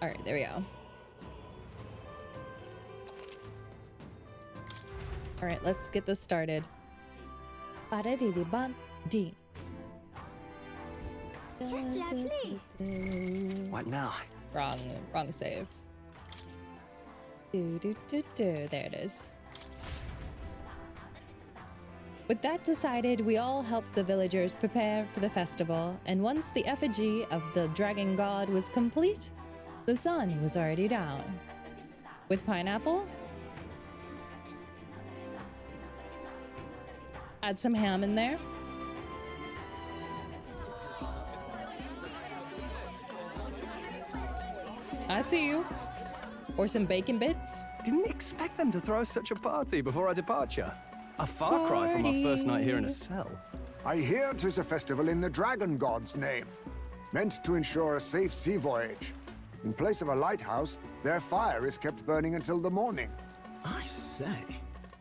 All right, there we go. All right, let's get this started. Ba-da-dee-dee-ba-dee. What now? Wrong save. There it is. With that decided, we all helped the villagers prepare for the festival, and once the effigy of the dragon god was complete, the sun was already down. With pineapple, add some ham in there. I see you. Or some bacon bits. Didn't expect them to throw such a party before our departure. A far cry from our first night here in a cell. I hear 'tis a festival in the dragon god's name, meant to ensure a safe sea voyage. In place of a lighthouse, their fire is kept burning until the morning. I say,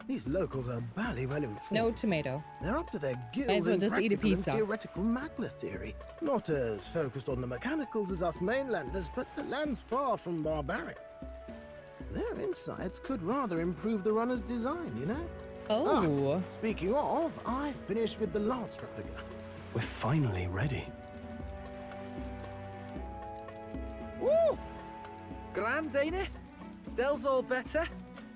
these locals are bally well informed. No tomato. They're up to their Might gills as well in just eat a practical and pizza. theoretical magna theory. Not as focused on the mechanicals as us mainlanders, but the land's far from barbaric. Their insights could rather improve the runner's design, you know? Oh. Speaking of, I finished with the lance replica. We're finally ready. Woo! Grand, ain't it? Dell's all better,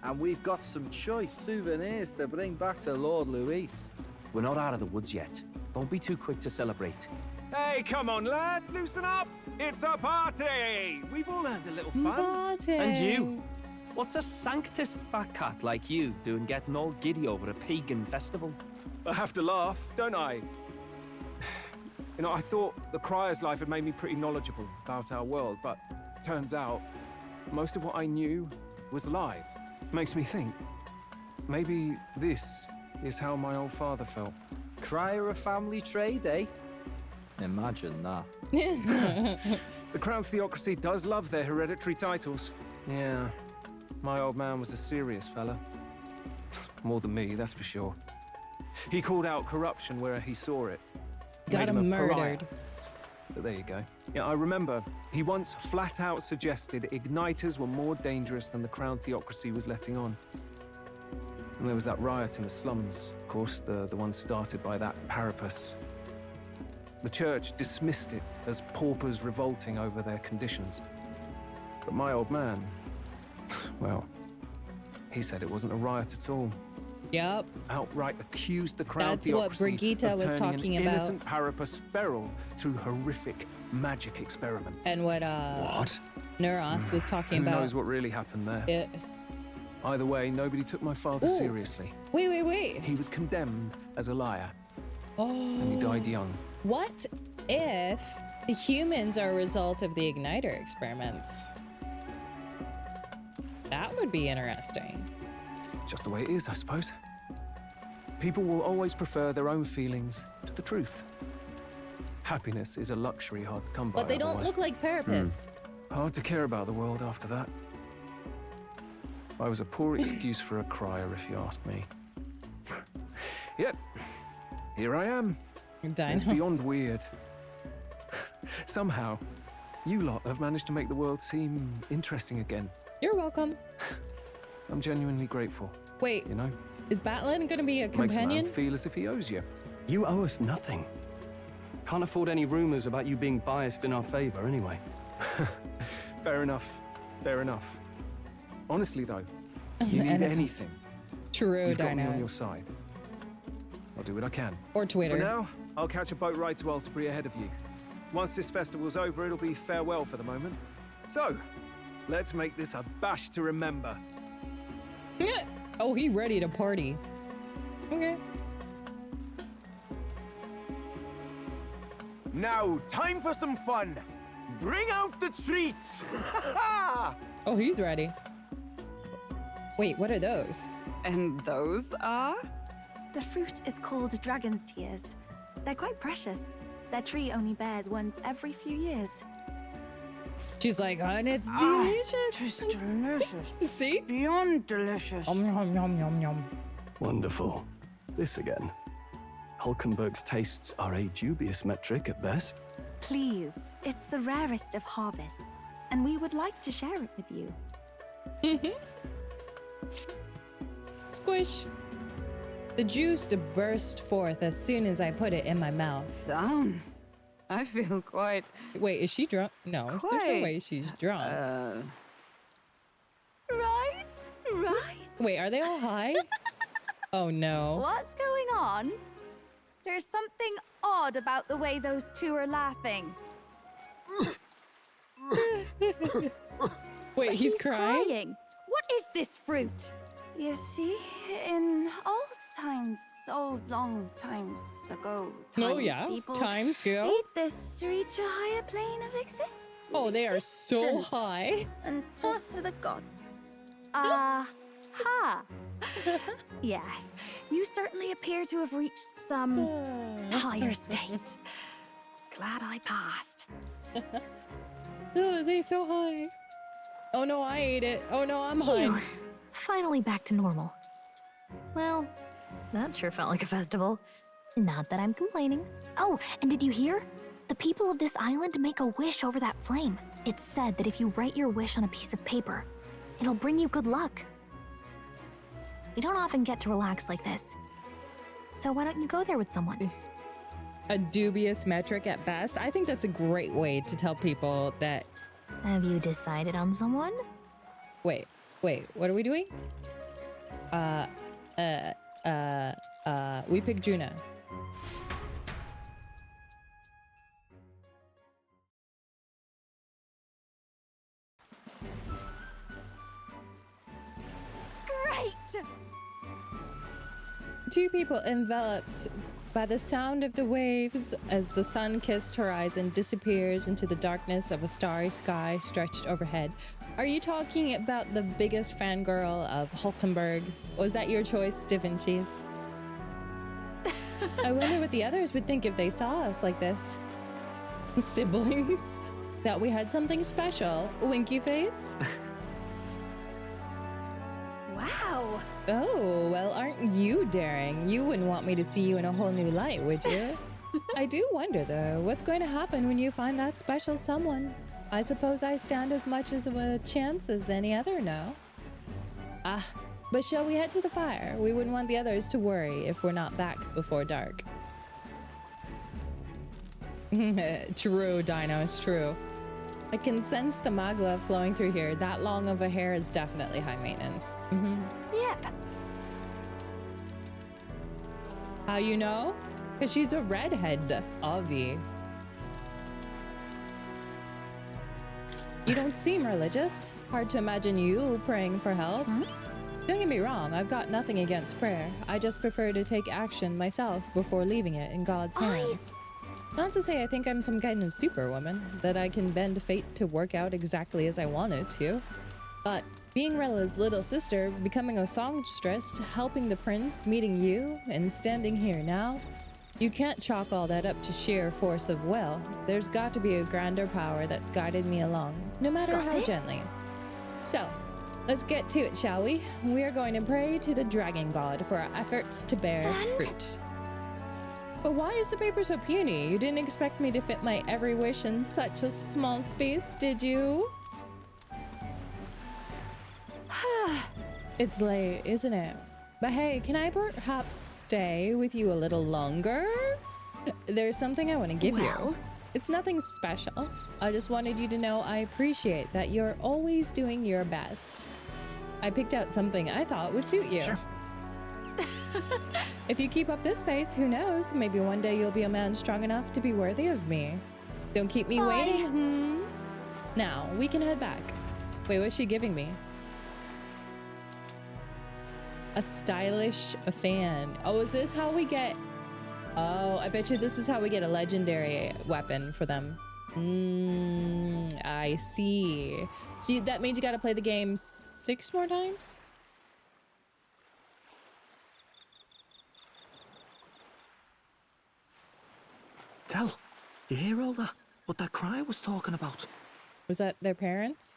and we've got some choice souvenirs to bring back to Lord Luis. We're not out of the woods yet. Don't be too quick to celebrate. Hey, come on, lads, loosen up! It's a party! We've all earned a little fun. Party. And you? What's a sanctist fat cat like you doing getting all giddy over a pagan festival? I have to laugh, don't I? You know, I thought the Crier's life had made me pretty knowledgeable about our world, but turns out most of what I knew was lies. Makes me think, maybe this is how my old father felt. Crier a family trade, eh? Imagine that. The Crown Theocracy does love their hereditary titles. Yeah, my old man was a serious fella. More than me, that's for sure. He called out corruption where he saw it. Got Made him a pariah. murdered. But there you go. Yeah, I remember he once flat out suggested igniters were more dangerous than the Crown Theocracy was letting on. And there was that riot in the slums, of course, the one started by that Parapus. The church dismissed it as paupers revolting over their conditions. But my old man, well, he said it wasn't a riot at all. Yep. Outright accused the Crown That's what Theocracy Brigitte of was turning talking an about. innocent Parapus feral through horrific magic experiments. And what What? Neuros was talking Who about. knows what really happened there? It. Either way, nobody took my father Ooh. seriously. Wait. He was condemned as a liar, Oh. and he died young. What if the humans are a result of the igniter experiments? That would be interesting. Just the way it is, I suppose. People will always prefer their own feelings to the truth. Happiness is a luxury hard to come by. But they don't otherwise. look like Parapus. Hard to care about the world after that. I was a poor excuse for a crier, if you ask me. Yet, here I am. It's Dinos. beyond weird. Somehow, you lot have managed to make the world seem interesting again. You're welcome. I'm genuinely grateful, Wait, you know? is Batlin gonna be a Makes a man companion? feel as if he owes you. You owe us nothing. Can't afford any rumors about you being biased in our favor anyway. Fair enough. Honestly, though, you need Anything. anything, True, you've got me on Dino. your side. I'll do what I can. Or Twitter. For now, I'll catch a boat ride to Altabury ahead of you. Once this festival's over, it'll be farewell for the moment. So, let's make this a bash to remember. Oh, he ready to party. Okay. Now, time for some fun. Bring out the treats. Oh, he's ready. Wait, what are those? And those are? The fruit is called dragon's tears. They're quite precious. Their tree only bears once every few years. She's like, and it's delicious. Just delicious. See? Beyond delicious. Yum, yum, yum, yum. Wonderful. This again. Hulkenberg's tastes are a dubious metric at best. Please, it's the rarest of harvests, and we would like to share it with you. Squish. The juice burst forth as soon as I put it in my mouth. Sounds. I feel quite. Wait, is she drunk? No, there's no way she's drunk. Right? Right? Wait, are they all high? Oh no. What's going on? There's something odd about the way those two are laughing. Wait, he's crying? What is this fruit? You see, in old times, so long times ago, Oh yeah, people times go. ate this to reach a higher plane of existence. Oh, they are so high. And talk to the gods. Ha! Yes, you certainly appear to have reached some higher state. Glad I passed. Oh, they so high. Oh no, I ate it. Oh no, I'm high. Phew. Finally back to normal. Well, that sure felt like a festival. Not that I'm complaining. Oh, and did you hear? The people of this island make a wish over that flame. It's said that if you write your wish on a piece of paper, it'll bring you good luck. We don't often get to relax like this. So why don't you go there with someone? A dubious metric at best. I think that's a great way to tell people that. Have you decided on someone? Wait, what are we doing? We picked Juna. Great! Two people enveloped by the sound of the waves as the sun-kissed horizon disappears into the darkness of a starry sky stretched overhead. Are you talking about the biggest fangirl of Hulkenberg? Was that your choice, Stiffin Cheese? I wonder what the others would think if they saw us like this. Siblings? That we had something special? Winky face? Wow! Oh, well, aren't you daring? You wouldn't want me to see you in a whole new light, would you? I do wonder, though, what's going to happen when you find that special someone? I suppose I stand as much of a chance as any other, no? Ah, but shall we head to the fire? We wouldn't want the others to worry if we're not back before dark. True, Dinos, true. I can sense the magla flowing through here. That long of a hair is definitely high maintenance. Yep. How you know? Because she's a redhead, Avi. You don't seem religious. Hard to imagine you praying for help. Don't get me wrong, I've got nothing against prayer. I just prefer to take action myself before leaving it in God's hands. Not to say I think I'm some kind of superwoman, that I can bend fate to work out exactly as I want it to. But being Rella's little sister, becoming a songstress, helping the prince, meeting you, and standing here now, you can't chalk all that up to sheer force of will. There's got to be a grander power that's guided me along, no matter how gently. So, let's get to it, shall we? We are going to pray to the dragon god for our efforts to bear fruit. But why is the paper so puny? You didn't expect me to fit my every wish in such a small space, did you? It's late, isn't it? But hey, can I perhaps stay with you a little longer? There's something I want to give you. It's nothing special. I just wanted you to know I appreciate that you're always doing your best. I picked out something I thought would suit you. Sure. If you keep up this pace, who knows? Maybe one day you'll be a man strong enough to be worthy of me. Don't keep me waiting. Now, we can head back. Wait, what's she giving me? A stylish fan. Oh, is this how we get... Oh, I bet you this is how we get a legendary weapon for them. I see. So that means you gotta play the game 6 more times? Tell, you hear all that? What that cry was talking about? Was that their parents?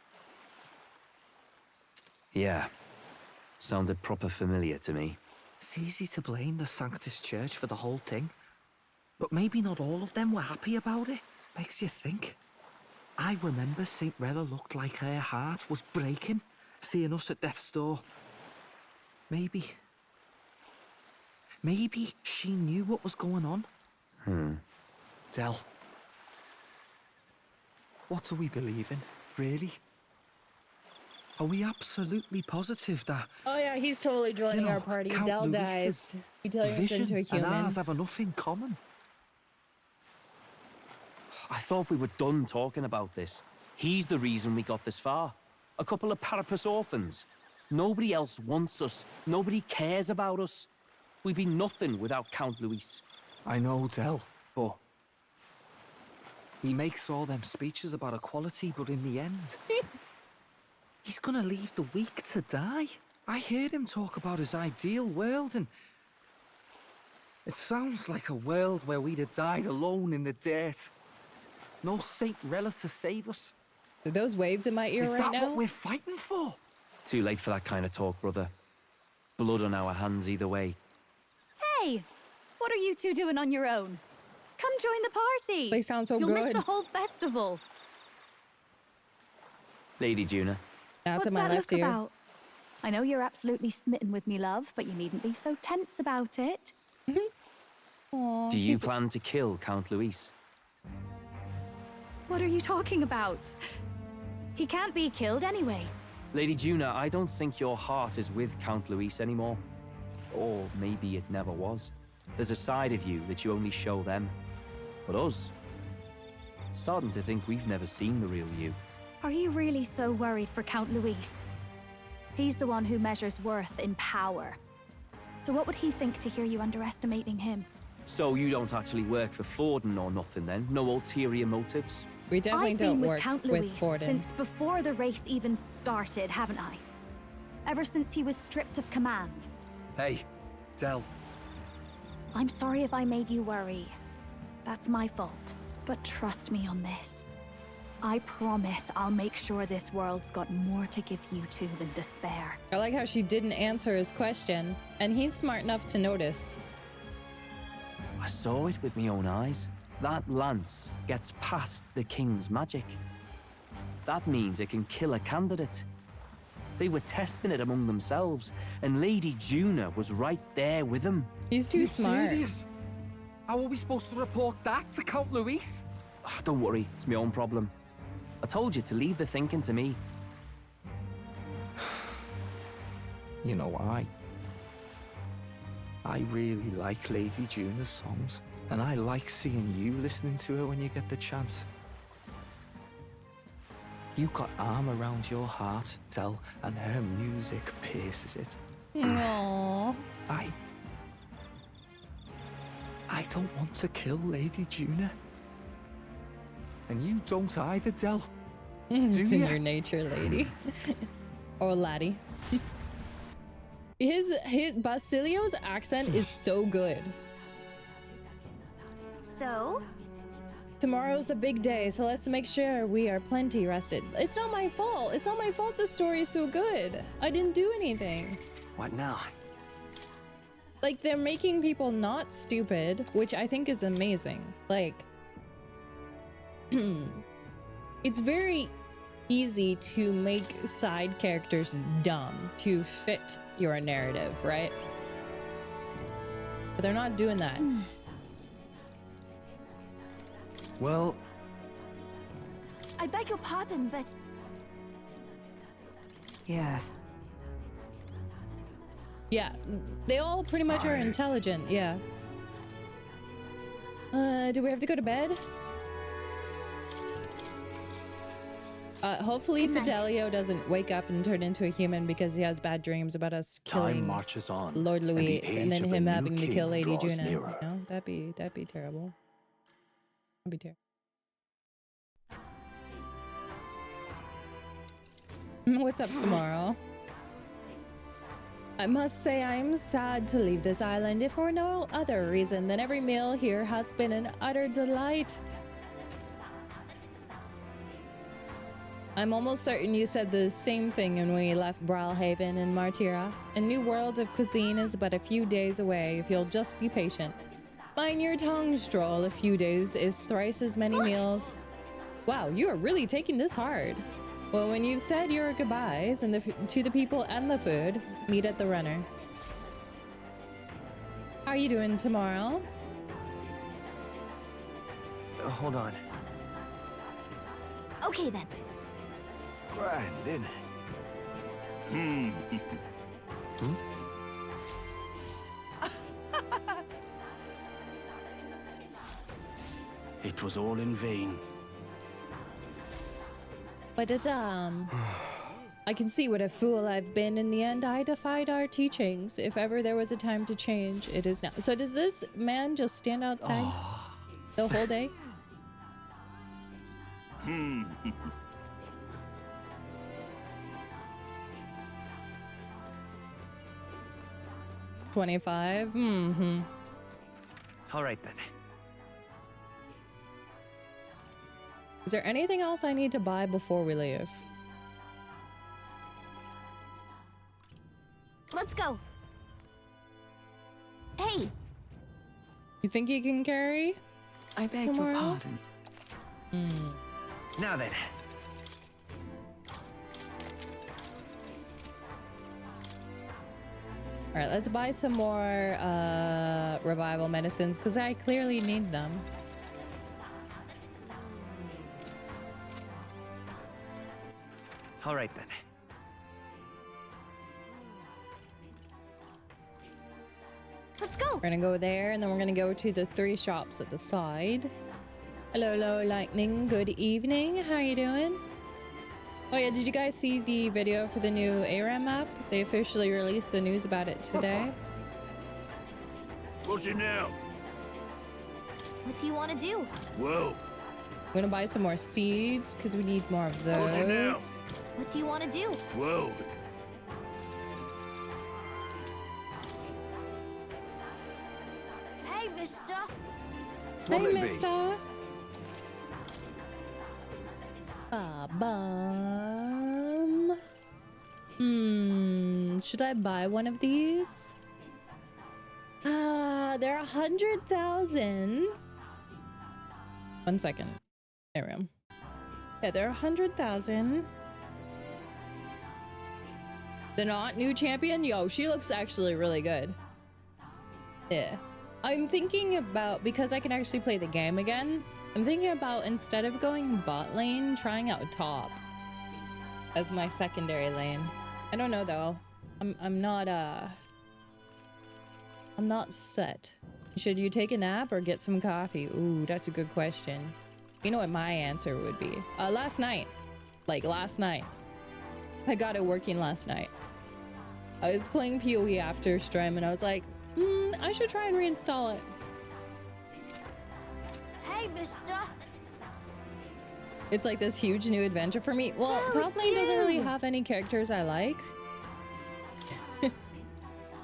Yeah. Sounded proper familiar to me. It's easy to blame the Sanctus Church for the whole thing. But maybe not all of them were happy about it. Makes you think. I remember St. Rella looked like her heart was breaking, seeing us at death's door. Maybe she knew what was going on. Del, what do we believe in, really? Are we absolutely positive that... Oh yeah, he's totally joining our party. Count Del Luis's dies. He turns vision into a and human. ours have enough in common? I thought we were done talking about this. He's the reason we got this far. A couple of parapus orphans. Nobody else wants us. Nobody cares about us. We'd be nothing without Count Luis. I know, Del, but... he makes all them speeches about equality, but in the end... he's gonna leave the weak to die. I heard him talk about his ideal world, and... it sounds like a world where we'd have died alone in the dirt. No Saint Rella to save us. Are those waves in my ear Is right that now? what we're fighting for? Too late for that kind of talk, brother. Blood on our hands either way. Hey! What are you two doing on your own? Come join the party! They sound so You'll good. miss the whole festival. Lady Juna. Now What's to my that left look ear. about? I know you're absolutely smitten with me, love, but you needn't be so tense about it. Aw, Do you plan to kill Count Luis? What are you talking about? He can't be killed anyway. Lady Juna, I don't think your heart is with Count Luis anymore. Or maybe it never was. There's a side of you that you only show them. But us? Starting to think we've never seen the real you. Are you really so worried for Count Luis? He's the one who measures worth in power. So what would he think to hear you underestimating him? So you don't actually work for Forden or nothing then? No ulterior motives? We definitely I've don't been with work Count with Luis Forden. since before the race even started, haven't I? Ever since he was stripped of command. Hey, Del. I'm sorry if I made you worry. That's my fault. But trust me on this. I promise I'll make sure this world's got more to give you two than despair. I like how she didn't answer his question, and he's smart enough to notice. I saw it with my own eyes. That lance gets past the king's magic. That means it can kill a candidate. They were testing it among themselves, and Lady Juna was right there with them. He's too smart. Serious? How are we supposed to report that to Count Luis? Don't worry, it's my own problem. I told you to leave the thinking to me. You know, I really like Lady Juna's songs, and I like seeing you listening to her when you get the chance. You got arm around your heart, Del, and her music pierces it. Aww. I don't want to kill Lady Juna. And you don't either, Del. It's Do in ya? your nature, lady. Or laddie. His Basilio's accent is so good. So? Tomorrow's the big day, so let's make sure we are plenty rested. It's not my fault. It's not my fault the story is so good. I didn't do anything. What now? Like, they're making people not stupid, which I think is amazing. Like, it's very easy to make side characters dumb to fit your narrative, right? But they're not doing that. Well, I beg your pardon, but Yes. Yeah, they all pretty much are intelligent, yeah. Do we have to go to bed? Hopefully Fidelio doesn't wake up and turn into a human because he has bad dreams about us killing Time marches on, Lord and the Louis and then age of a him new having to kill king Lady draws Juna. nearer. You know, that'd be terrible. That'd be terrible. What's up tomorrow? I must say I am sad to leave this island, if for no other reason than every meal here has been an utter delight. I'm almost certain you said the same thing when we left Brawlhaven and Martira. A new world of cuisine is but a few days away if you'll just be patient. Mind your tongue, Stroll. A few days is thrice as many meals. Wow, you are really taking this hard. Well, when you've said your goodbyes and to the people and the food, meet at the runner. How are you doing tomorrow? Hold on. Okay then. Grand, innit? It was all in vain. But I can see what a fool I've been. In the end, I defied our teachings. If ever there was a time to change, it is now. So does this man just stand outside the whole day? 25. Mm-hmm. All right then. Is there anything else I need to buy before we leave? Let's go. Hey. You think you can carry? I beg your pardon. Now then. All right, let's buy some more revival medicines because I clearly need them. All right then. Let's go. We're gonna go there, and then we're gonna go to the 3 shops at the side. Hello, Lightning. Good evening. How you doing? Oh yeah, did you guys see the video for the new ARAM map? They officially released the news about it today. What's it now? What do you want to do? Whoa. I'm gonna buy some more seeds because we need more of those. What do you want to do? Whoa. Hey, mister. Hey, mister. Bum. Should I buy one of these? They're 100,000. 1 second. There we go. Yeah, they're 100,000. The not new champion? Yo, she looks actually really good. Yeah. I'm thinking about, because I can actually play the game again, I'm thinking about, instead of going bot lane, trying out top as my secondary lane. I don't know though. I'm not set. Should you take a nap or get some coffee? Ooh, that's a good question. You know what my answer would be? Last night. Like last night. I got it working last night. I was playing PoE after stream and I was like, I should try and reinstall it. Hey, mister. It's like this huge new adventure for me. Well, top lane doesn't really have any characters I like.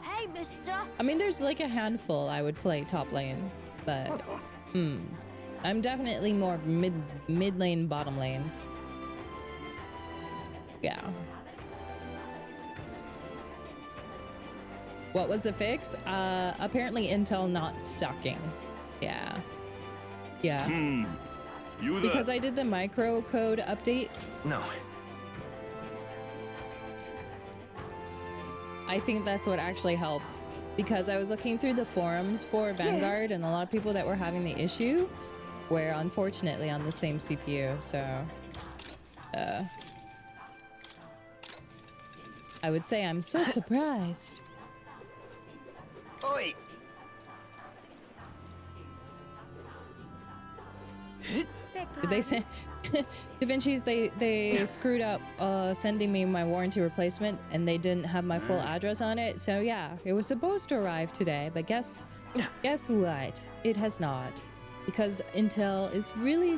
Hey, mister. I mean, there's like a handful I would play top lane, but I'm definitely more mid lane, bottom lane. Yeah. What was the fix? Apparently Intel not sucking. Yeah. Yeah. You there? Because I did the microcode update. No. I think that's what actually helped. Because I was looking through the forums for Vanguard and a lot of people that were having the issue were unfortunately on the same CPU, so I would say I'm so surprised. Oi! Did they say Da Vinci's they screwed up sending me my warranty replacement and they didn't have my full address on it, so yeah, it was supposed to arrive today, but guess what? It has not, because Intel is really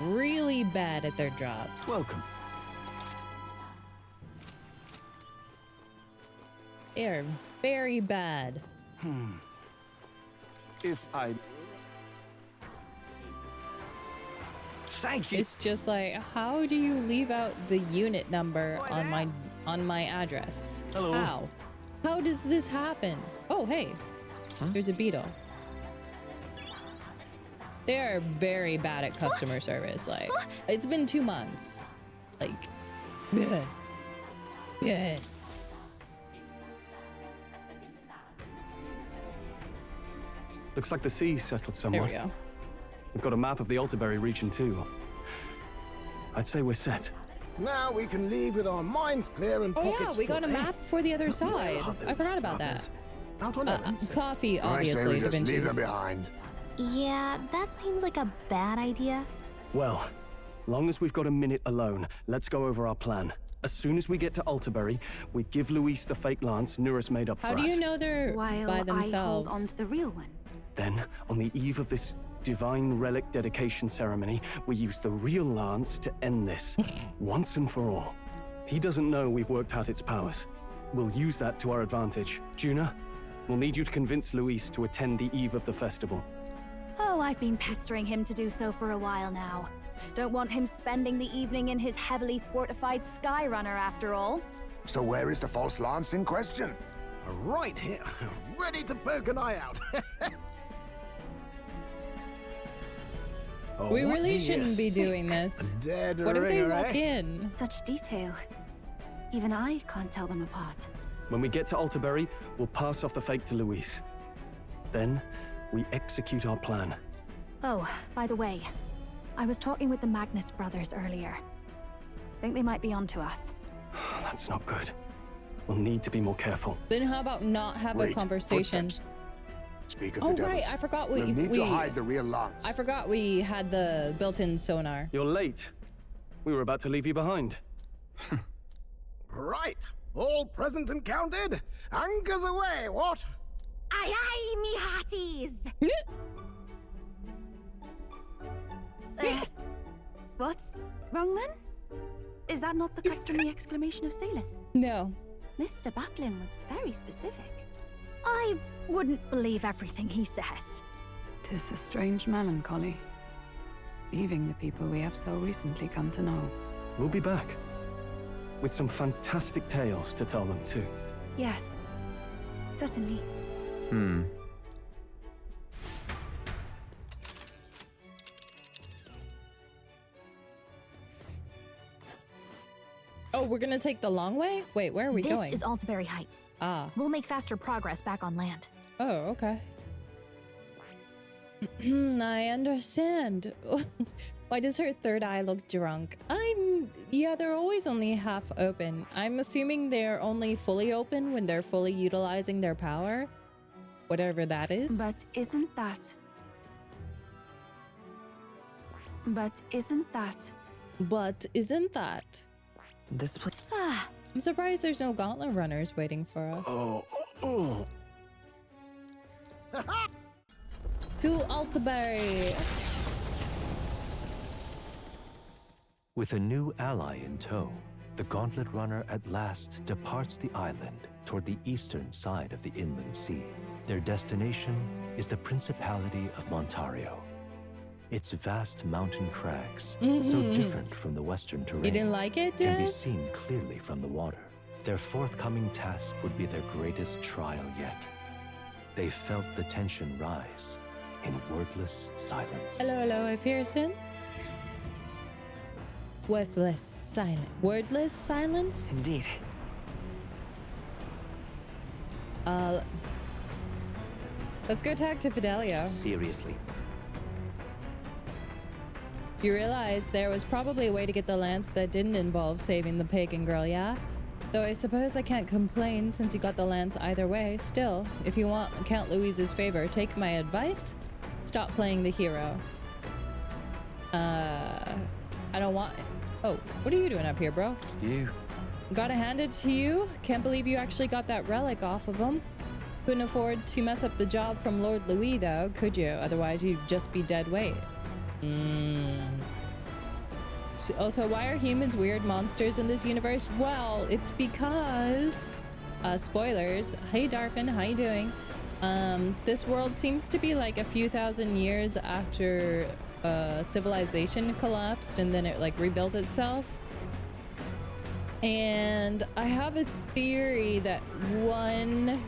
really bad at their jobs. Welcome. They are very bad. If I... Thank you. It's just like, how do you leave out the unit number on my address? Hello. How does this happen? Oh, hey, there's a beetle. They are very bad at customer service. Like, it's been 2 months. Like, good. Good. Looks like the sea's settled somewhat. There we go. We've got a map of the Altaberry region too. I'd say we're set. Now we can leave with our minds clear and Oh pockets yeah, we got a full, eh? map for the other Where side. are those I forgot about brothers? that. Out on errands? Coffee, I say obviously. we Da just leave Vinci's. them behind. Yeah, that seems like a bad idea. Well, long as we've got a minute alone, let's go over our plan. As soon as we get to Altaberry, we give Luis the fake lance Nuris made up for us. How do you know they're While by I themselves? hold on to the real one. Then, on the eve of this divine relic dedication ceremony, we use the real lance to end this, once and for all. He doesn't know we've worked out its powers. We'll use that to our advantage. Juna, we'll need you to convince Luis to attend the eve of the festival. Oh, I've been pestering him to do so for a while now. Don't want him spending the evening in his heavily fortified Skyrunner after all. So where is the false lance in question? Right here, ready to poke an eye out. Oh, We what really do you shouldn't be think? doing this. A dead What if they ringer, walk eh? in? Such detail. Even I can't tell them apart. When we get to Altaberry, we'll pass off the fake to Luis. Then, we execute our plan. Oh, by the way, I was talking with the Magnus brothers earlier. Think they might be onto us. That's not good. We'll need to be more careful. Then how about not have a Wait, conversation? footsteps. Speak of Oh the devils. right, I forgot We'll need we to hide the real lance. I forgot we had the built-in sonar. You're late. We were about to leave you behind. Right, all present and counted. Anchors away, what? Aye aye, me hearties! What's wrong then? Is that not the customary exclamation of sailors? No. Mr. Batlin was very specific. I wouldn't believe everything he says. 'Tis a strange melancholy, leaving the people we have so recently come to know. We'll be back. With some fantastic tales to tell them too. Yes, certainly. Oh, we're gonna take the long way? Wait, where are we going? This is Altaberry Heights. Ah. We'll make faster progress back on land. Oh, okay. I understand. Why does her third eye look drunk? Yeah, they're always only half open. I'm assuming they're only fully open when they're fully utilizing their power. Whatever that is. But isn't that... But isn't that... This place. I'm surprised there's no gauntlet runners waiting for us. Oh. To Altaberry. With a new ally in tow, the Gauntlet Runner at last departs the island toward the eastern side of the inland sea. Their destination is the Principality of Montario. Its vast mountain crags, so different from the western terrain, You didn't like it, can be Dad? seen clearly from the water. Their forthcoming task would be their greatest trial yet. They felt the tension rise in wordless silence. Hello, Fearson. Worthless silence. Wordless silence? Indeed. Let's go talk to Fidelio. Seriously. You realize there was probably a way to get the lance that didn't involve saving the pagan girl, yeah? Though I suppose I can't complain since you got the lance either way. Still, if you want Count Louise's favor, take my advice. Stop playing the hero. I don't want... Oh, what are you doing up here, bro? You. Gotta hand it to you. Can't believe you actually got that relic off of him. Couldn't afford to mess up the job from Lord Louis, though, could you? Otherwise, you'd just be dead weight. So, also, why are humans weird monsters in this universe? Well, it's because... spoilers. Hey, Darpin, how you doing? This world seems to be like a few thousand years after civilization collapsed and then it like rebuilt itself. And I have a theory that one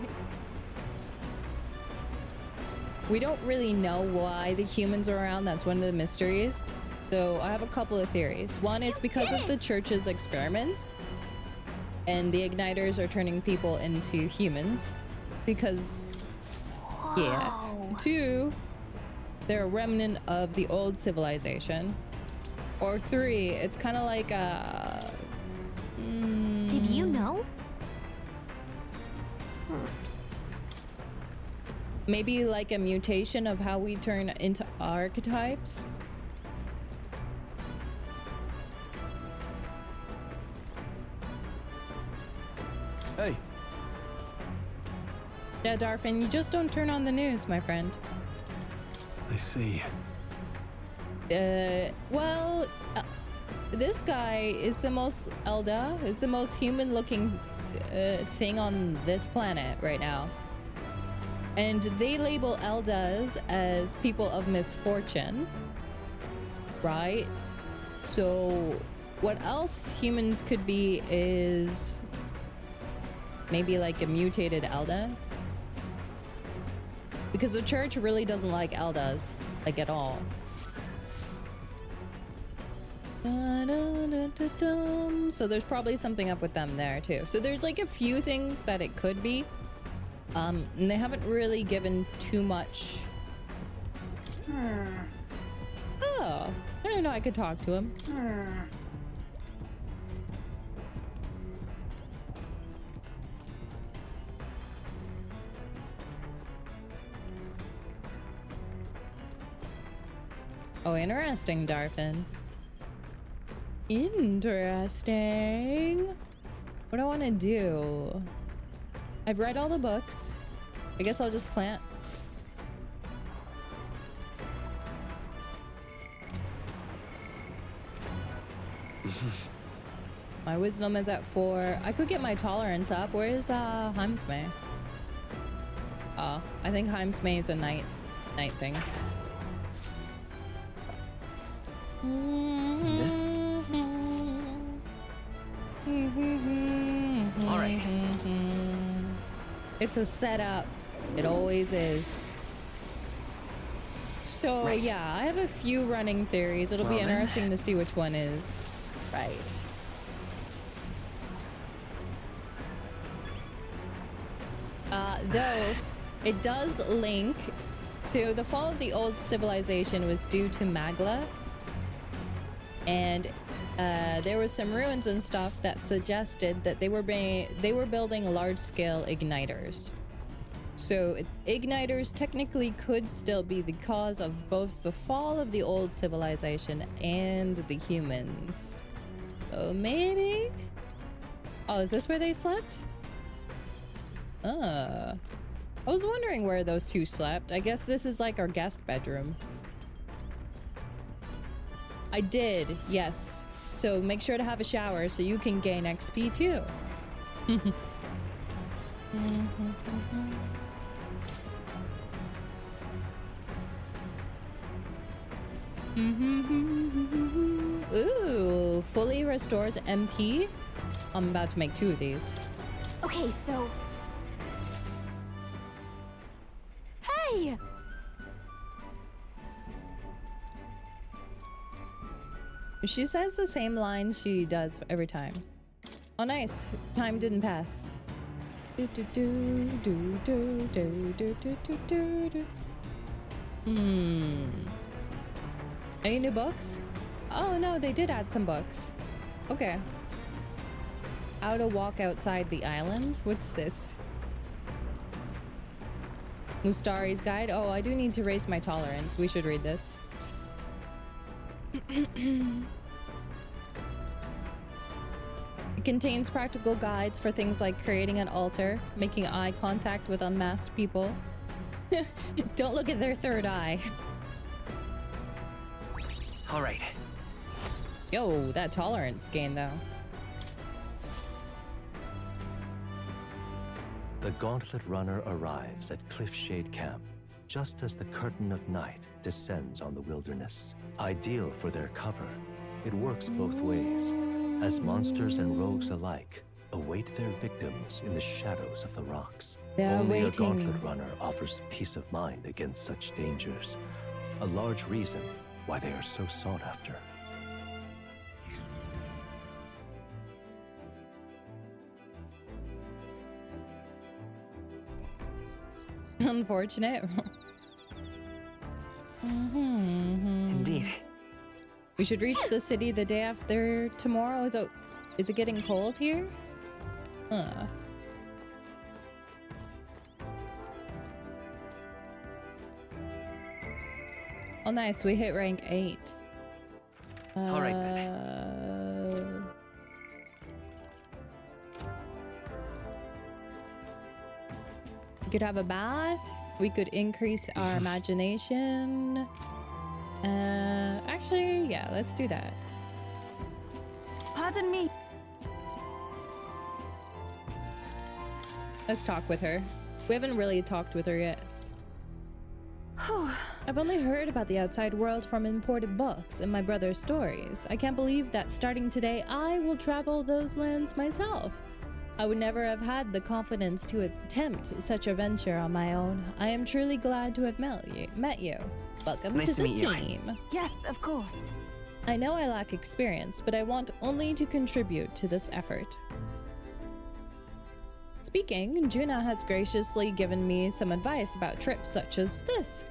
We don't really know why the humans are around. That's one of the mysteries. So I have a couple of theories. One is because of the church's experiments, and the igniters are turning people into humans. Because, yeah. Two, they're a remnant of the old civilization. Or three, it's kind of like a... Did you know? Maybe like a mutation of how we turn into archetypes? Hey. Yeah, Darfin, you just don't turn on the news, my friend. I see. Well, this guy is the most Elda, is the most human-looking thing on this planet right now. And they label Eldas as people of misfortune, right? So what else humans could be is maybe like a mutated Elda. Because the church really doesn't like Eldas, like at all. So there's probably something up with them there too. So there's like a few things that it could be. And they haven't really given too much. Oh, I didn't know I could talk to him. Oh, interesting, Darfin. Interesting. What do I want to do? I've read all the books. I guess I'll just plant. My wisdom is at 4. I could get my tolerance up. Where's Heimsmay? Oh, I think Heimsmay is a night thing. All right. It's a setup. It always is. So yeah, I have a few running theories. It'll be interesting to see which one is right. Though it does link to the fall of the old civilization was due to Magla, and there was some ruins and stuff that suggested that they were building large-scale igniters. So igniters technically could still be the cause of both the fall of the old civilization and the humans. So maybe? Oh, is this where they slept? I was wondering where those two slept. I guess this is like our guest bedroom. I did, yes. So make sure to have a shower so you can gain XP too. Ooh, fully restores MP. I'm about to make 2 of these. Okay, so... Hey! She says the same line she does every time. Oh, nice. Time didn't pass. Any new books? Oh, no, they did add some books. Okay. How to walk outside the island? What's this? Mustari's Guide? Oh, I do need to raise my tolerance. We should read this. It contains practical guides for things like creating an altar, making eye contact with unmasked people. Don't look at their third eye. All right. Yo, that tolerance gain though. The Gauntlet Runner arrives at Cliffshade Camp just as the curtain of night descends on the wilderness. Ideal for their cover, it works both ways, as monsters and rogues alike await their victims in the shadows of the rocks. They're Only waiting. a gauntlet runner offers peace of mind against such dangers. A large reason why they are so sought after. Unfortunate. Indeed. We should reach the city the day after tomorrow. Is it getting cold here? Huh. Oh, nice. We hit rank 8. All right, then. We could have a bath. We could increase our imagination. Actually, yeah, let's do that. Pardon me. Let's talk with her. We haven't really talked with her yet. I've only heard about the outside world from imported books and my brother's stories. I can't believe that starting today, I will travel those lands myself. I would never have had the confidence to attempt such a venture on my own. I am truly glad to have met you. Welcome Nice to to the meet you. team. Yes, of course. I know I lack experience, but I want only to contribute to this effort. Speaking, Juna has graciously given me some advice about trips such as this.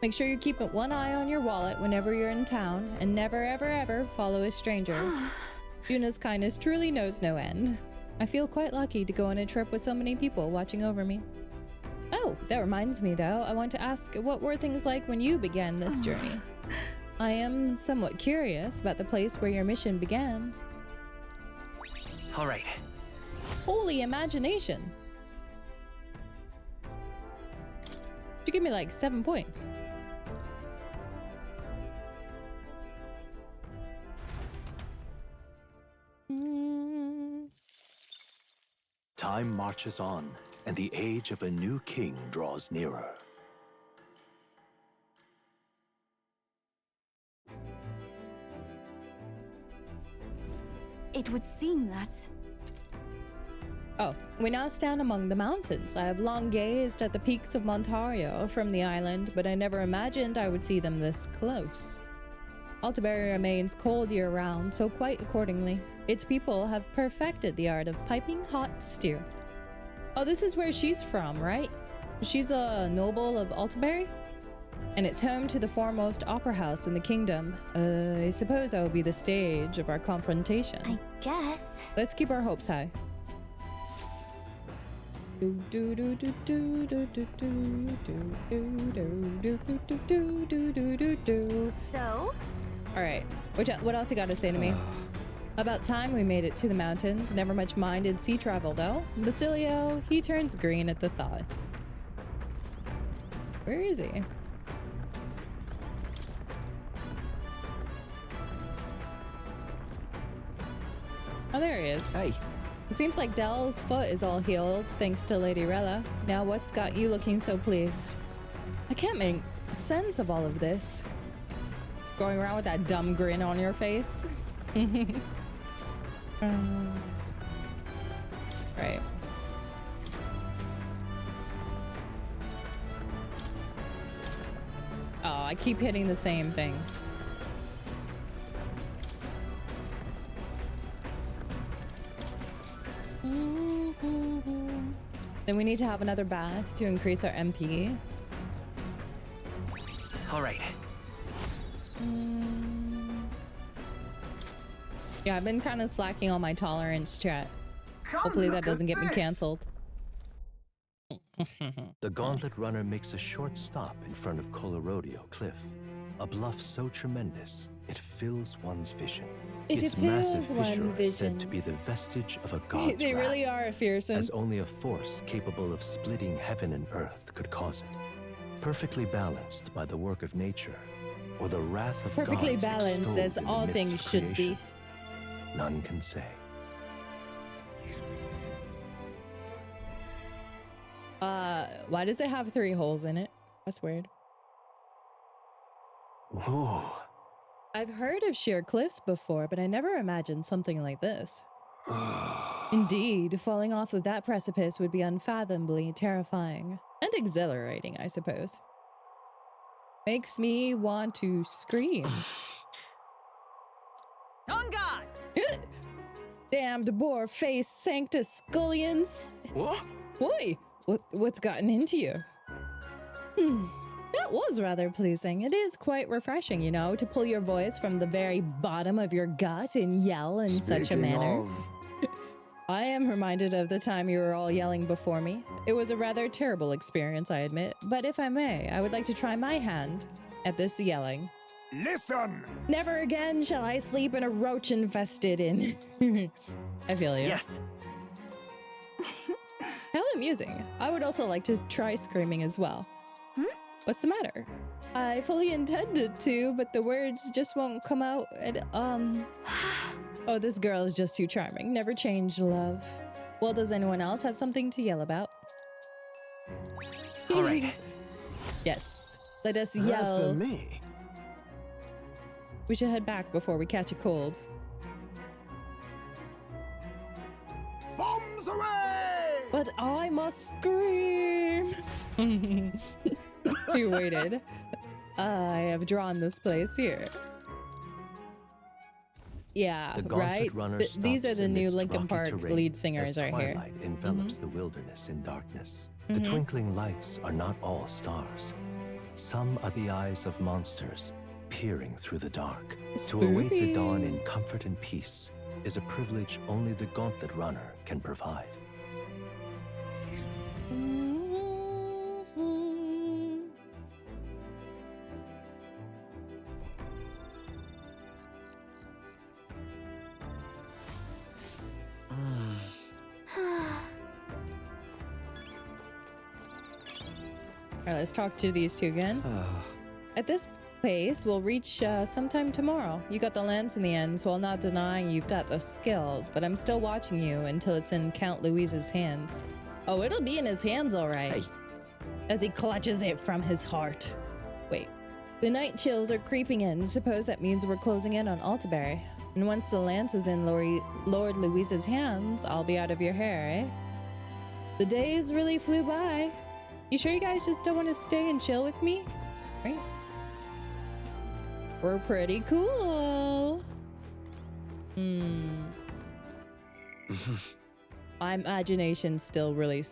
Make sure you keep one eye on your wallet whenever you're in town, and never ever ever follow a stranger. Juna's kindness truly knows no end. I feel quite lucky to go on a trip with so many people watching over me. Oh, that reminds me though, I want to ask, what were things like when you began this journey? I am somewhat curious about the place where your mission began. All right. Holy imagination! You give me like 7 points. Time marches on, and the age of a new king draws nearer. It would seem that. Oh, we now stand among the mountains. I have long gazed at the peaks of Montario from the island, but I never imagined I would see them this close. Altaberry remains cold year-round, so quite accordingly, its people have perfected the art of piping hot stew. Oh, this is where she's from, right? She's a noble of Altaberry? And it's home to the foremost opera house in the kingdom. I suppose that will be the stage of our confrontation. I guess. Let's keep our hopes high. So? Alright, what else you got to say to me? About time we made it to the mountains. Never much minded sea travel though. Basilio, he turns green at the thought. Where is he? Oh, there he is. Hey. It seems like Dell's foot is all healed, thanks to Lady Rella. Now what's got you looking so pleased? I can't make sense of all of this. Going around with that dumb grin on your face. Right. Oh, I keep hitting the same thing. Then we need to have another bath to increase our MP. All right. Yeah, I've been kind of slacking on my tolerance, chat. Hopefully that doesn't get me canceled. The Gauntlet Runner makes a short stop in front of Colorodeo Cliff, a bluff so tremendous it fills one's vision. Its massive fissure is said to be the vestige of a god's They really wrath, are fearsome. as only a force capable of splitting heaven and earth could cause it. Perfectly balanced by the work of nature, or the wrath of Perfectly gods balanced extolled as in the all myths things of should be. creation. None can say. Why does it have 3 holes in it? That's weird. Whoa. I've heard of sheer cliffs before, but I never imagined something like this. Indeed, falling off of that precipice would be unfathomably terrifying. And exhilarating, I suppose. Makes me want to scream. On guard! Damned boar face sanctus scullions. What? Boy, what's gotten into you? That was rather pleasing. It is quite refreshing, you know, to pull your voice from the very bottom of your gut and yell in such a manner. I am reminded of the time you were all yelling before me. It was a rather terrible experience, I admit, but if I may, I would like to try my hand at this yelling. Listen! Never again shall I sleep in a roach-infested inn. I feel you. Yes. How amusing. I would also like to try screaming as well. What's the matter? I fully intended to, but the words just won't come out. Oh, this girl is just too charming. Never change, love. Well, does anyone else have something to yell about? All right. Yes. Let us As yell. for me, We should head back before we catch a cold. Bombs away! But I must scream. You waited. I have drawn this place here. Yeah, The Gauntlet right? Runner These are stops the new amidst Linkin rocky Park terrain lead singers as right here. twilight envelops the wilderness in darkness. The Mhm. twinkling lights are not all stars. Some are the eyes of monsters peering through the dark. To await the dawn in comfort and peace is a privilege only the Gauntlet Runner can provide. All right, let's talk to these two again. At this pace, we'll reach sometime tomorrow. You got the lance in the end, so I'm not denying you've got the skills, but I'm still watching you until it's in Count Louise's hands. Oh, it'll be in his hands, all right. Hey. As he clutches it from his heart. Wait. The night chills are creeping in. Suppose that means we're closing in on Altaberry. And once the lance is in Lord Louise's hands, I'll be out of your hair, eh? The days really flew by. You sure you guys just don't want to stay and chill with me? Right? We're pretty cool. My imagination's still really,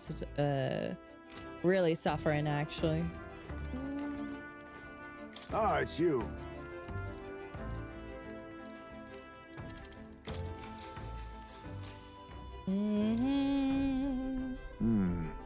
really suffering, actually. Ah, it's you.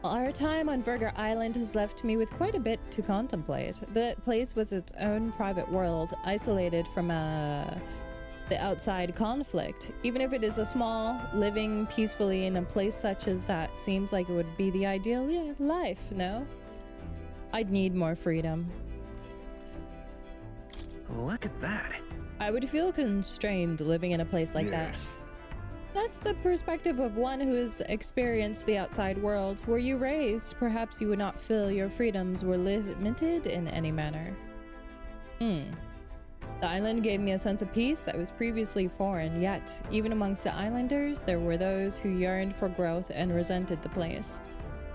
Our time on Verger Island has left me with quite a bit to contemplate. The place was its own private world, isolated from the outside conflict. Even if it is a small, living peacefully in a place such as that seems like it would be the ideal life, no? I'd need more freedom. Look at that. I would feel constrained living in a place like that. That's the perspective of one who has experienced the outside world. Were you raised, perhaps you would not feel your freedoms were limited in any manner. The island gave me a sense of peace that was previously foreign, yet, even amongst the islanders, there were those who yearned for growth and resented the place.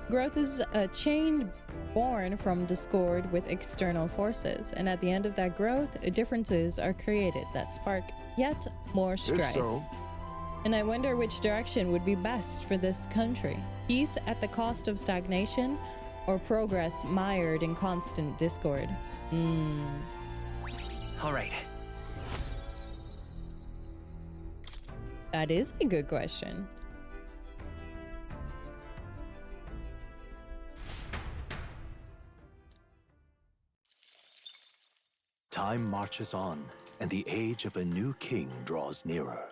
Growth is a chain born from discord with external forces, and at the end of that growth, differences are created that spark yet more strife. So. And I wonder which direction would be best for this country. Peace at the cost of stagnation, or progress mired in constant discord? All right. That is a good question. Time marches on, and the age of a new king draws nearer.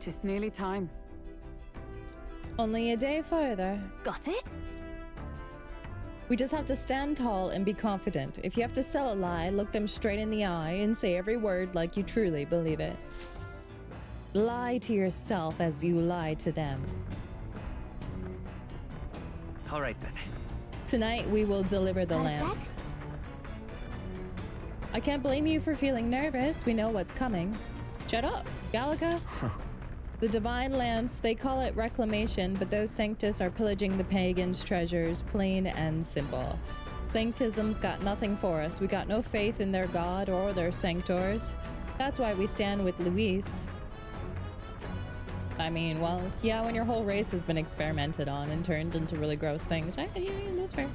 It's nearly time. Only a day further. Got it? We just have to stand tall and be confident. If you have to sell a lie, look them straight in the eye and say every word like you truly believe it. Lie to yourself as you lie to them. All right then. Tonight we will deliver the That is lance. I can't blame you for feeling nervous. We know what's coming. Shut up, Gallica. The Divine Lance, they call it reclamation, but those Sanctus are pillaging the pagans' treasures, plain and simple. Sanctism's got nothing for us. We got no faith in their god or their Sanctors. That's why we stand with Luis. I mean, well, yeah, when your whole race has been experimented on and turned into really gross things. Yeah, that's fair.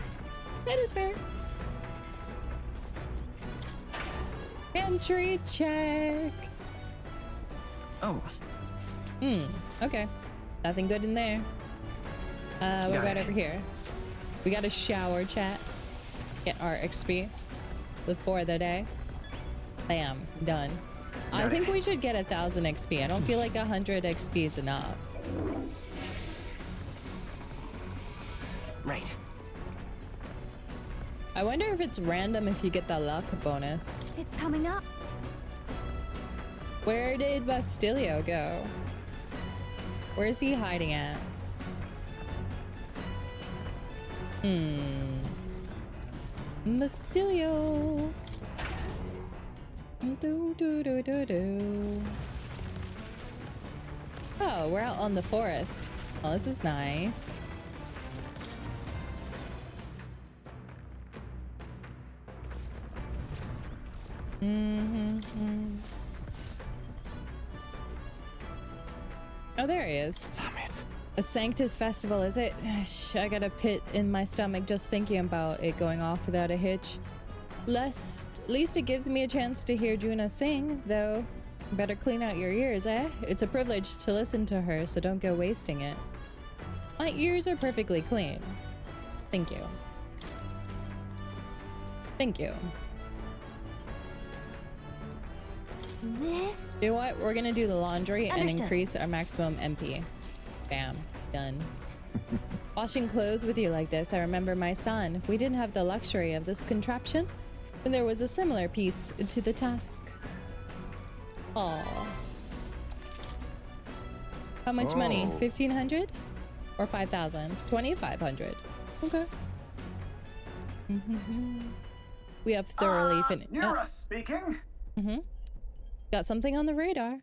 That is fair. Entry check. Oh. Okay. Nothing good in there. What about over here? We got a shower chat. Get our XP. For the day. Bam. Done. I think we should get 1,000 XP. I don't feel like 100 XP is enough. Right. I wonder if it's random if you get the luck bonus. It's coming up. Where did Bastilio go? Where is he hiding at? Bastilio. Oh, we're out on the forest. Oh, this is nice. Oh, there he is. Damn it. A Sanctus festival, is it? I got a pit in my stomach just thinking about it going off without a hitch. At least it gives me a chance to hear Juna sing, though. Better clean out your ears, eh? It's a privilege to listen to her, so don't go wasting it. My ears are perfectly clean. Thank you. Thank you. This? You know what? We're gonna do the laundry and Understood. increase our maximum MP. Bam. Done. Washing clothes with you like this, I remember my son. We didn't have the luxury of this contraption, but there was a similar piece to the task. Aww. How much money? 1,500? Or 5,000? 2,500. Okay. We have thoroughly finished. Nura speaking. Got something on the radar.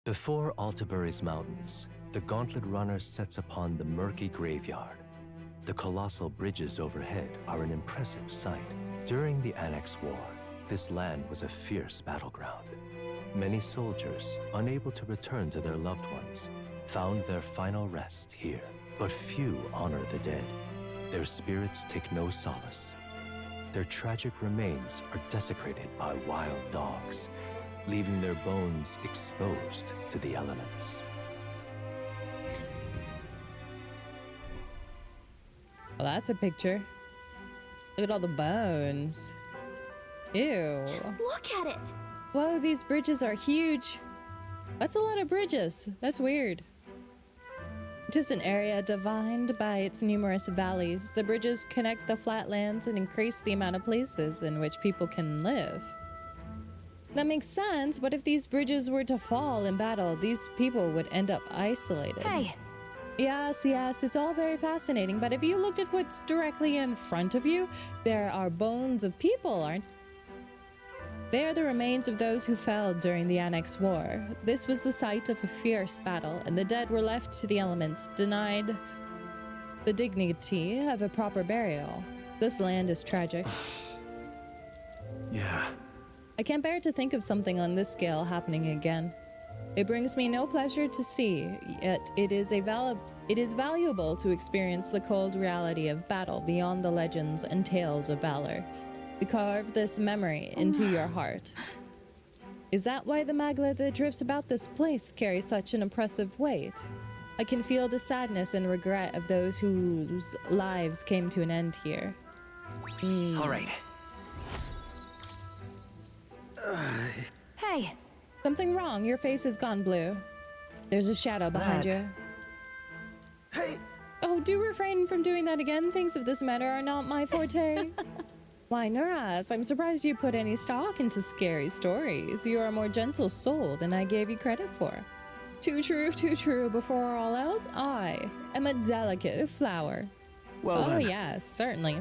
Before Altabury's mountains, the Gauntlet Runner sets upon the murky graveyard. The colossal bridges overhead are an impressive sight. During the Annex War, this land was a fierce battleground. Many soldiers, unable to return to their loved ones, found their final rest here. But few honor the dead. Their spirits take no solace. Their tragic remains are desecrated by wild dogs, leaving their bones exposed to the elements. Well, that's a picture. Look at all the bones. Ew. Just look at it. Whoa, these bridges are huge. That's a lot of bridges. That's weird. It is an area defined by its numerous valleys. The bridges connect the flatlands and increase the amount of places in which people can live. That makes sense, but if these bridges were to fall in battle, these people would end up isolated. Hey! Yes, it's all very fascinating, but if you looked at what's directly in front of you, there are bones of people, aren't they? Are the remains of those who fell during the Annex War. This was the site of a fierce battle, and the dead were left to the elements, denied the dignity of a proper burial. This land is tragic. Yeah. I can't bear to think of something on this scale happening again. It brings me no pleasure to see, yet it is valuable to experience the cold reality of battle beyond the legends and tales of valor. To carve this memory into your heart. Is that why the maglet that drifts about this place carries such an oppressive weight? I can feel the sadness and regret of those whose lives came to an end here. All right. Hey! Something wrong. Your face has gone blue. There's a shadow behind you. Hey! Oh, do refrain from doing that again. Things of this matter are not my forte. Why, Nuras, I'm surprised you put any stock into scary stories. You are a more gentle soul than I gave you credit for. Too true. Before all else, I am a delicate flower. Well oh, then. yes, certainly.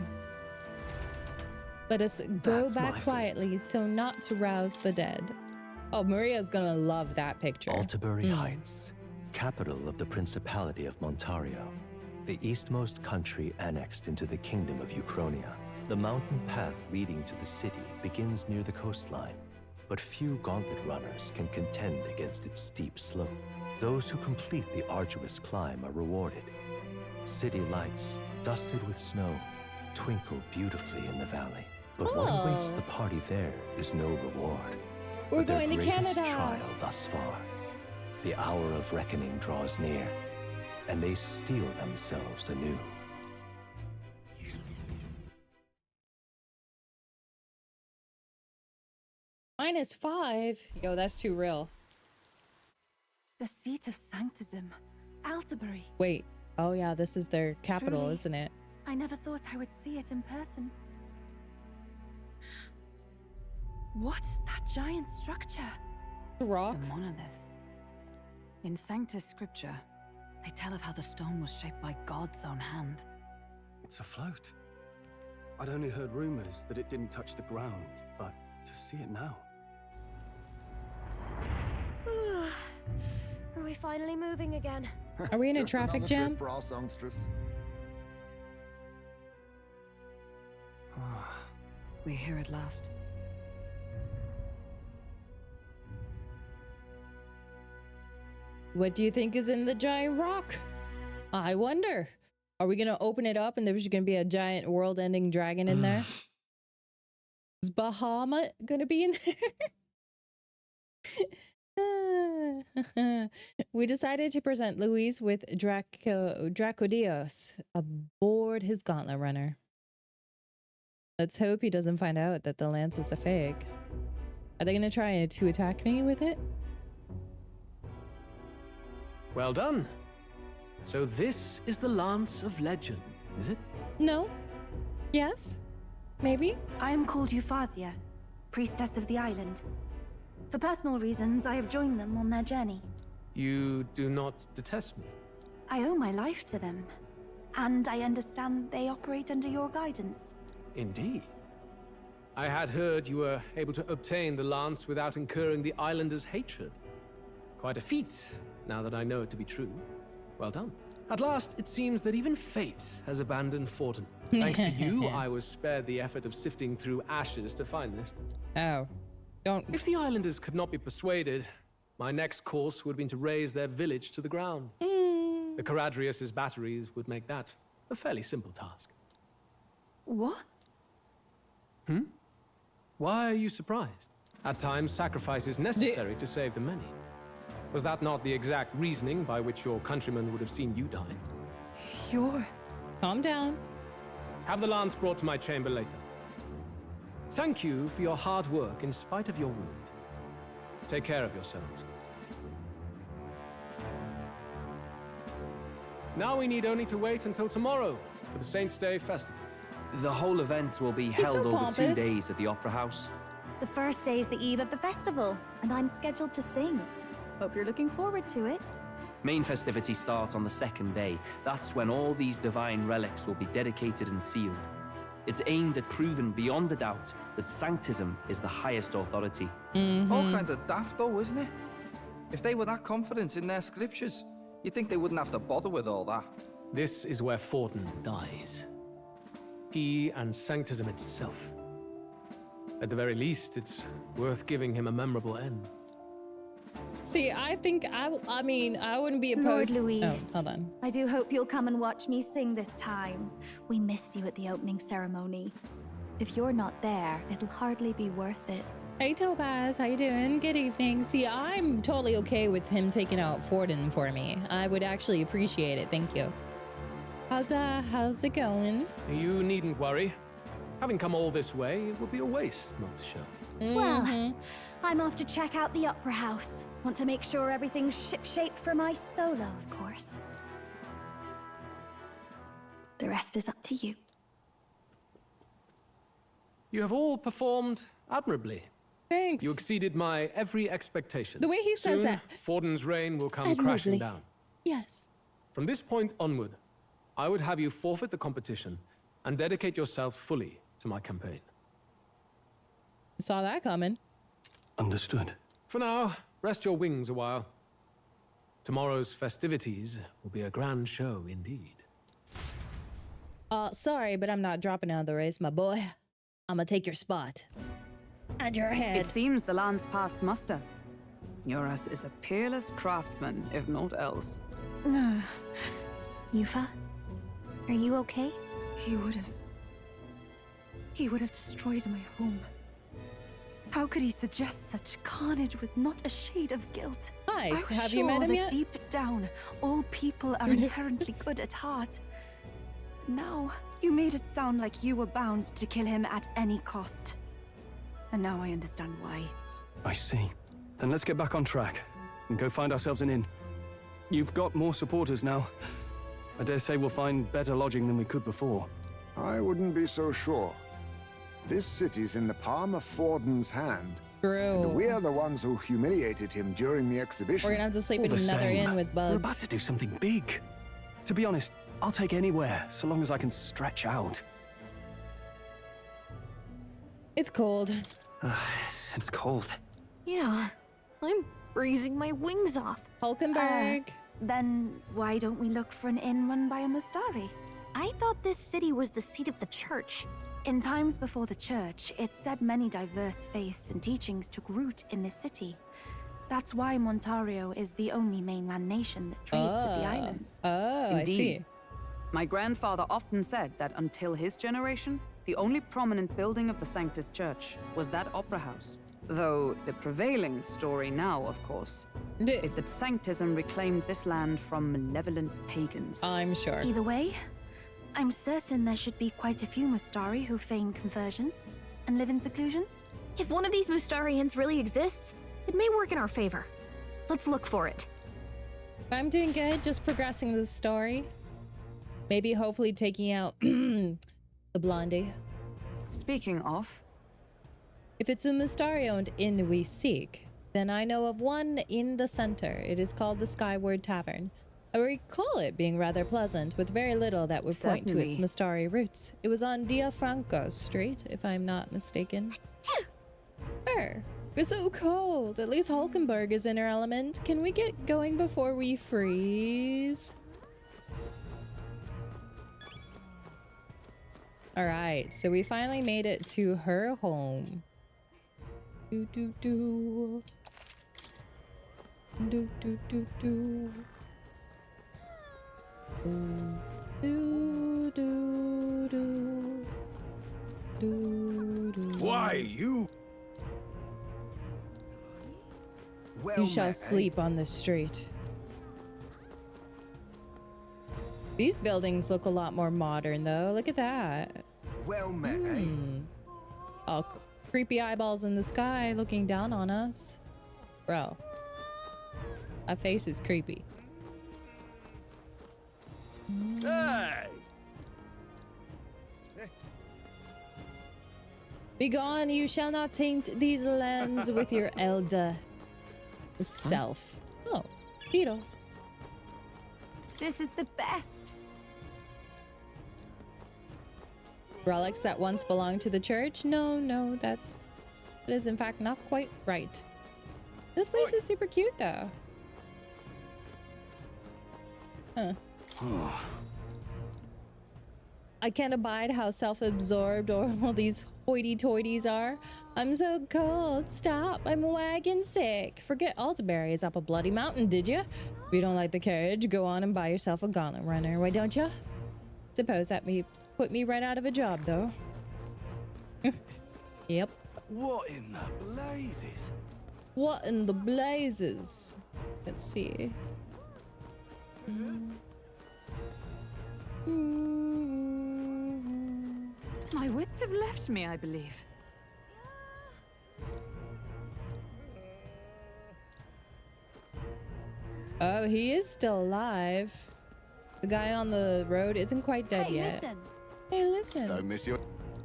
Let us go That's back my quietly so not to rouse the dead. Oh, Maria's gonna love that picture. Altabury Heights, capital of the Principality of Montario, the eastmost country annexed into the Kingdom of Uchronia. The mountain path leading to the city begins near the coastline, but few gauntlet runners can contend against its steep slope. Those who complete the arduous climb are rewarded. City lights, dusted with snow, twinkle beautifully in the valley. But what awaits the party there is no reward. We're but their going to greatest Canada. trial thus far. The hour of reckoning draws near, and they steel themselves anew. -5? Yo, that's too real. The seat of Sanctism, Altabury. Wait. Oh yeah, this is their capital, Truly, isn't it? I never thought I would see it in person. What is that giant structure? The rock? The monolith. In Sanctus Scripture, they tell of how the stone was shaped by God's own hand. It's afloat. I'd only heard rumors that it didn't touch the ground, but to see it now. Are we finally moving again? Are we in a Just traffic another jam? trip for our songstress. We're here at last. What do you think is in the giant rock? I wonder. Are we gonna open it up and there's gonna be a giant world-ending dragon in there? Is Bahamut gonna be in there? We decided to present Luis with Dracodios aboard his gauntlet runner. Let's hope he doesn't find out that the lance is a fake. Are they gonna try to attack me with it? Well done. So this is the Lance of Legend, is it? No. Yes. Maybe. I am called Euphazia, priestess of the island. For personal reasons, I have joined them on their journey. You do not detest me? I owe my life to them, and I understand they operate under your guidance. Indeed. I had heard you were able to obtain the lance without incurring the islanders' hatred. Quite a feat, now that I know it to be true. Well done. At last, it seems that even fate has abandoned Fortin. Thanks to you, I was spared the effort of sifting through ashes to find this. Oh. Don't. If the islanders could not be persuaded, my next course would have been to raze their village to the ground. The Caradrius' batteries would make that a fairly simple task. What? Why are you surprised? At times, sacrifice is necessary to save the many. Was that not the exact reasoning by which your countrymen would have seen you die? You're... Calm down. Have the lance brought to my chamber later. Thank you for your hard work in spite of your wound. Take care of yourselves. Now we need only to wait until tomorrow for the Saints' Day festival. The whole event will be held over 2 days at the Opera House. The first day is the eve of the festival, and I'm scheduled to sing. Hope you're looking forward to it. Main festivities start on the 2nd day. That's when all these divine relics will be dedicated and sealed. It's aimed at proving beyond a doubt that Sanctism is the highest authority. All kind of daft though, isn't it? If they were that confident in their scriptures, you'd think they wouldn't have to bother with all that. This is where Fortin dies. He and Sanctism itself. At the very least, it's worth giving him a memorable end. See, I think I mean, I wouldn't be Lord opposed. Louise, Oh, hold on. I do hope you'll come and watch me sing this time. We missed you at the opening ceremony. If you're not there, it'll hardly be worth it. Hey Topaz, how you doing? Good evening. See, I'm totally okay with him taking out Fortin for me. I would actually appreciate it. Thank you. How's it going? You needn't worry. Having come all this way, it would be a waste not to show. Well, I'm off to check out the Opera House. Want to make sure everything's shipshape for my solo, of course. The rest is up to you. You have all performed admirably. Thanks. You exceeded my every expectation. The way he says Soon, that. Fortin's reign will come Admirably. crashing down. Yes. From this point onward, I would have you forfeit the competition and dedicate yourself fully to my campaign. Saw that coming. Understood. For now, rest your wings a while. Tomorrow's festivities will be a grand show indeed. Sorry, but I'm not dropping out of the race, my boy. I'm gonna take your spot. And your head. It seems the land's past muster. Eurus is a peerless craftsman, if not else. Yufa, are you okay? He would have destroyed my home. How could he suggest such carnage with not a shade of guilt? Hi, I was have sure you met him that yet? deep down, all people are inherently good at heart. But now, you made it sound like you were bound to kill him at any cost. And now I understand why. I see. Then let's get back on track and go find ourselves an inn. You've got more supporters now. I dare say we'll find better lodging than we could before. I wouldn't be so sure. This city's in the palm of Forden's hand. True. And we're the ones who humiliated him during the exhibition. We're gonna have to sleep All in the another same, inn with bugs. We're about to do something big. To be honest, I'll take anywhere, so long as I can stretch out. It's cold. It's cold. Yeah, I'm freezing my wings off. Hulkenberg. Then why don't we look for an inn run by a Mustari? I thought this city was the seat of the church. In times before the church, it's said many diverse faiths and teachings took root in this city. That's why Montario is the only mainland nation that trades with the islands. Oh, Indeed. I see. My grandfather often said that until his generation, the only prominent building of the Sanctus Church was that opera house. Though the prevailing story now, of course, is that Sanctism reclaimed this land from malevolent pagans. I'm sure. Either way, I'm certain there should be quite a few Mustari who feign conversion and live in seclusion. If one of these Mustarians really exists, it may work in our favor. Let's look for it. I'm doing good, just progressing the story. Maybe hopefully taking out the blondie. Speaking of, if it's a Mustari-owned inn we seek, then I know of one in the center. It is called the Skyward Tavern. I recall it being rather pleasant, with very little that would point to its Mustari roots. It was on Diafranco Street, if I'm not mistaken. It's so cold. At least Hulkenberg is in her element. Can we get going before we freeze? Alright, so we finally made it to her home. Do do do. Do do do do. Do do do. Do do. Why you? You shall sleep on the street. These buildings look a lot more modern, though. Look at that. Well met, eh? All creepy eyeballs in the sky looking down on us. Bro. That face is creepy. Hey! Begone, you shall not taint these lands with your elder self. Oh, beetle. This is the best. Relics that once belonged to the church? No, that is in fact not quite right. This place is super cute though. Huh. I can't abide how self-absorbed all these hoity-toities are. I'm so cold. Stop. I'm wagon sick. Forget Altaberry is up a bloody mountain, did you? If you don't like the carriage, go on and buy yourself a gauntlet runner, why don't you? Suppose that put me right out of a job, though. Yep. What in the blazes? What in the blazes? Let's see. my wits have left me, I believe. Oh, he is still alive. The guy on the road isn't quite dead yet. Listen. Hey, listen. Don't miss your...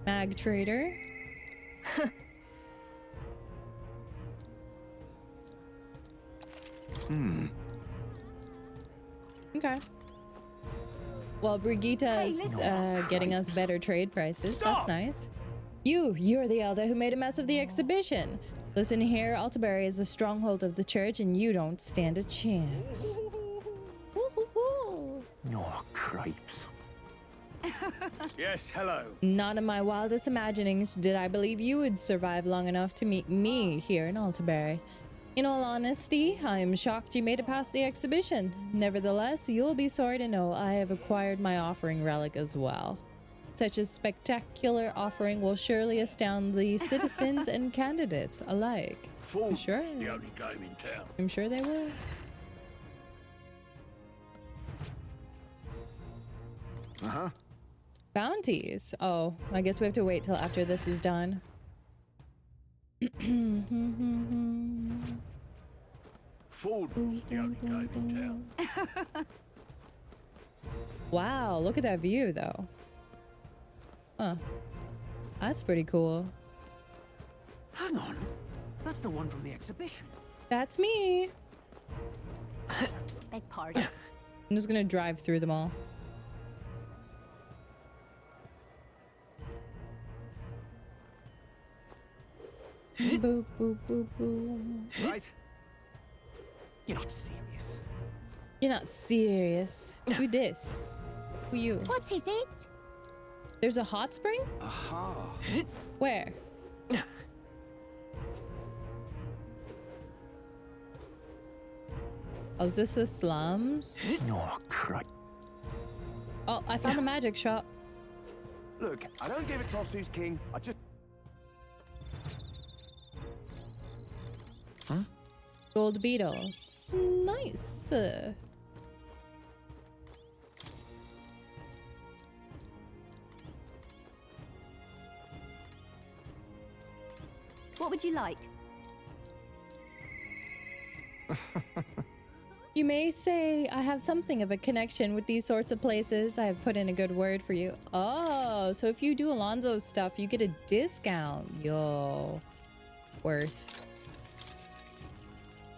Mag trader. Okay. Well, Brigitta's getting us better trade prices. That's nice. You're the elder who made a mess of the exhibition. Listen here, Altaberry is the stronghold of the church and you don't stand a chance. Oh, cripes. Yes, hello. Not in my wildest imaginings did I believe you would survive long enough to meet me here in Altaberry. In all honesty, I am shocked you made it past the exhibition. Nevertheless, you'll be sorry to know I have acquired my offering relic as well. Such a spectacular offering will surely astound the citizens and candidates alike. Sure. The only game in town. I'm sure they will. Uh-huh. Bounties. Oh, I guess we have to wait till after this is done. Ford was the only game in town. Wow, look at that view though. Huh. That's pretty cool. Hang on. That's the one from the exhibition. That's me. Beg pardon. I'm just gonna drive through them all. Boop, boop, boop, boop. Right? You're not serious. You're not serious. Who this? Who you? What is it? There's a hot spring? Aha. Where? Oh, is this the slums? Oh, crap. Oh, I found a magic shop. Look, I don't give a toss who's king. I just... Gold beetles. Nice. What would you like? You may say I have something of a connection with these sorts of places. I have put in a good word for you. Oh, so if you do Alonzo stuff, you get a discount. Yo. Worth.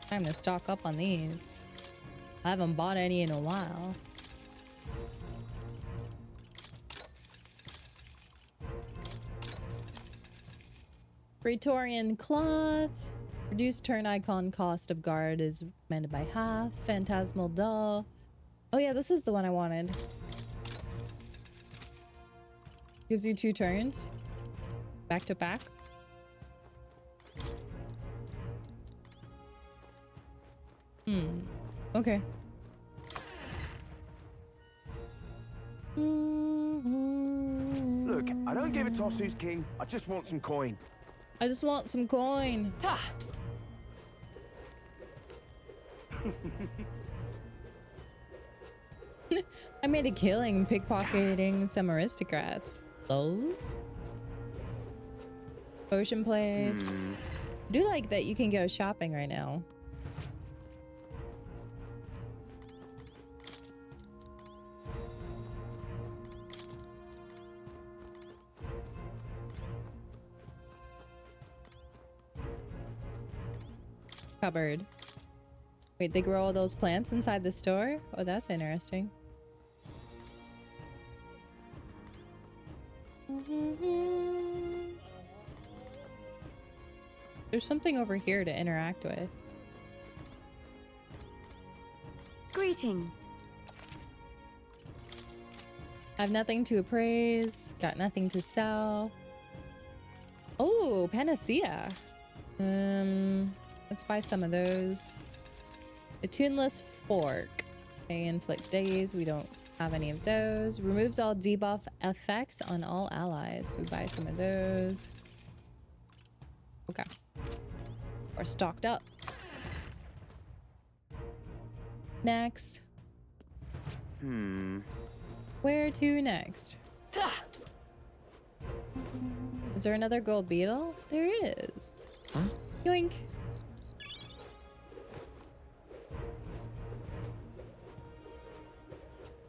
Time to stock up on these. I haven't bought any in a while. Praetorian cloth. Reduced turn icon cost of guard is mended by half. Phantasmal doll. Oh yeah, this is the one I wanted. Gives you 2 turns. Back to back. Okay. Look, I don't give a toss who's king. I just want some coin. I just want some coin. I made a killing pickpocketing some aristocrats. Those? Potion place. I do like that you can go shopping right now. Cupboard. Wait, they grow all those plants inside the store? Oh, that's interesting. There's something over here to interact with. Greetings. I have nothing to appraise. Got nothing to sell. Oh, panacea. Let's buy some of those. A tuneless fork. May inflict daze. We don't have any of those. Removes all debuff effects on all allies. We buy some of those. Okay. We're stocked up. Next. Where to next? Is there another gold beetle? There is. Yoink.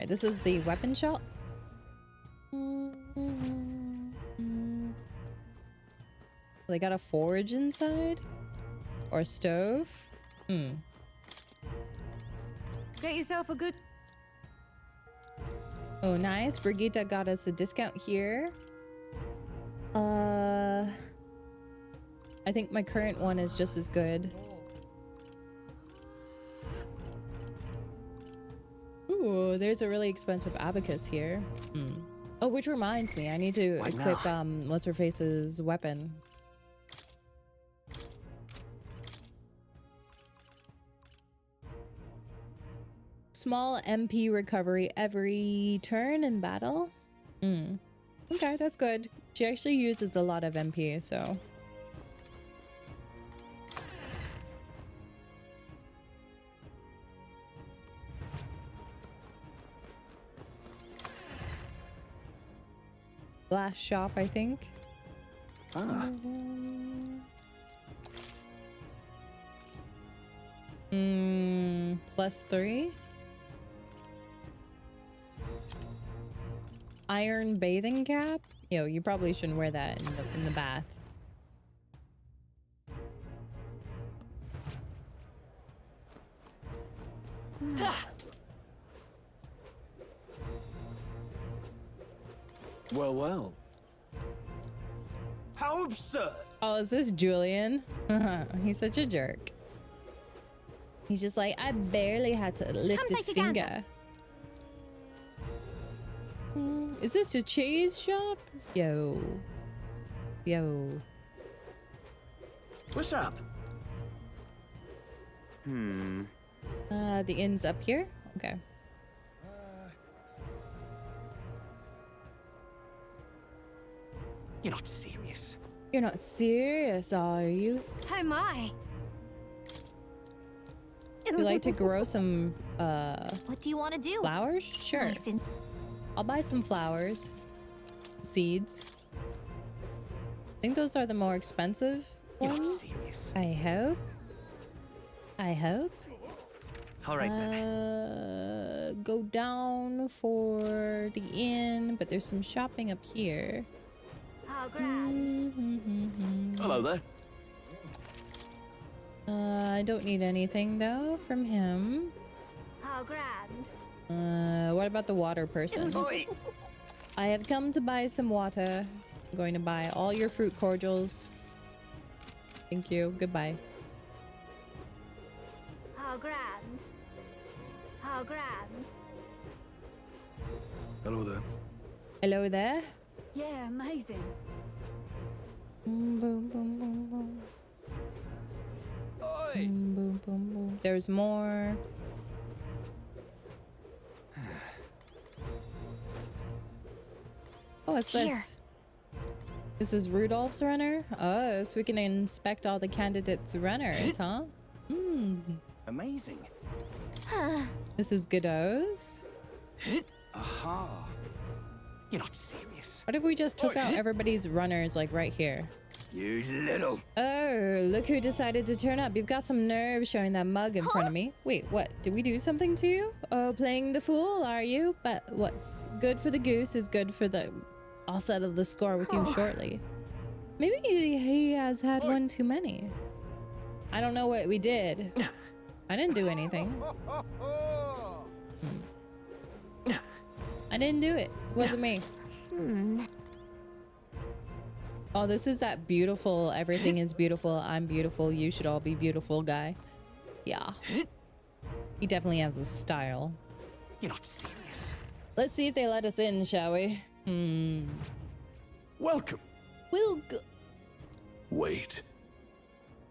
Right, this is the weapon shop. They got a forge inside? Or a stove? Get yourself a good... Oh, nice. Brigitte got us a discount here. I think my current one is just as good. Ooh, there's a really expensive abacus here. Oh, which reminds me, I need to equip what's her face's weapon. Small MP recovery every turn in battle. Okay, that's good. She actually uses a lot of MP, so. Last shop, I think. +3. Iron bathing cap? Yo, you probably shouldn't wear that in the bath. Well, well. How absurd! Oh, is this Julian? He's such a jerk. He's just like, I barely had to lift a finger. Is this a cheese shop? Yo. Yo. What's up? The inn's up here? Okay. You're not serious. You're not serious, are you? Oh my. You like to grow some, What do you want to do? flowers? Sure. I'll buy some flowers. Seeds. I think those are the more expensive ones. I hope. I hope. All right, then. Go down for the inn, but there's some shopping up here. How grand. Hello there. I don't need anything though from him. How grand. What about the water person? I have come to buy some water. I'm going to buy all your fruit cordials. Thank you. Goodbye. How grand. How grand. Hello there. Hello there. Yeah, amazing. Boom, boom, boom, boom, boom. Boom, boom, boom, boom. There's more. Oh, what's this? This is Rudolph's runner? Oh, so we can inspect all the candidates' runners, huh? Amazing. This is Godot's. Aha. You're not serious. What if we just took out everybody's runners, like, right here? You little. Oh, look who decided to turn up. You've got some nerve showing that mug in front of me. Wait, what? Did we do something to you? Oh, playing the fool, are you? But what's good for the goose is good for the... I'll settle the score with you shortly. Maybe he has had one too many. I don't know what we did. I didn't do anything. I didn't do it. It wasn't me. Oh, this is that beautiful, everything is beautiful, I'm beautiful, you should all be beautiful guy. Yeah. He definitely has a style. You're not serious. Let's see if they let us in, shall we? Welcome. Wait.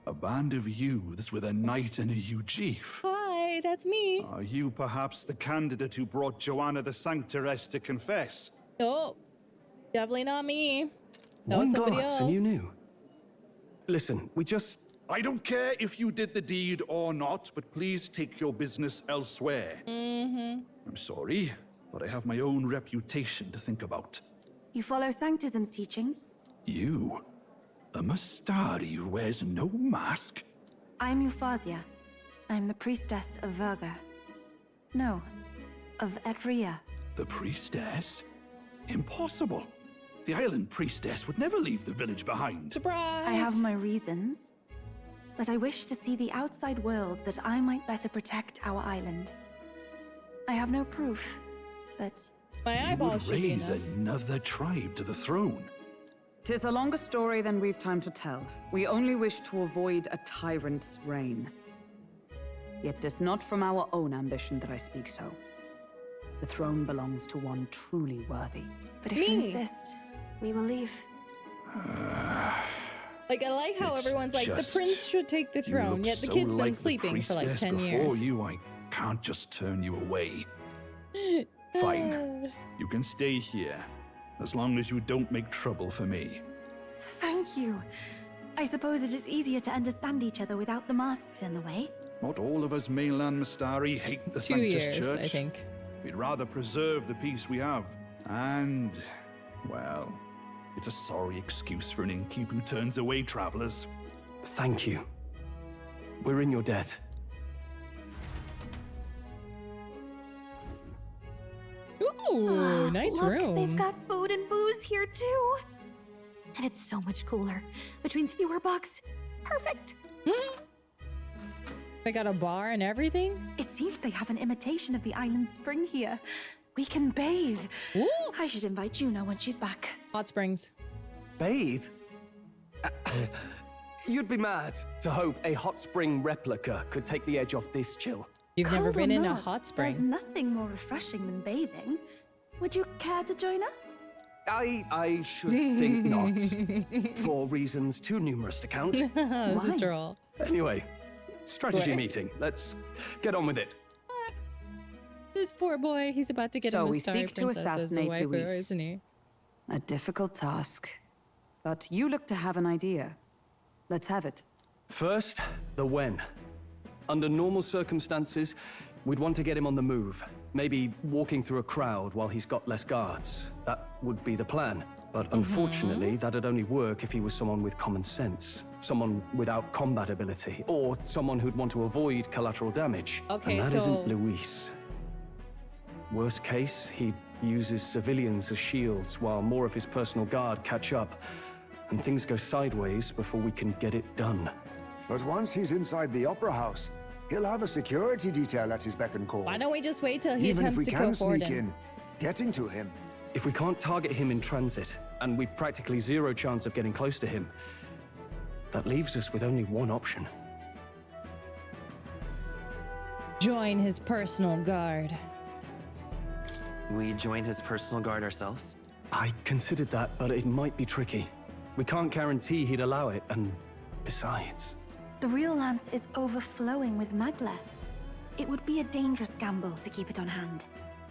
A band of youths with a knight and a huge-chief. Hi, that's me. Are you perhaps the candidate who brought Joanna the Sanctoress to confess? Oh, definitely not me. That was One somebody glance else. and you knew. Listen, we just... I don't care if you did the deed or not, but please take your business elsewhere. I'm sorry, but I have my own reputation to think about. You follow Sanctism's teachings? You? A Mustari who wears no mask? I'm Euphausia. I'm the priestess of Verga. No, of Edria. The priestess? Impossible. The island priestess would never leave the village behind. Surprise! I have my reasons, but I wish to see the outside world that I might better protect our island. I have no proof, but... My You eyeballs would should be raise enough. another tribe to the throne. 'Tis a longer story than we've time to tell. We only wish to avoid a tyrant's reign. Yet 'tis not from our own ambition that I speak so. The throne belongs to one truly worthy. But if you insist, we will leave. Like, I like how everyone's like, the prince should take the throne, yet the so kid's been like the sleeping for like 10 before years. you, I can't just turn you away. Fine. You can stay here, as long as you don't make trouble for me. Thank you. I suppose it is easier to understand each other without the masks in the way. Not all of us mainland Mistari hate the 2 Sanctus years, Church. I think. We'd rather preserve the peace we have. And, well, it's a sorry excuse for an innkeep who turns away travelers. Thank you. We're in your debt. Ooh, nice Look, room. They've got food and booze here too. And it's so much cooler, which means fewer bugs. Perfect. They got a bar and everything? It seems they have an imitation of the island spring here. We can bathe. Ooh. I should invite Juno when she's back. Hot springs. Bathe? You'd be mad to hope a hot spring replica could take the edge off this chill. You've never Cold been or in a not, hot There's spring. nothing more refreshing than bathing. Would you care to join us? I should think not. For reasons too numerous to count. It's a troll. Anyway, strategy What? meeting. Let's get on with it. This poor boy, he's about to get So him a we star seek to princess as the assassinate waifu, Luis. isn't he? A difficult task. But you look to have an idea. Let's have it. First, the when. Under normal circumstances, we'd want to get him on the move. Maybe walking through a crowd while he's got less guards. That would be the plan. But unfortunately, that'd only work if he was someone with common sense. Someone without combat ability. Or someone who'd want to avoid collateral damage. Okay, and that so- isn't Luis. Worst case, he uses civilians as shields while more of his personal guard catch up. And things go sideways before we can get it done. But once he's inside the Opera House, he'll have a security detail at his beck and call. Why don't we just wait till he Even if attempts we to can go forward sneak in, getting to him. If we can't target him in transit, and we've practically zero chance of getting close to him, that leaves us with only one option. Join his personal guard. We join his personal guard ourselves? I considered that, but it might be tricky. We can't guarantee he'd allow it, and besides... The real lance is overflowing with magla. It would be a dangerous gamble to keep it on hand.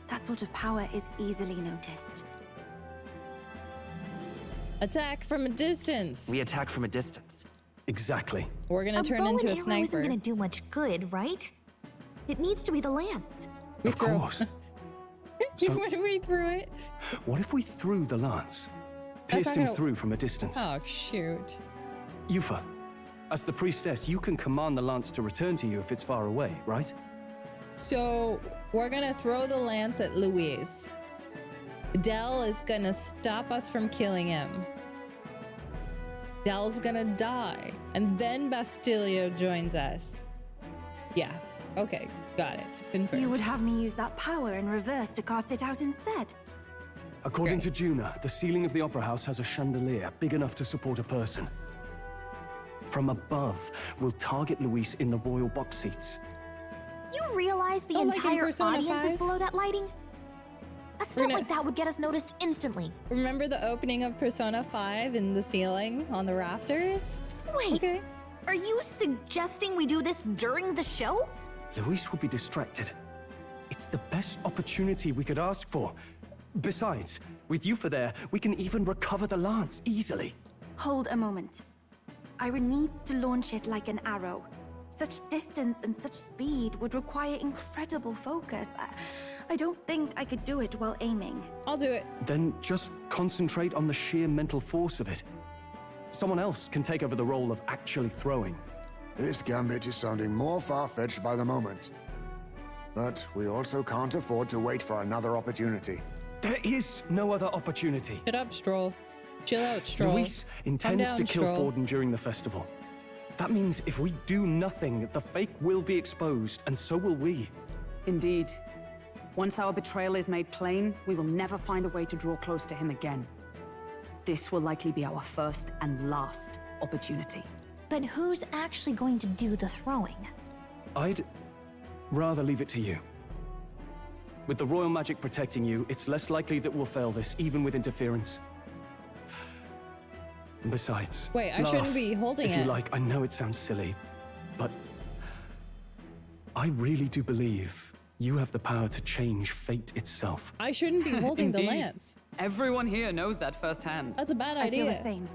That sort of power is easily noticed. Attack from a distance. We attack from a distance. Exactly. We're gonna turn into a bow and arrow sniper. isn't gonna do much good, right? It needs to be the lance. Of course. So, What if we threw it? what if we threw the lance? That's Pierced not him gonna- through from a distance. Oh, shoot. Yufa, as the priestess, you can command the lance to return to you if it's far away, right? So, we're gonna throw the lance at Luis. Del is gonna stop us from killing him. Del's gonna die. And then Bastilio joins us. Yeah. Okay. Got it. Confirmed. You would have me use that power in reverse to cast it out instead. According to Juna, the ceiling of the Opera House has a chandelier big enough to support a person. From above, we'll target Luis in the royal box seats. You realize the Oh, like in entire Persona audience is 5? below that lighting? A stunt gonna- like that would get us noticed instantly. Remember the opening of Persona 5 in the ceiling on the rafters? Wait, Okay. are you suggesting we do this during the show? Luis would be distracted. It's the best opportunity we could ask for. Besides, with Yufa there, we can even recover the lance easily. Hold a moment. I would need to launch it like an arrow. Such distance and such speed would require incredible focus. I don't think I could do it while aiming. I'll do it. Then just concentrate on the sheer mental force of it. Someone else can take over the role of actually throwing. This gambit is sounding more far-fetched by the moment. But we also can't afford to wait for another opportunity. There is no other opportunity. Shut up, Stroll. Chill out, Stroll. Luis intends Calm to down, kill Stroll. Forden during the festival. That means if we do nothing, the fake will be exposed, and so will we. Indeed. Once our betrayal is made plain, we will never find a way to draw close to him again. this will likely be our first and last opportunity. But who's actually going to do the throwing? I'd rather leave it to you. With the royal magic protecting you, it's less likely that we'll fail this, even with interference. And besides, wait, I shouldn't be holding if it. you like. I know it sounds silly, but I really do believe you have the power to change fate itself. I shouldn't be holding the lance. Everyone here knows that firsthand. That's a bad I idea. feel the same.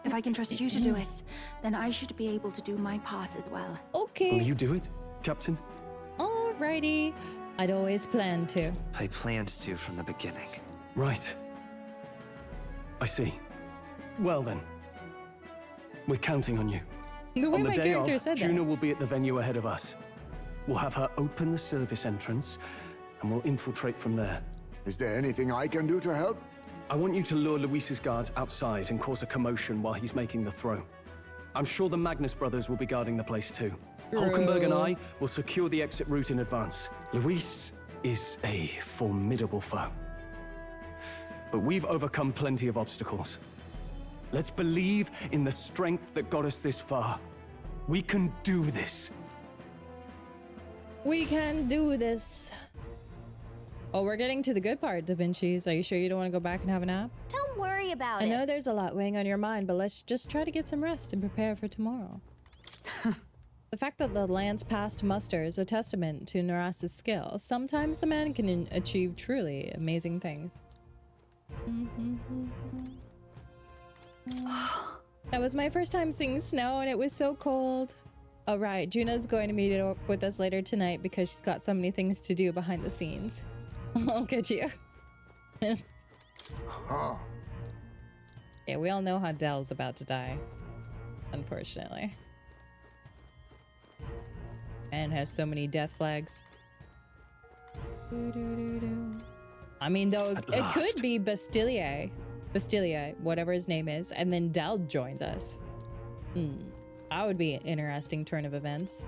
If I can trust you to do it, then I should be able to do my part as well. Okay. Will you do it, Captain? Alrighty. I'd always planned to. I planned to from the beginning. Right. I see. Well then, we're counting on you. The way on the my day character of, said Juna that. will be at the venue ahead of us. We'll have her open the service entrance, and we'll infiltrate from there. Is there anything I can do to help? I want you to lure Luis's guards outside and cause a commotion while he's making the throw. I'm sure the Magnus brothers will be guarding the place too. Hulkenberg and I will secure the exit route in advance. Luis is a formidable foe. But we've overcome plenty of obstacles. Let's believe in the strength that got us this far. We can do this. We can do this. Oh, we're getting to the good part, Da Vinci's. Are you sure you don't want to go back and have a nap? Don't worry about I it. know there's a lot weighing on your mind, but let's just try to get some rest and prepare for tomorrow. The fact that the lance passed muster is a testament to Naras's skill. Sometimes the man can achieve truly amazing things. That was my first time seeing snow and it was so cold. All right, Juna's going to meet up with us later tonight because she's got so many things to do behind the scenes. Look at you. Yeah, we all know how Dell's about to die. Unfortunately. And has so many death flags. I mean, though, it could be Bastilia, whatever his name is, and then Dell joins us. That would be an interesting turn of events.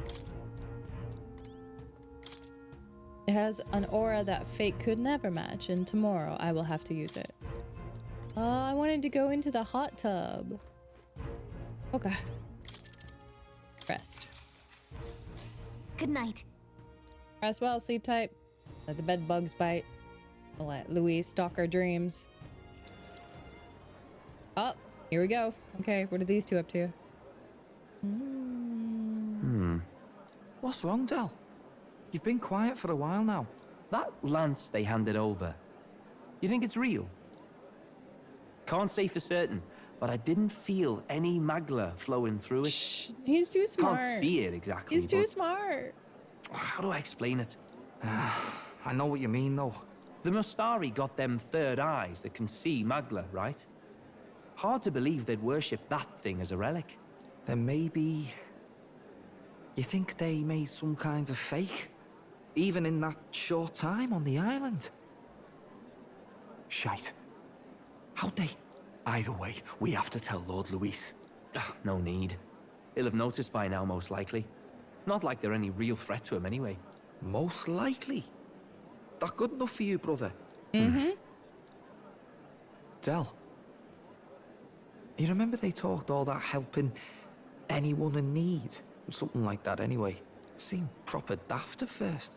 It has an aura that fate could never match, and tomorrow I will have to use it. I wanted to go into the hot tub. Okay. Rest. Good night. Rest well, sleep tight. Let the bed bugs bite. I'll let Louise stalk her dreams. Oh, here we go. Okay, what are these two up to? What's wrong, Del? You've been quiet for a while now. That lance they handed over, you think it's real? Can't say for certain, but I didn't feel any magla flowing through it. He's too smart. Can't see it exactly. He's too but smart. how do I explain it? I know what you mean, though. The Mustari got them third eyes that can see magla, right? Hard to believe they'd worship that thing as a relic. Then maybe... You think they made some kind of fake? Even in that short time on the island? Shite. How'd they? Either way, we have to tell Lord Luis. No need. He'll have noticed by now, most likely. Not like they're any real threat to him anyway. Most likely? That good enough for you, brother? Del, you remember they talked all that helping anyone in need? Something like that anyway. Seemed proper daft at first.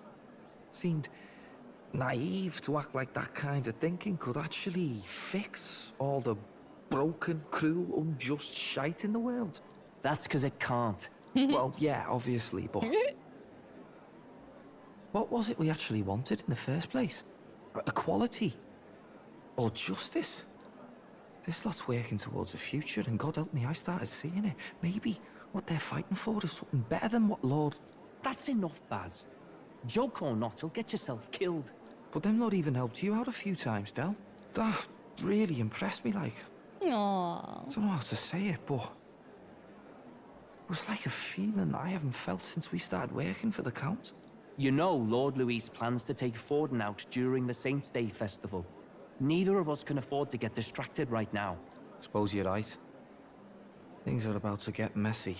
Seemed naive to act like that kind of thinking could actually fix all the broken, cruel, unjust shite in the world. That's because it can't. Well, yeah, obviously, but... What was it we actually wanted in the first place? Equality? Or justice? This lot's working towards a future, and God help me, I started seeing it. Maybe what they're fighting for is something better than what Lord... That's enough, Baz. Joke or not, you'll get yourself killed. But them not even helped you out a few times, Del. That really impressed me, like. Aww. I don't know how to say it, but... It was like a feeling I haven't felt since we started working for the Count. You know Lord Luis plans to take Forden out during the Saints' Day festival. Neither of us can afford to get distracted right now. Suppose you're right. Things are about to get messy.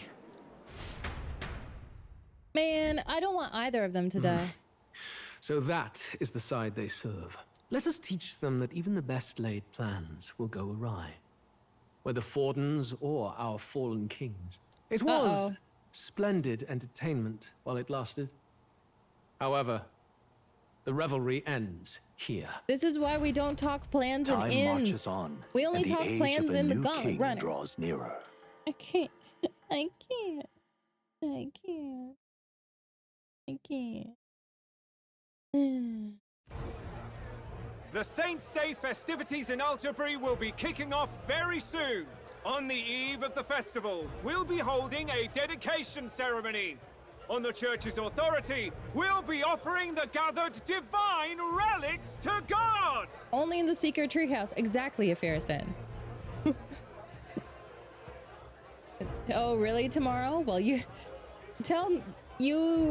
Man, I don't want either of them to die. So that is the side they serve. Let us teach them that even the best laid plans will go awry. whether Fordens or our fallen kings. It was splendid entertainment while it lasted. However, the revelry ends here. This is why we don't talk plans and Time ends. marches on. We only and the talk age plans of a in the new Gauntlet king Runner. draws nearer. I can't. I can't. I can't. I can't. The Saints' Day festivities in Alderbury will be kicking off very soon. On the eve of the festival, we'll be holding a dedication ceremony. On the church's authority, we'll be offering the gathered divine relics to God! Only in the secret treehouse. Exactly, Afirison. Oh, really? Tomorrow? Well, you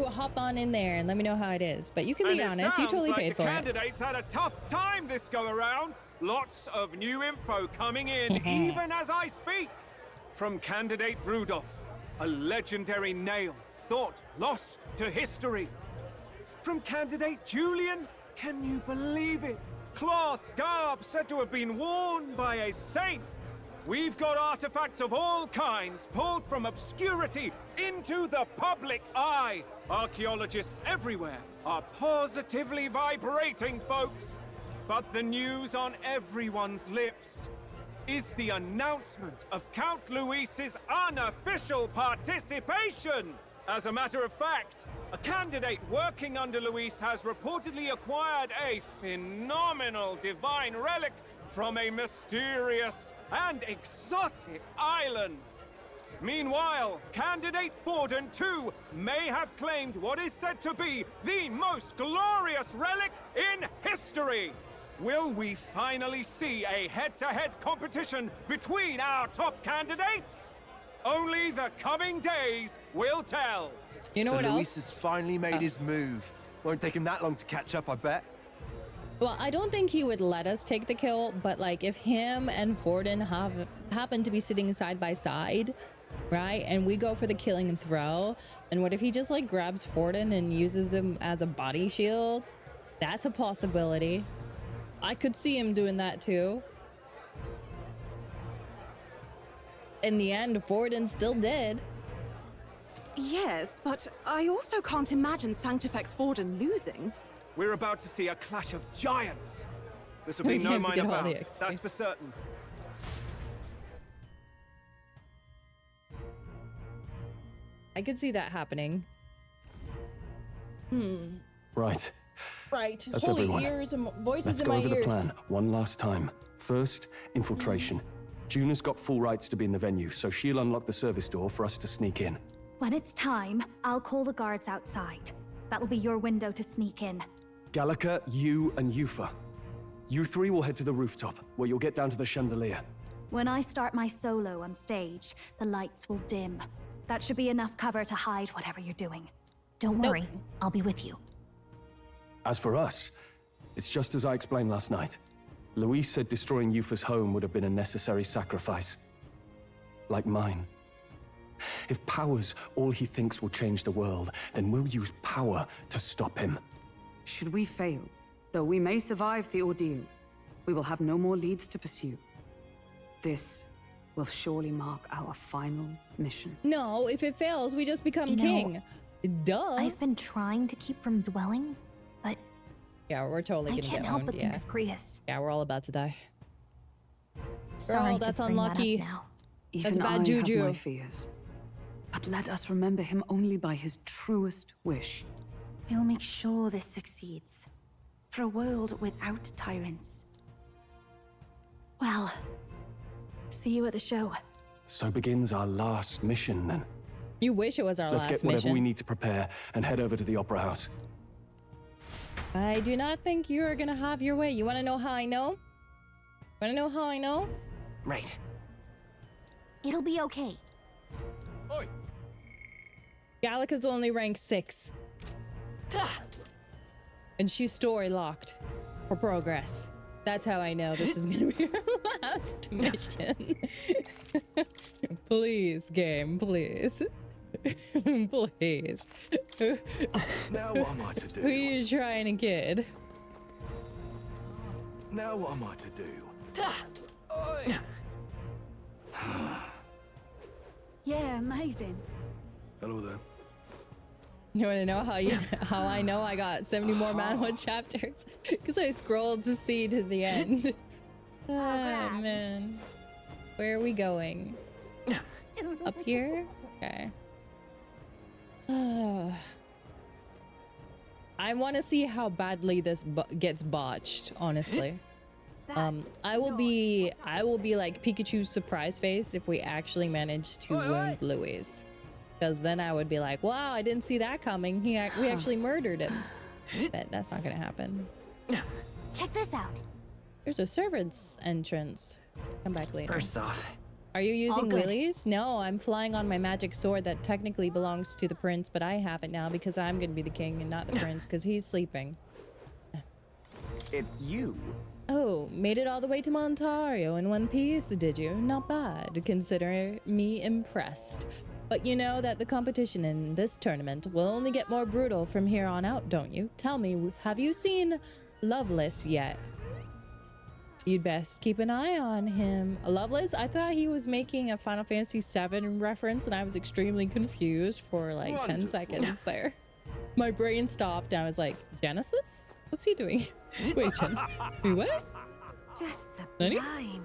hop on in there and let me know how it is. But you can be honest, you totally paid for it. The candidates had a tough time this go around. Lots of new info coming in, even as I speak. From candidate Rudolph, a legendary nail thought lost to history. From candidate Julian, can you believe it? Cloth garb said to have been worn by a saint. We've got artifacts of all kinds pulled from obscurity into the public eye. Archaeologists everywhere are positively vibrating, folks. But the news on everyone's lips is the announcement of Count Luis's unofficial participation. As a matter of fact, a candidate working under Luis has reportedly acquired a phenomenal divine relic from a mysterious and exotic island. Meanwhile, candidate Forden, too, may have claimed what is said to be the most glorious relic in history. Will we finally see a head-to-head competition between our top candidates? Only the coming days will tell. You know what else? Luis has finally made his move. Won't take him that long to catch up, I bet. Well, I don't think he would let us take the kill, but like if him and Forden happen to be sitting side by side, right? And we go for the killing and throw, and what if he just like grabs Forden and uses him as a body shield? That's a possibility. I could see him doing that too. In the end, Forden still did. Yes, but I also can't imagine Sanctifex Forden losing. We're about to see a clash of giants. This will be We no have to minor get all the bout, XP. that's for certain. I could see that happening. Right. Right. That's Holy everyone. ears and voices Let's in go my over ears. the plan one last time. First, infiltration. Juna's got full rights to be in the venue, so she'll unlock the service door for us to sneak in. When it's time, I'll call the guards outside. That'll be your window to sneak in. Gallica, you, and Yufa. You three will head to the rooftop, where you'll get down to the chandelier. When I start my solo on stage, the lights will dim. That should be enough cover to hide whatever you're doing. Don't worry, I'll be with you. As for us, it's just as I explained last night. Luis said destroying Yufa's home would have been a necessary sacrifice. Like mine. If power's all he thinks will change the world, then we'll use power to stop him. Should we fail, though we may survive the ordeal, we will have no more leads to pursue. This will surely mark our final mission. No, if it fails, we just become You know, king. Duh. I've been trying to keep from dwelling, but Yeah, we're totally I gonna can't get help owned, but yeah. think of Grius. Yeah, we're all about to die. Sorry Girl, to that's bring that up unlucky. now. Even That's bad I juju. have my fears. But let us remember him only by his truest wish. We'll make sure this succeeds. For a world without tyrants. Well, see you at the show. So begins our last mission, then. You wish it was our Let's last get whatever mission. we need to prepare and head over to the Opera House. I do not think you are gonna have your way. You wanna know how I know? Wanna know how I know? Right. It'll be okay. Oi! Gallica's only rank 6. And she's story locked for progress. That's how I know this is gonna be her last mission. Please, game, please. Please. Now what am I to do? Who are you trying to kid? Now what am I to do? Yeah, amazing. Hello there. You want to know how I know I got 70 more manhood chapters? Because I scrolled to see to the end. Oh man, where are we going? Up here? Okay. I want to see how badly this gets botched, honestly. I will be like Pikachu's surprise face if we actually manage to wound Louis, because then I would be like, wow, I didn't see that coming. We actually murdered him. But that's not gonna happen. Check this out. There's a servant's entrance. Come back later. First off, are you using good. wheelies? No, I'm flying on my magic sword that technically belongs to the prince, but I have it now because I'm gonna be the king and not the prince because he's sleeping. It's you. Oh, made it all the way to Montario in one piece, did you? Not bad. Consider me impressed. But you know that the competition in this tournament will only get more brutal from here on out, don't you? Tell me, have you seen Loveless yet? You'd best keep an eye on him. Loveless? I thought he was making a Final Fantasy VII reference and I was extremely confused for like 10 seconds there. My brain stopped and I was like, Genesis? What's he doing? Wait, Genesis? Wait, what? Just sublime.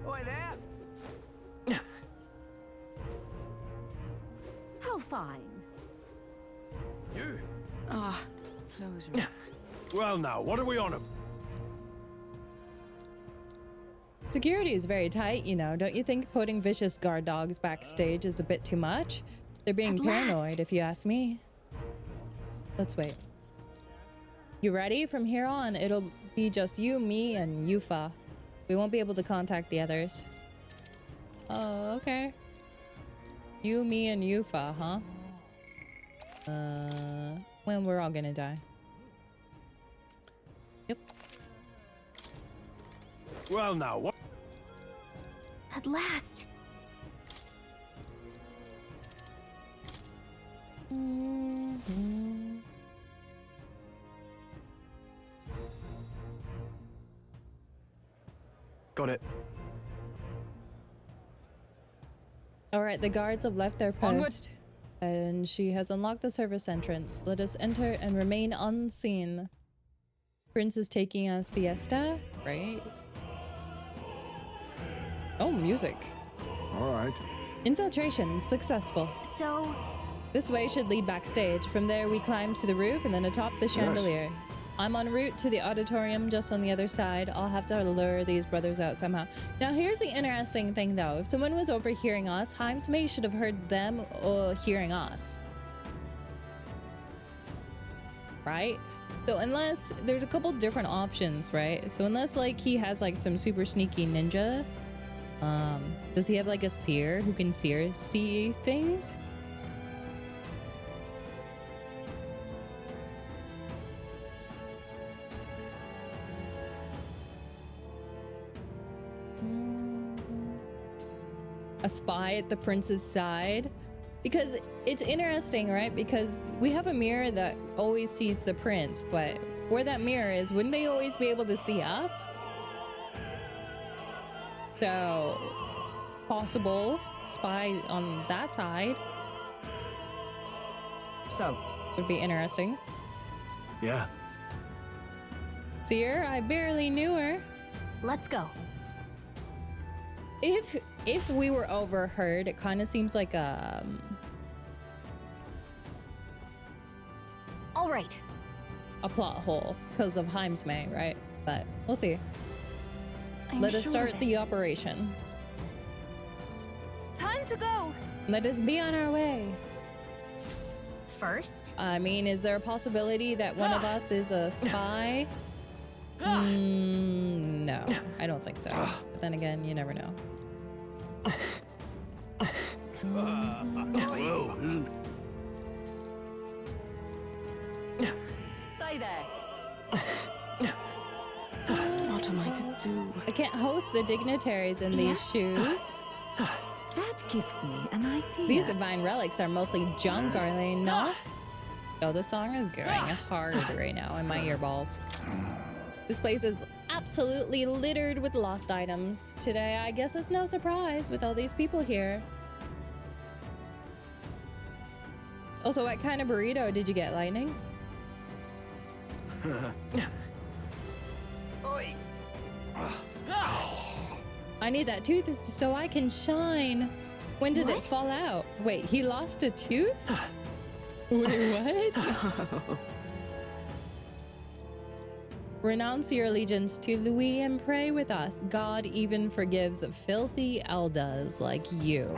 Oi there. How fine. You. Ah, closure. Well now, what are we on? Security is very tight, you know. Don't you think putting vicious guard dogs backstage is a bit too much? They're being paranoid, if you ask me. Let's wait. You ready? From here on, it'll be just you, me, and Yufa. We won't be able to contact the others. Oh, okay. You, me, and Yufa, huh? Well, we're all gonna die. Yep. Well now, what? At last. Got it. All right, the guards have left their post, and she has unlocked the service entrance. Let us enter and remain unseen. Prince is taking a siesta, right? Oh, music. All right. Infiltration successful. So, this way should lead backstage. From there, we climb to the roof and then atop the chandelier. I'm en route to the auditorium just on the other side. I'll have to lure these brothers out somehow. Now, here's the interesting thing, though. If someone was overhearing us, Himes May should have heard them hearing us. Right? So unless there's a couple different options, right? So unless like he has like some super sneaky ninja, does he have like a seer who can see things? A spy at the prince's side? Because it's interesting, right? Because we have a mirror that always sees the prince, but where that mirror is, wouldn't they always be able to see us? So, possible spy on that side. So, would be interesting. Yeah. Seer, I barely knew her. Let's go. If we were overheard, it kind of seems like all right, a plot hole because of Himes May, right? But we'll see. Let us start the operation. Time to go. Let us be on our way. First? I mean, is there a possibility that one of us is a spy? No, I don't think so. But then again, you never know. Whoa, isn't Say there. What am I to do? I can't host the dignitaries in these shoes. That gives me an idea. These divine relics are mostly junk, are they not? Oh, this song is going hard right now in my earballs. This place is absolutely littered with lost items today. I guess it's no surprise with all these people here. Also, what kind of burrito did you get, Lightning? I need that tooth so I can shine. When did it fall out? Wait, he lost a tooth? Wait, what? Renounce your allegiance to Louis and pray with us. God even forgives filthy Eldas like you.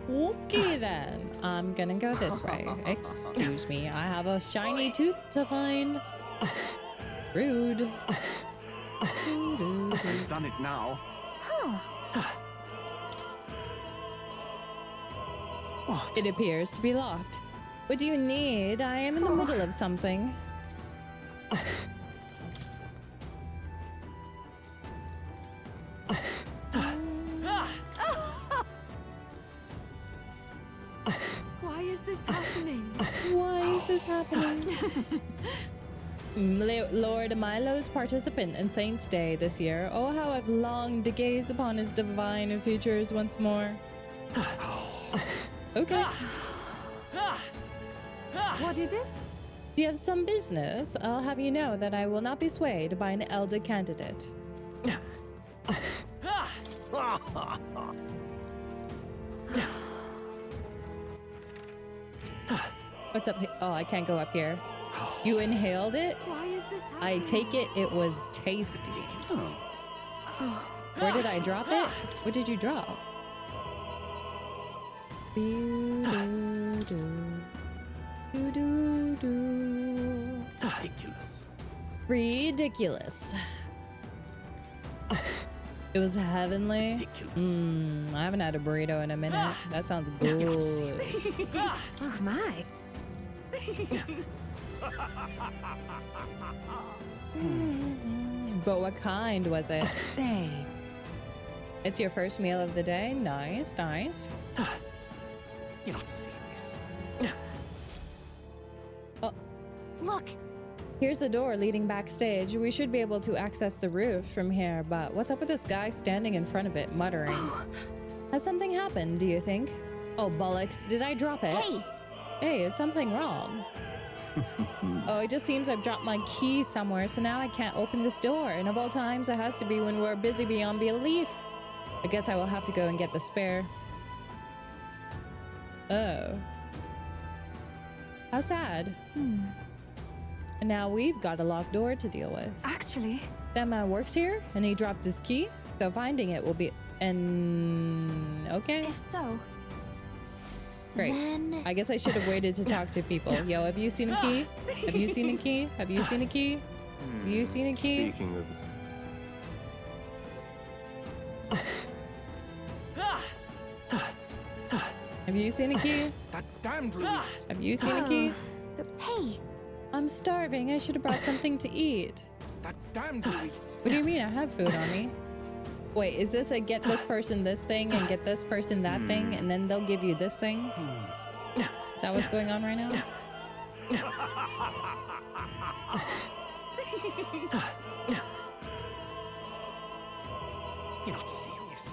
Okay then, I'm gonna go this way. Excuse me, I have a shiny tooth to find. Rude. I've done it now. It appears to be locked. What do you need? I am in the middle of something. Why is this happening? Why is this happening? Lord Milo's participant in Saints' Day this year. Oh, how I've longed to gaze upon his divine features once more. Okay. What is it? If you have some business, I'll have you know that I will not be swayed by an elder candidate. What's up? Oh, I can't go up here. You inhaled it? Why is this happening? I take it was tasty. Where did I drop it? What did you drop? Ridiculous. Ridiculous. It was heavenly. Ridiculous. I haven't had a burrito in a minute. That sounds good. Oh my. But what kind was it? Say. It's your first meal of the day? Nice, nice. You're not serious. Oh, Look. here's the door leading backstage. We should be able to access the roof from here, but what's up with this guy standing in front of it, muttering? Has something happened, do you think? Oh, bollocks. Did I drop it? Hey! Hey, is something wrong? Oh, it just seems I've dropped my key somewhere, so now I can't open this door. And of all times, it has to be when we're busy beyond belief. I guess I will have to go and get the spare. Oh. How sad. And now we've got a locked door to deal with. Actually, That man works here, and he dropped his key, so finding it will be... okay. if so, Great. Then... I guess I should have waited to talk to people. Yo, have you seen a key? Have you seen a key? Have you seen a key? Have you seen a key? Speaking of... Have you seen a key? That damned Luis. Have you seen a key? Hey! I'm starving. I should have brought something to eat. That damned Luis. What do you mean? I have food on me. Wait, is this a get this person this thing and get this person that thing, and then they'll give you this thing? Is that what's going on right now? You're not serious.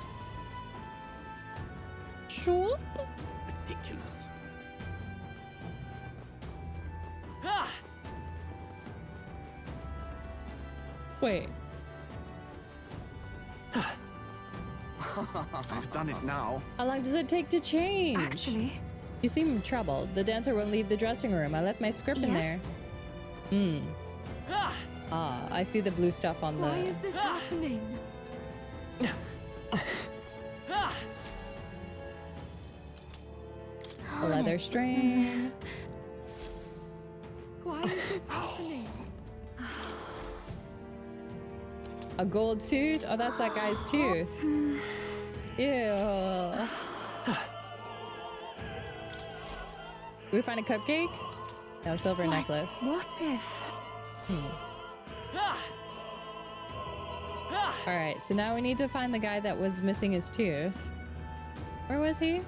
Sure. Ridiculous. Wait. I've done it now. How long does it take to change? actually, You seem troubled. The dancer won't leave the dressing room. I left my script in there. Ah, I see the blue stuff on why the... is this happening? A leather string. Why is this happening? A gold tooth? Oh, that's that guy's tooth. Ew. We find a cupcake? No, silver necklace. What if? All right, so now we need to find the guy that was missing his tooth. Where was he?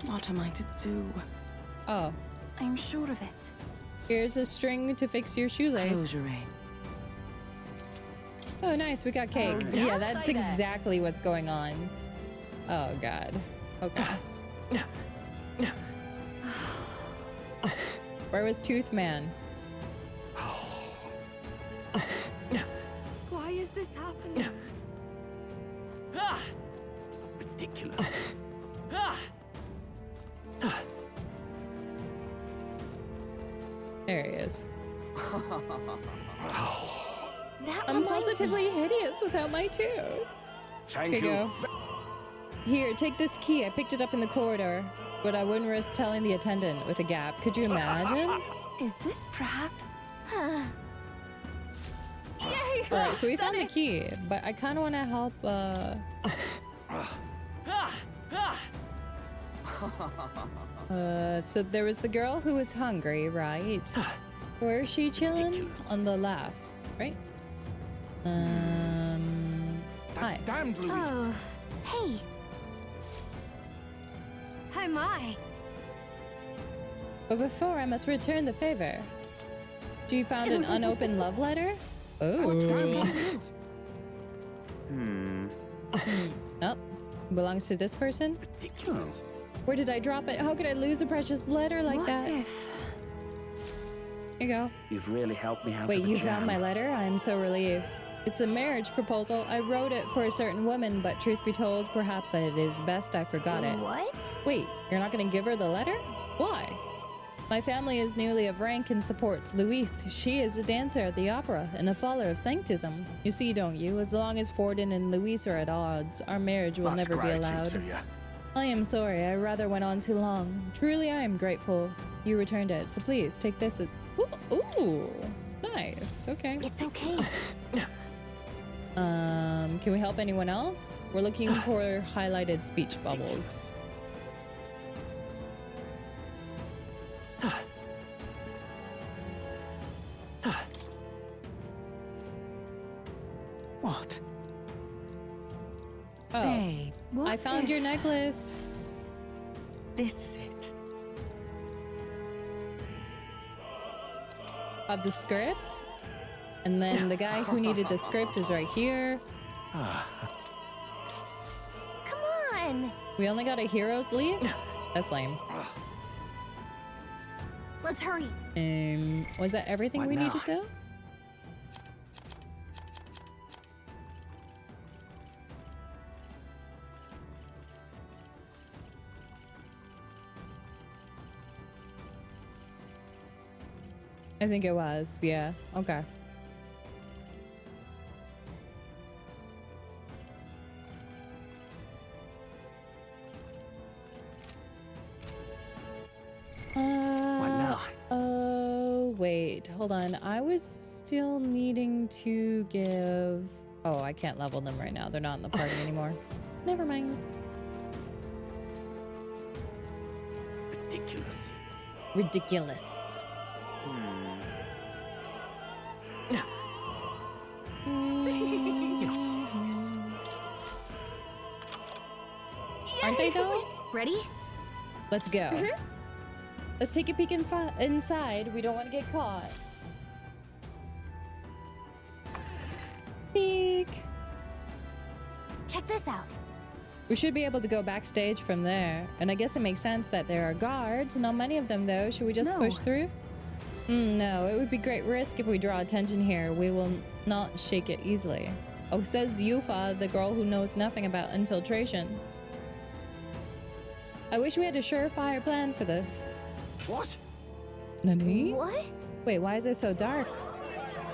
What am I to do? Oh, I'm sure of it. Here's a string to fix your shoelace. Closure aid. Oh, nice. We got cake. Yeah, that's exactly what's going on. Oh, God. Okay. Where was Tooth Man? Why is this happening? Ridiculous. There he is. That I'm reminds positively me. hideous without my tooth. Thank Here you you. go. Here, take this key. I picked it up in the corridor, but I wouldn't risk telling the attendant with a gap. Could you imagine? Is this perhaps? All right, so we found the key, but I kind of want to help. So there was the girl who was hungry, right? Where is she chilling? Ridiculous. On the left, right? Hi. Damned Louise. Oh, hey. Oh my. But before, I must return the favor. You found an unopened love letter? Oh. Oh, belongs to this person? Ridiculous. Where did I drop it? How could I lose a precious letter like What that? if? Here you go. You've really helped me out Wait, of a you jam. found my letter? I am so relieved. It's a marriage proposal. I wrote it for a certain woman, but truth be told, perhaps it is best I forgot it. What? Wait, you're not going to give her the letter? Why? My family is newly of rank and supports Louise. She is a dancer at the opera and a follower of sanctism. You see, don't you? As long as Forden and Louise are at odds, our marriage will Much never be gratitude allowed. to you. I am sorry, I rather went on too long. Truly, I am grateful you returned it, so please take this. Ooh, nice. Okay. It's okay. Can we help anyone else? We're looking for highlighted speech bubbles. What? Say, what I found your if necklace. This is it. Of the script. And then the guy who needed the script is right here. Come on. We only got a hero's leaf? That's lame. Let's hurry. Was that everything What we now? needed though? I think it was, yeah. Okay. What now? Oh, wait. Hold on. I was still needing to give... Oh, I can't level them right now. They're not in the party anymore. Never mind. Ridiculous. Ridiculous. Aren't they though? Ready? Let's go. Let's take a peek inside. We don't want to get caught. Peek. Check this out. We should be able to go backstage from there. And I guess it makes sense that there are guards. Not many of them though. Should we just push through? No, it would be great risk if we draw attention here. We will not shake it easily. Oh, says Yufa, the girl who knows nothing about infiltration. I wish we had a surefire plan for this. What? Nani? What? Wait, why is it so dark?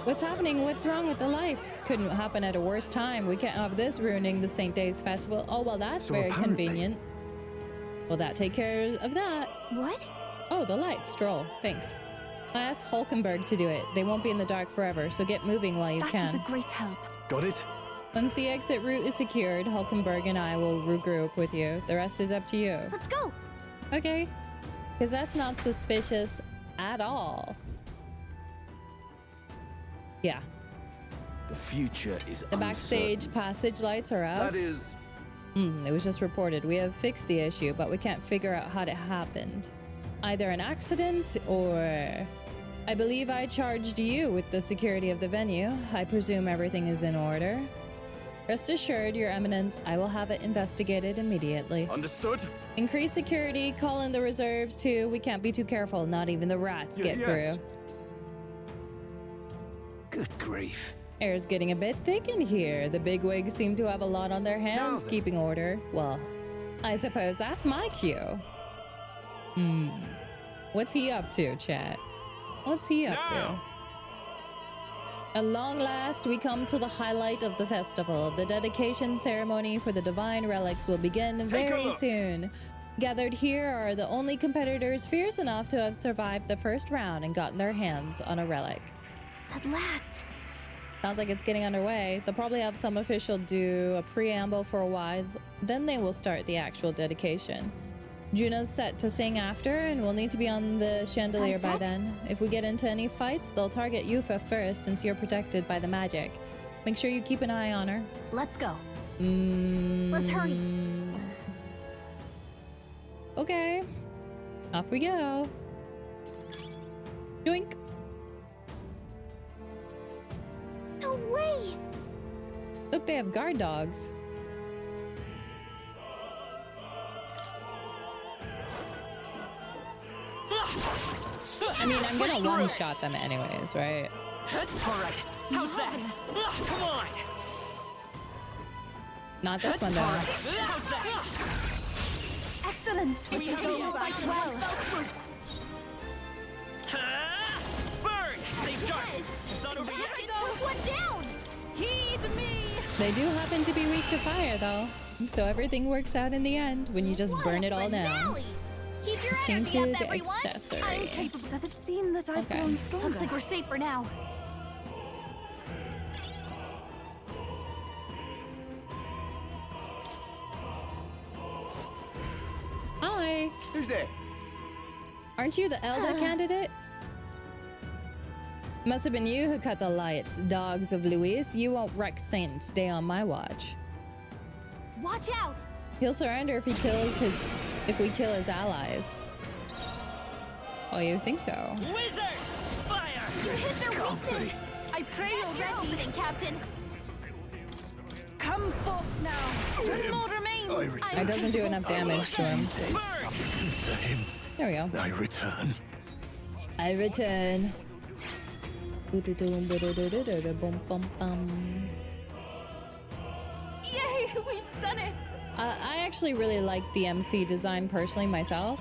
What's happening? What's wrong with the lights? Couldn't happen at a worse time. We can't have this ruining the St. Days Festival. Oh, well, that's So very apparently- convenient. Will that take care of that? What? Oh, the lights. Stroll. Thanks. I asked Hulkenberg to do it. They won't be in the dark forever, so get moving while you That can. was a great help. Got it? Once the exit route is secured, Hulkenberg and I will regroup with you. The rest is up to you. Let's go. Okay. Because that's not suspicious at all. Yeah. The future is The backstage passage lights are out. That is... It was just reported. We have fixed the issue, but we can't figure out how it happened. Either an accident or... I believe I charged you with the security of the venue. I presume everything is in order. Rest assured, Your Eminence, I will have it investigated immediately. Understood. Increase security, call in the reserves too. We can't be too careful, not even the rats get through. Good grief. Air's getting a bit thick in here. The bigwigs seem to have a lot on their hands keeping order. Well, I suppose that's my cue. What's he up to, chat? What's he up to? At long last, we come to the highlight of the festival. The dedication ceremony for the divine relics will begin very soon. Gathered here are the only competitors fierce enough to have survived the first round and gotten their hands on a relic. At last. Sounds like it's getting underway. They'll probably have some official do a preamble for a while, then they will start the actual dedication. Juno's set to sing after, and we'll need to be on the chandelier by then. If we get into any fights, they'll target Yufa first since you're protected by the magic. Make sure you keep an eye on her. Let's go. Let's hurry. Okay. Off we go. Yoink. No way! Look, they have guard dogs. I mean, I'm gonna one-shot them anyways, right? Alright, how's that? Come on! Not this one, though. How's that? Excellent! It's going quite well. Burn! Save dark! It's not over yet! Took one down! Heed me! They do happen to be weak to fire, though. So everything works out in the end when you just burn it all down. Keep your Tainted energy up, everyone. accessory. I'm capable. Does it seem that I've grown stronger? Looks like we're safe for now. Hi. Who's there? Aren't you the Elder candidate? Must have been you who cut the lights, dogs of Luis. You won't wreck Saint's Day on my watch. Watch out! He'll surrender if we kill his allies. Oh, you think so? Wizard! Fire! You hit their weakness! I pray you're ready. Opening, Captain. Come forth now. One more remains. That doesn't do enough damage to him. To him. There we go. I return. I return. Yay, we've done it. I actually really like the MC design personally myself.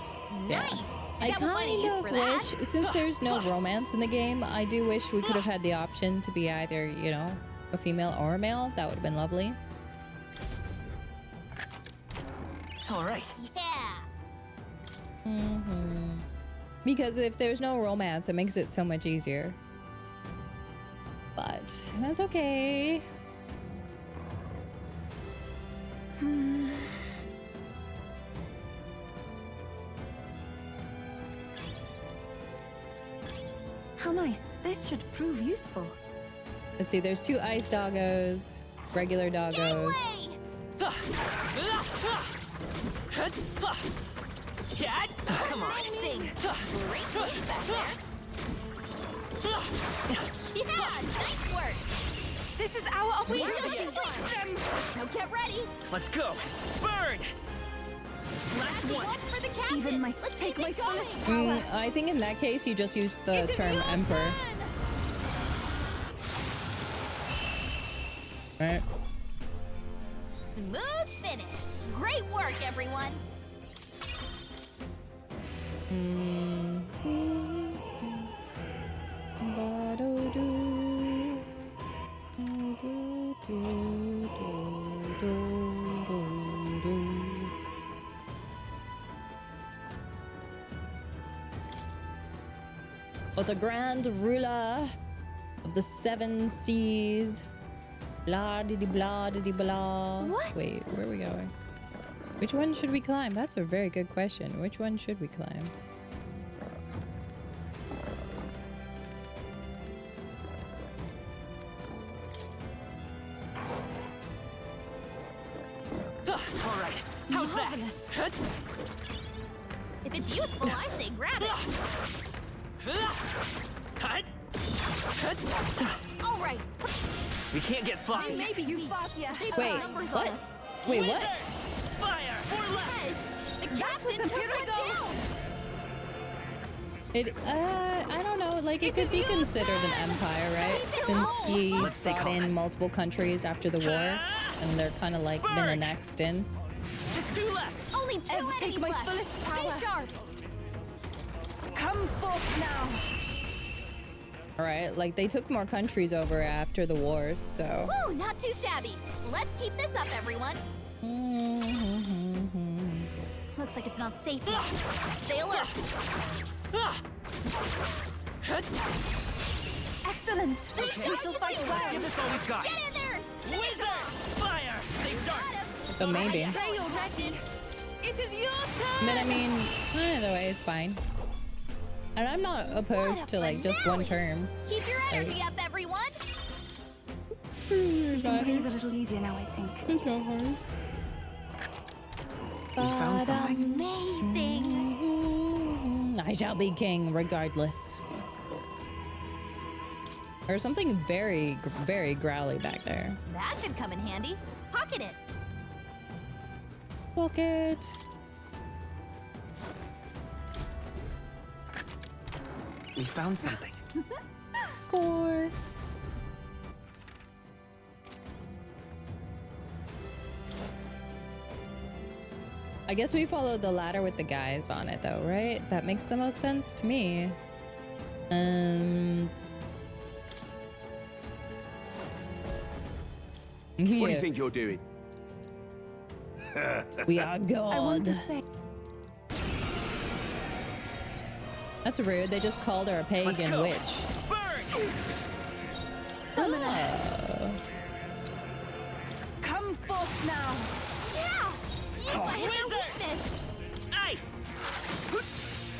Nice. Yeah. I kind of wish, since there's no romance in the game, I do wish we could have had the option to be either, you know, a female or a male. That would have been lovely. All right. Yeah. Because if there's no romance, it makes it so much easier. But that's okay. How nice. This should prove useful. Let's see, there's 2 ice doggos, regular doggos. Come on. Amazing. Great play back there. Yeah, nice work. This is our opportunity. Now get ready. Let's go. Burn! Last one. For the captain. Even my Let's take keep my it going. fullest power. I think in that case, you just use the term emperor. Right. Smooth finish. Great work, everyone. Oh, the grand ruler of the 7 seas. Blah diddy blah diddy blah. What? Wait, where are we going? Which one should we climb? That's a very good question. Which one should we climb? All right. How's that? If it's useful, I say grab it. All right. We can't get sloppy. Maybe Euphausia. Wait, what? Wait, what? Fire! For left! The captain took one down. It, I don't know, like, it could be considered an empire, right? Since he's brought in multiple countries after the war, and they're kind of, like, been annexed in. Just two left! Only two enemies take my left. fullest power. Stay sharp. Come forth now. Alright, like, they took more countries over after the wars, so... Woo, not too shabby. Let's keep this up, everyone. Looks like it's not safe yet. Stay alert. Excellent. Okay. We shall fight well. Give us all we've got. Get in there. Wizard! Fire! Stay sharp! So maybe. Say already. It is your turn. But I mean, either way, it's fine. And I'm not opposed to, like, just one term. Keep your energy up, everyone. We can breathe a little easier now, I think. It's not hard. We found something. Amazing. I shall be king regardless. There's something very, very growly back there. That should come in handy. Pocket it. Pocket. We found something. Score. I guess we followed the ladder with the guys on it though, right? That makes the most sense to me. What do you think you're doing? We are God. I want to say. That's rude. They just called her a pagan witch. Oh. Come forth now. Yeah. You have your weakness. Ice!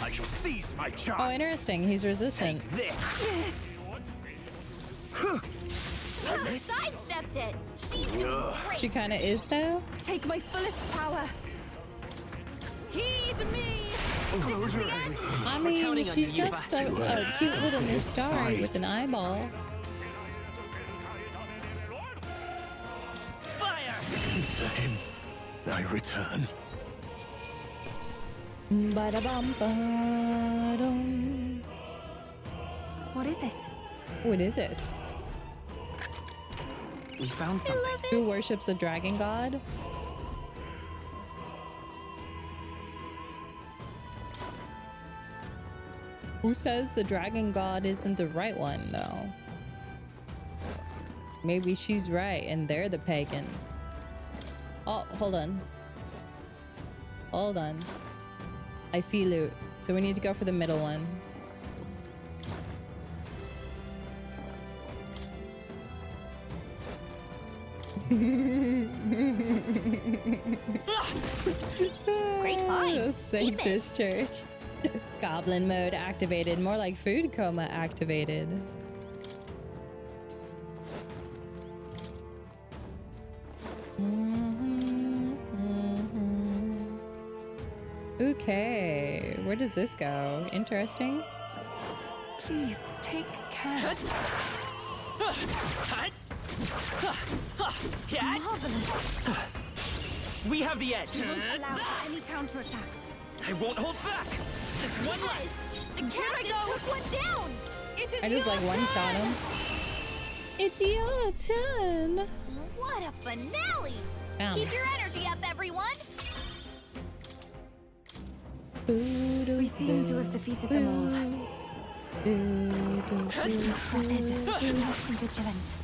I shall seize my chance. Oh, interesting. He's resistant. This. Sidestepped it. She's doing great. She kind of is though. Take my fullest power. Heed me. This is the end. I mean, she's just a cute little Miss Starry with an eyeball. Fire! To him, I return. Ba-da-bum-ba-dum. What is it? What is it? We found something. Who worships a dragon god? Who says the dragon god isn't the right one, though? Maybe she's right and they're the pagans. Oh, hold on. Hold on. I see loot. So we need to go for the middle one. Great find. Sanctus Church. Goblin mode activated. More like food coma activated. Okay, where does this go? Interesting. Please take care. Marvelous. We have the edge. We won't allow any counterattacks. I won't hold back. Just one left. The captain took one down. It is I just like one shot him. It's your turn. What a finale! Bam. Keep your energy up, everyone. We seem to have defeated them all. Spotted. We must be vigilant.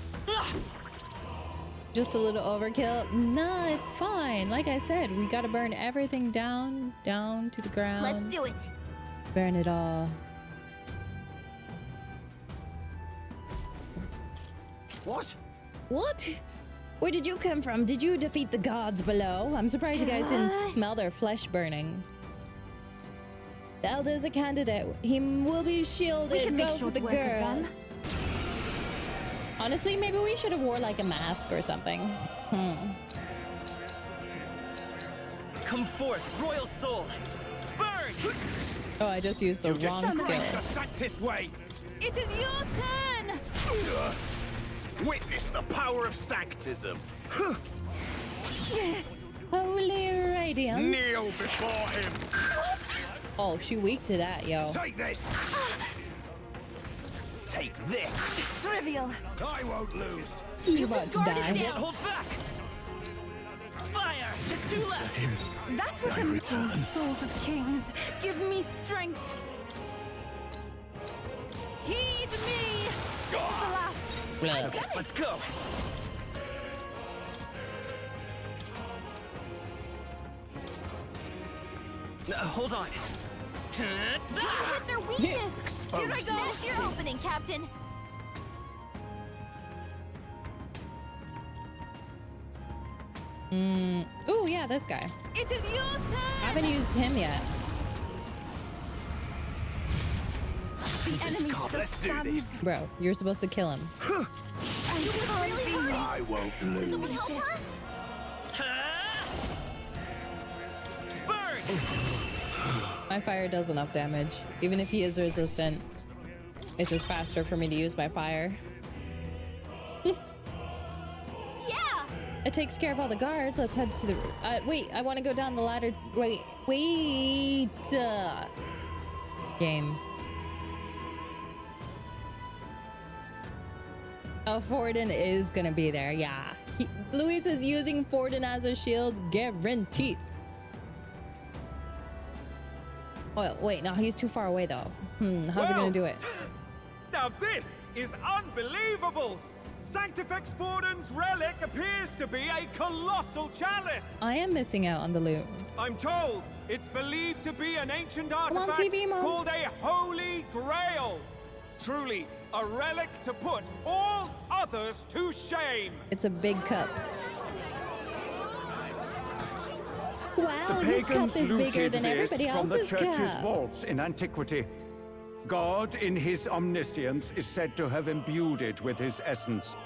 Just a little overkill. Nah, it's fine. Like I said, we gotta burn everything down to the ground. Let's do it. Burn it all. What? What? Where did you come from? Did you defeat the gods below? I'm surprised you guys didn't smell their flesh burning. The elder's a candidate. He will be shielded. We can make Go short for the work of girl. them. Honestly, maybe we should have wore like a mask or something. Come forth, royal soul. Burn! Oh, I just used the wrong skill. The Sanctus way. It is your turn! Witness the power of sanctism. Holy radiance. Kneel before him. Oh, she weak to that, yo. Take this. Take this. Trivial. I won't lose. You're about to die. Can't hold back. Fire! Just two left. That was a souls of kings. Give me strength. Heed me. This is the last. Okay, let's go. Hold on. With their weakness! Here I go! There's your opening, Captain! Ooh, yeah, this guy. It is your turn! I haven't used him yet. The enemy still stands. Bro, you're supposed to kill him. I won't lose. My fire does enough damage. Even if he is resistant, it's just faster for me to use my fire. Yeah! It takes care of all the guards. Let's head to the... wait, I want to go down the ladder. Wait. Game. Oh, Forden is gonna be there, yeah. Luis is using Forden as a shield, guaranteed. Oh, wait, no, he's too far away though. How's he gonna do it? Now this is unbelievable! Sanctifex Forden's relic appears to be a colossal chalice! I am missing out on the loot. I'm told it's believed to be an ancient Come on, artifact TV, Mom. called a Holy Grail. Truly, a relic to put all others to shame. It's a big cup. Wow, The his cup pagans is bigger looted than this everybody from the else's church's cup. vaults in antiquity. God, in his omniscience, is said to have imbued it with his essence,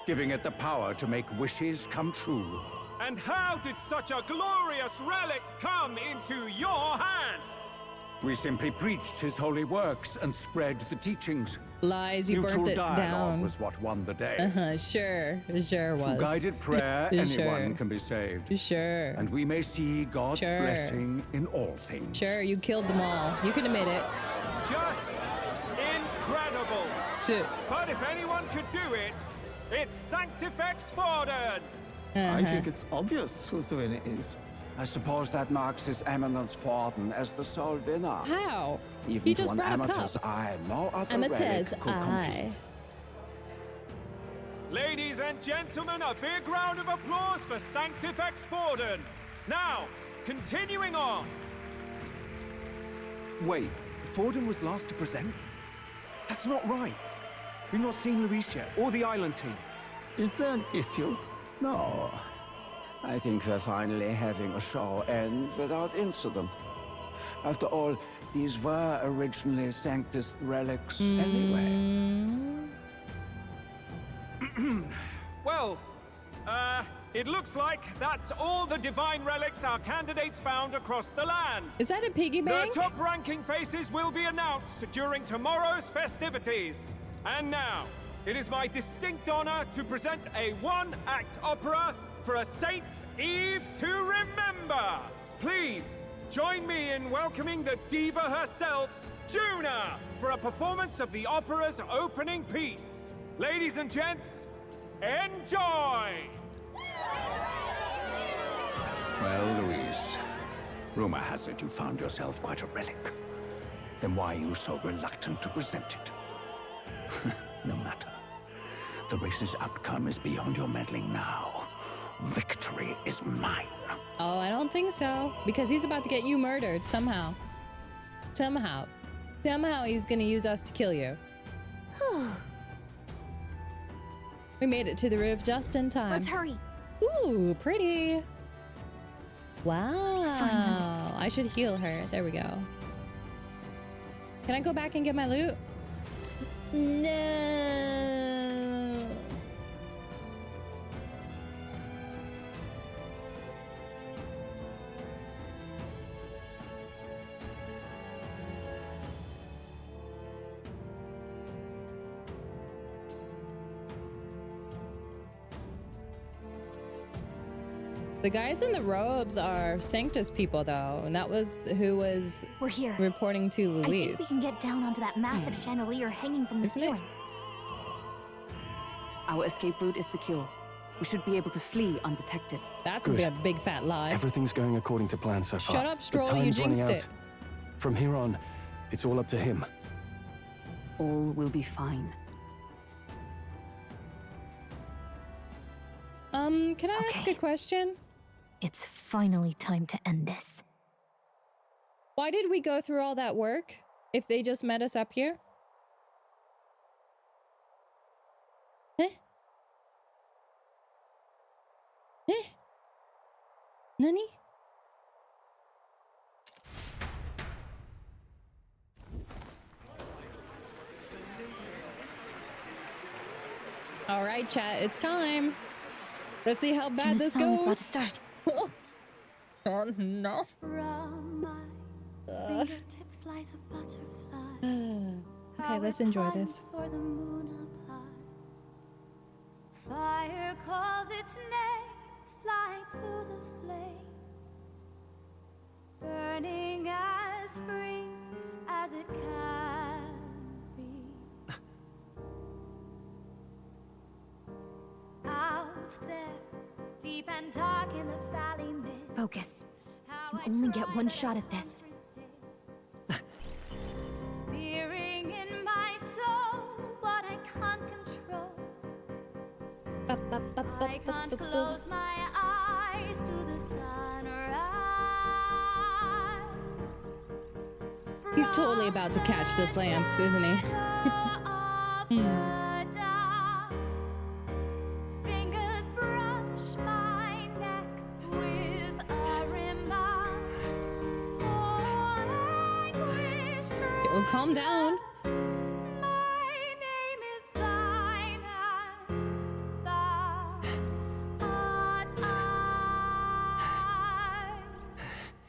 giving it the power to make wishes come true. And how did such a glorious relic come into your hands? We simply preached his holy works and spread the teachings. Lies, you Neutral burnt it dialogue down. was what won the day. Sure was. Through guided prayer, anyone Sure. can be saved. Sure. And we may see God's Sure. blessing in all things. Sure, you killed them all. You can admit it. Just incredible. But if anyone could do it, it's Sanctifex Forden. I think it's obvious whose win it is. I suppose that marks His Eminence Forden as the sole winner. How? Even He to just an brought a amateur's cup. eye, no other Amateur's relic could eye. compete. Ladies and gentlemen, a big round of applause for Sanctifex Forden. Now, continuing on. Wait, Forden was last to present? That's not right. We've not seen Luis yet, or the island team. Is there an issue? No. I think we're finally having a show end without incident. After all, these were originally Sanctus relics anyway. Well, it looks like that's all the divine relics our candidates found across the land. Is that a piggy bank? The top-ranking faces will be announced during tomorrow's festivities. And now, it is my distinct honor to present a one-act opera for a Saints' Eve to remember. Please, join me in welcoming the diva herself, Juna, for a performance of the opera's opening piece. Ladies and gents, enjoy! Well, Luis, rumor has it you found yourself quite a relic. Then why are you so reluctant to present it? No matter. The race's outcome is beyond your meddling now. Victory is mine. Oh, I don't think so. Because he's about to get you murdered somehow. Somehow he's gonna use us to kill you. We made it to the roof just in time. Let's hurry. Ooh, pretty. Wow. I should heal her. There we go. Can I go back and get my loot? No. The guys in the robes are Sanctus people, though, and that was who was We're here. reporting to I think we Luis. can get down onto that massive chandelier hanging from the Isn't it? ceiling. Our escape route is secure. We should be able to flee undetected. That's Good. a big fat lie. Everything's going according to plan so far. Shut up, But Stroll, you time's running jinxed out. it. From here on, it's all up to him. All will be fine. Can I ask a question? It's finally time to end this. Why did we go through all that work if they just met us up here? Eh? Eh? Nani? All right, chat, it's time. Let's see how bad this song goes. is about to start. Oh no. Fingertip flies a butterfly. Okay, let's enjoy this. For the moon up high. Fire calls its name, fly to the flame. Burning as free as it can be. Out there, deep and dark in the valley mist. Focus. You can only get one shot at this. Fearing in my soul what I can't control. I can't close my eyes to the sunrise. He's totally about to catch this lance, isn't he? Fingers brush my neck with a remind. Oh, anguish Oh, calm down. my name is thine, and thou art I.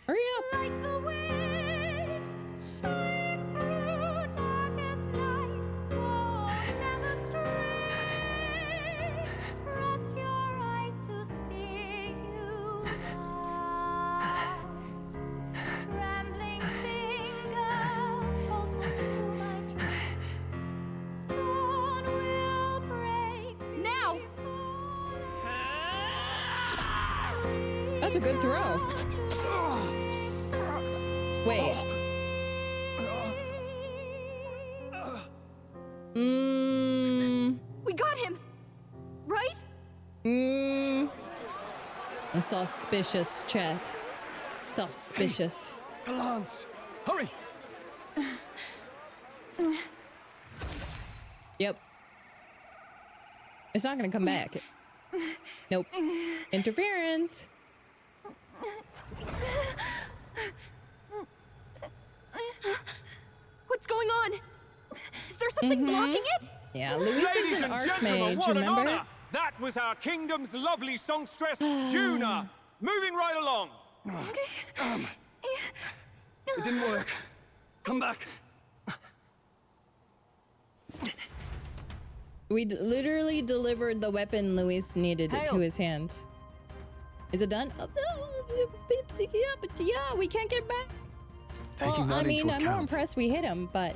Hurry up. Like the wind, shine through darkest night. Oh, never stray. Trust your eyes to steer you by. Trembling finger, holdfast to my dream. Dawn will break now. That's a good throw. Wait. We got him, right? Suspicious, chat. Suspicious. The lance! Hurry! Yep. It's not gonna come back. Nope. Interference. What's going on? Is there something blocking it? Yeah, Luis Ladies is an and gentlemen, archmage, what an remember? honor! That was our kingdom's lovely songstress, Juna. Moving right along. It didn't work. Come back. We literally delivered the weapon Luis needed to his hand. Is it done? Yeah, we can't get back. Taking that I mean, into I'm more account. impressed we hit him, but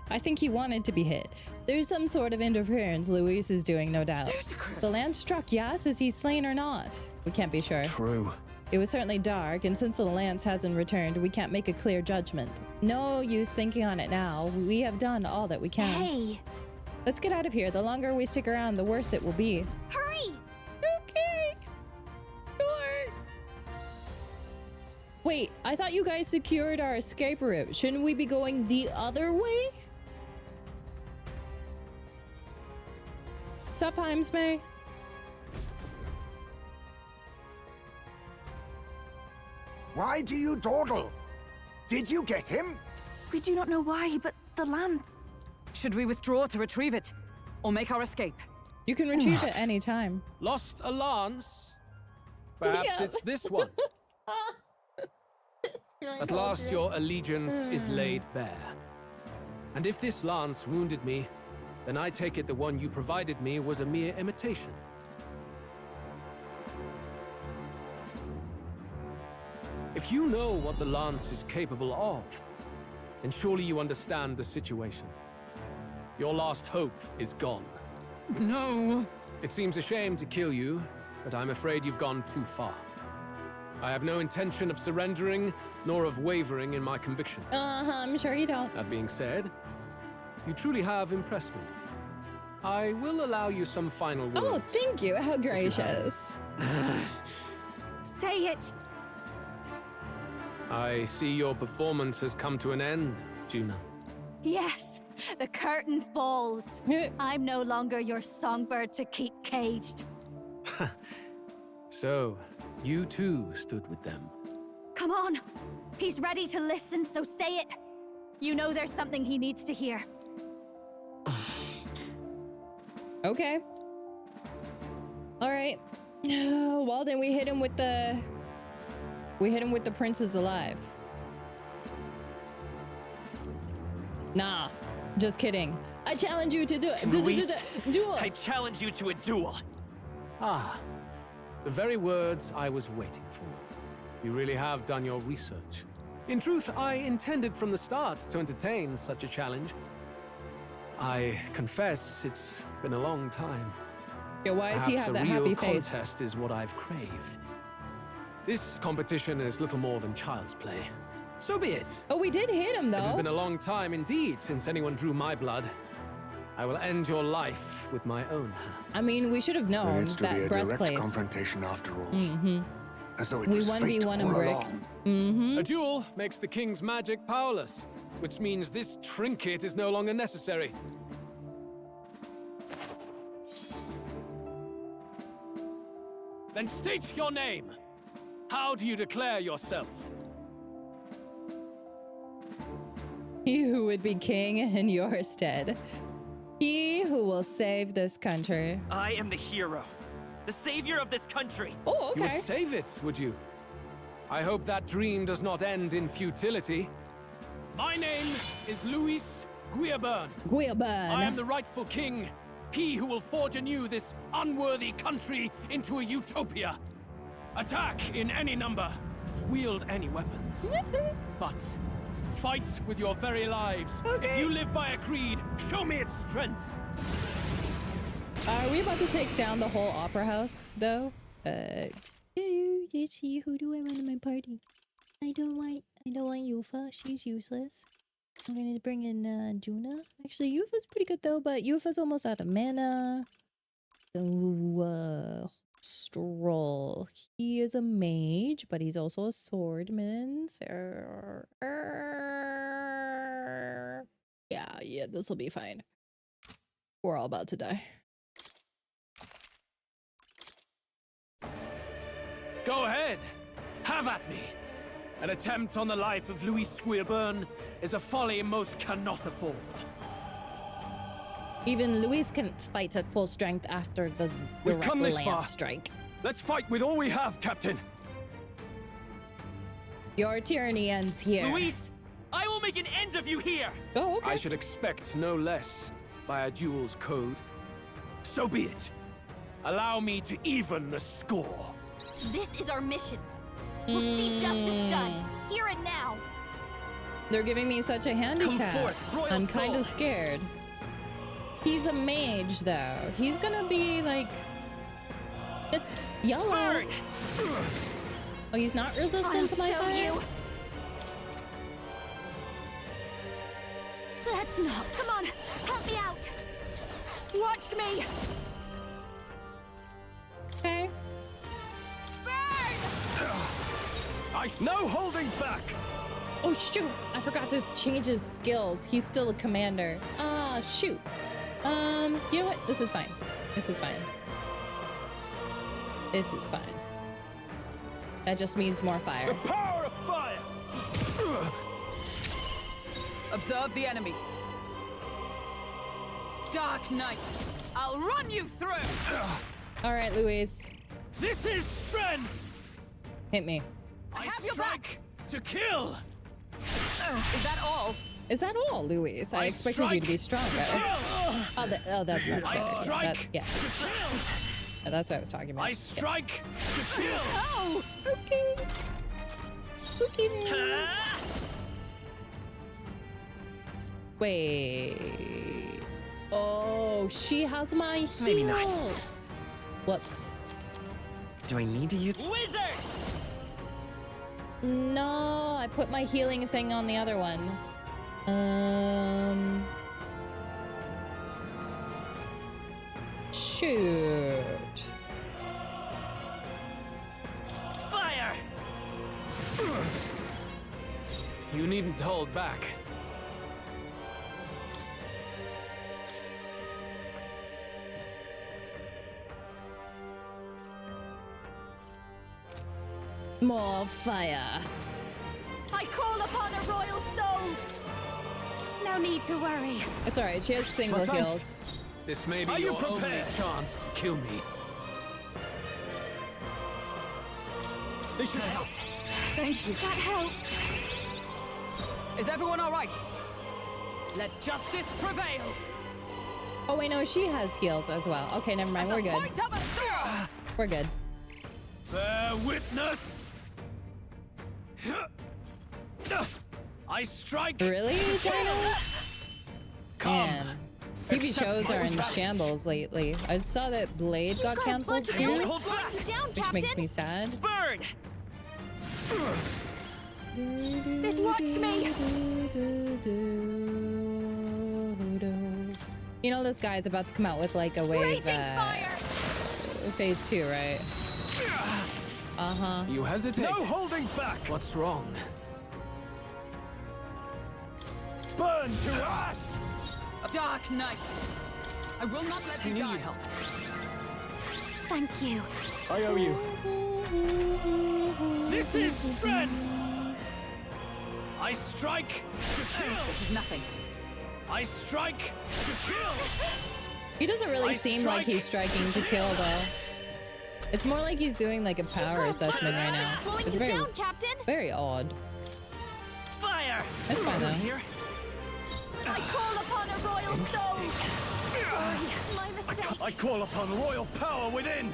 I think he wanted to be hit. There's some sort of interference Luis is doing, no doubt. The lance struck, yes. Is he slain or not? We can't be sure. True. It was certainly dark, and since the lance hasn't returned, we can't make a clear judgment. No use thinking on it now. We have done all that we can. Hey! Let's get out of here. The longer we stick around, the worse it will be. Hurry! Okay. Sure. Wait, I thought you guys secured our escape route. Shouldn't we be going the other way? Sup, Himes May? Why do you dawdle? Did you get him? We do not know why, but the lance. Should we withdraw to retrieve it? Or make our escape? You can retrieve it any time. Lost a lance? Perhaps Yeah. it's this one. At last your allegiance is laid bare. And if this lance wounded me, then I take it the one you provided me was a mere imitation. If you know what the Lance is capable of, then surely you understand the situation. Your last hope is gone. No. It seems a shame to kill you, but I'm afraid you've gone too far. I have no intention of surrendering, nor of wavering in my convictions. I'm sure you don't. That being said, you truly have impressed me. I will allow you some final words. Oh, thank you. How gracious. Say it! I see your performance has come to an end, Juna. Yes, the curtain falls. I'm no longer your songbird to keep caged. So, you too stood with them. Come on! He's ready to listen, so say it! You know there's something he needs to hear. Okay. All right. Well, then we hit him with the... We hit him with the Prince is alive. Nah, just kidding. I challenge you to duel. I challenge you to a duel. Ah, the very words I was waiting for. You really have done your research. In truth, I intended from the start to entertain such a challenge. I confess it's been a long time. Yeah, why does he have that happy face? Perhaps a real contest is what I've craved. This competition is little more than child's play. So be it. Oh, we did hit him, though. It has been a long time indeed since anyone drew my blood. I will end your life with my own hand. I mean, we should have known There needs to that be a breastplate. direct confrontation after all. Mm-hmm. As though it We was fate 1v1 him, all Brick. along. Mm-hmm. A duel makes the king's magic powerless, which means this trinket is no longer necessary. Then state your name. How do you declare yourself? He who would be king in your stead. He who will save this country. I am the hero, the savior of this country. Oh, okay. You would save it, would you? I hope that dream does not end in futility. My name is Luis Guillaburn. Guillaburn. I am the rightful king. He who will forge anew this unworthy country into a utopia. Attack in any number. Wield any weapons. But fight with your very lives. Okay. If you live by a creed, show me its strength. Are we about to take down the whole opera house, though? Let's see, who do I want in my party? I don't want Yufa. She's useless. I'm gonna bring in Juna. Actually, Yufa's pretty good though, but Yufa's almost out of mana. So Stroll. He is a mage, but he's also a swordman. So yeah, this will be fine. We're all about to die. Go ahead. Have at me. An attempt on the life of Louis Squeerburn is a folly most cannot afford. Even Luis can't fight at full strength after the We've come this lance far. strike. Let's fight with all we have, Captain. Your tyranny ends here. Luis, I will make an end of you here. Oh, okay. I should expect no less by a duel's code. So be it. Allow me to even the score. This is our mission. We'll see justice done, here and now. They're giving me such a handicap. forth, royal I'm kind of soul. scared. He's a mage, though. He's gonna be like yellow. Burn. Oh, he's not resistant to my I'll show fire? you. Let's not. Come on, help me out. Watch me. Okay. No holding back! Oh, shoot! I forgot to change his skills. He's still a commander. Ah, shoot. You know what? This is fine. This is fine. This is fine. That just means more fire. The power of fire! Observe the enemy. Dark Knight, I'll run you through! All right, Luis. This is strength! Hit me. I have your Strike to kill! Is that all? Is that all, Luis? I expected you to be stronger. Oh, that's much I better. strike Yeah, that's what I was talking about. I strike to kill! Oh, okay. Wait. Oh, she has my heals. Maybe not. Whoops. Do I need to use wizard? No, I put my healing thing on the other one. Shoot. Fire! You needn't hold back. More fire. I call upon a royal soul. No need to worry. It's alright, she has single Well, thanks. heals. This may be Are you your only prepared? chance to kill me. This should help. Thank you. That helped. Is everyone all right? Let justice prevail. Oh wait, no, she has heals as well. Okay, never mind, we're good. Point of a sword. We're good. Bear witness! I strike! Really, Dinos? Come! Man. TV Accept shows my are in challenge. shambles lately. I saw that Blade got cancelled Don't too, hold back. Down, which makes me sad. Burn! Watch me. You know this guy's about to come out with like a wave phase 2, right? Uh-huh. You hesitate. No holding back. What's wrong? Burn to ash. Dark Knight. I will not let you die. help. Thank you. I owe you. This is strength! I strike to kill! This is nothing. I strike to kill! He doesn't really I seem like he's striking to kill though. It's more like he's doing like a power assessment right now. Slowing It's you very, down, Captain. very odd. Fire! That's fine though. Here? I call upon a royal soul. Sorry, my mistake. I call upon royal power within.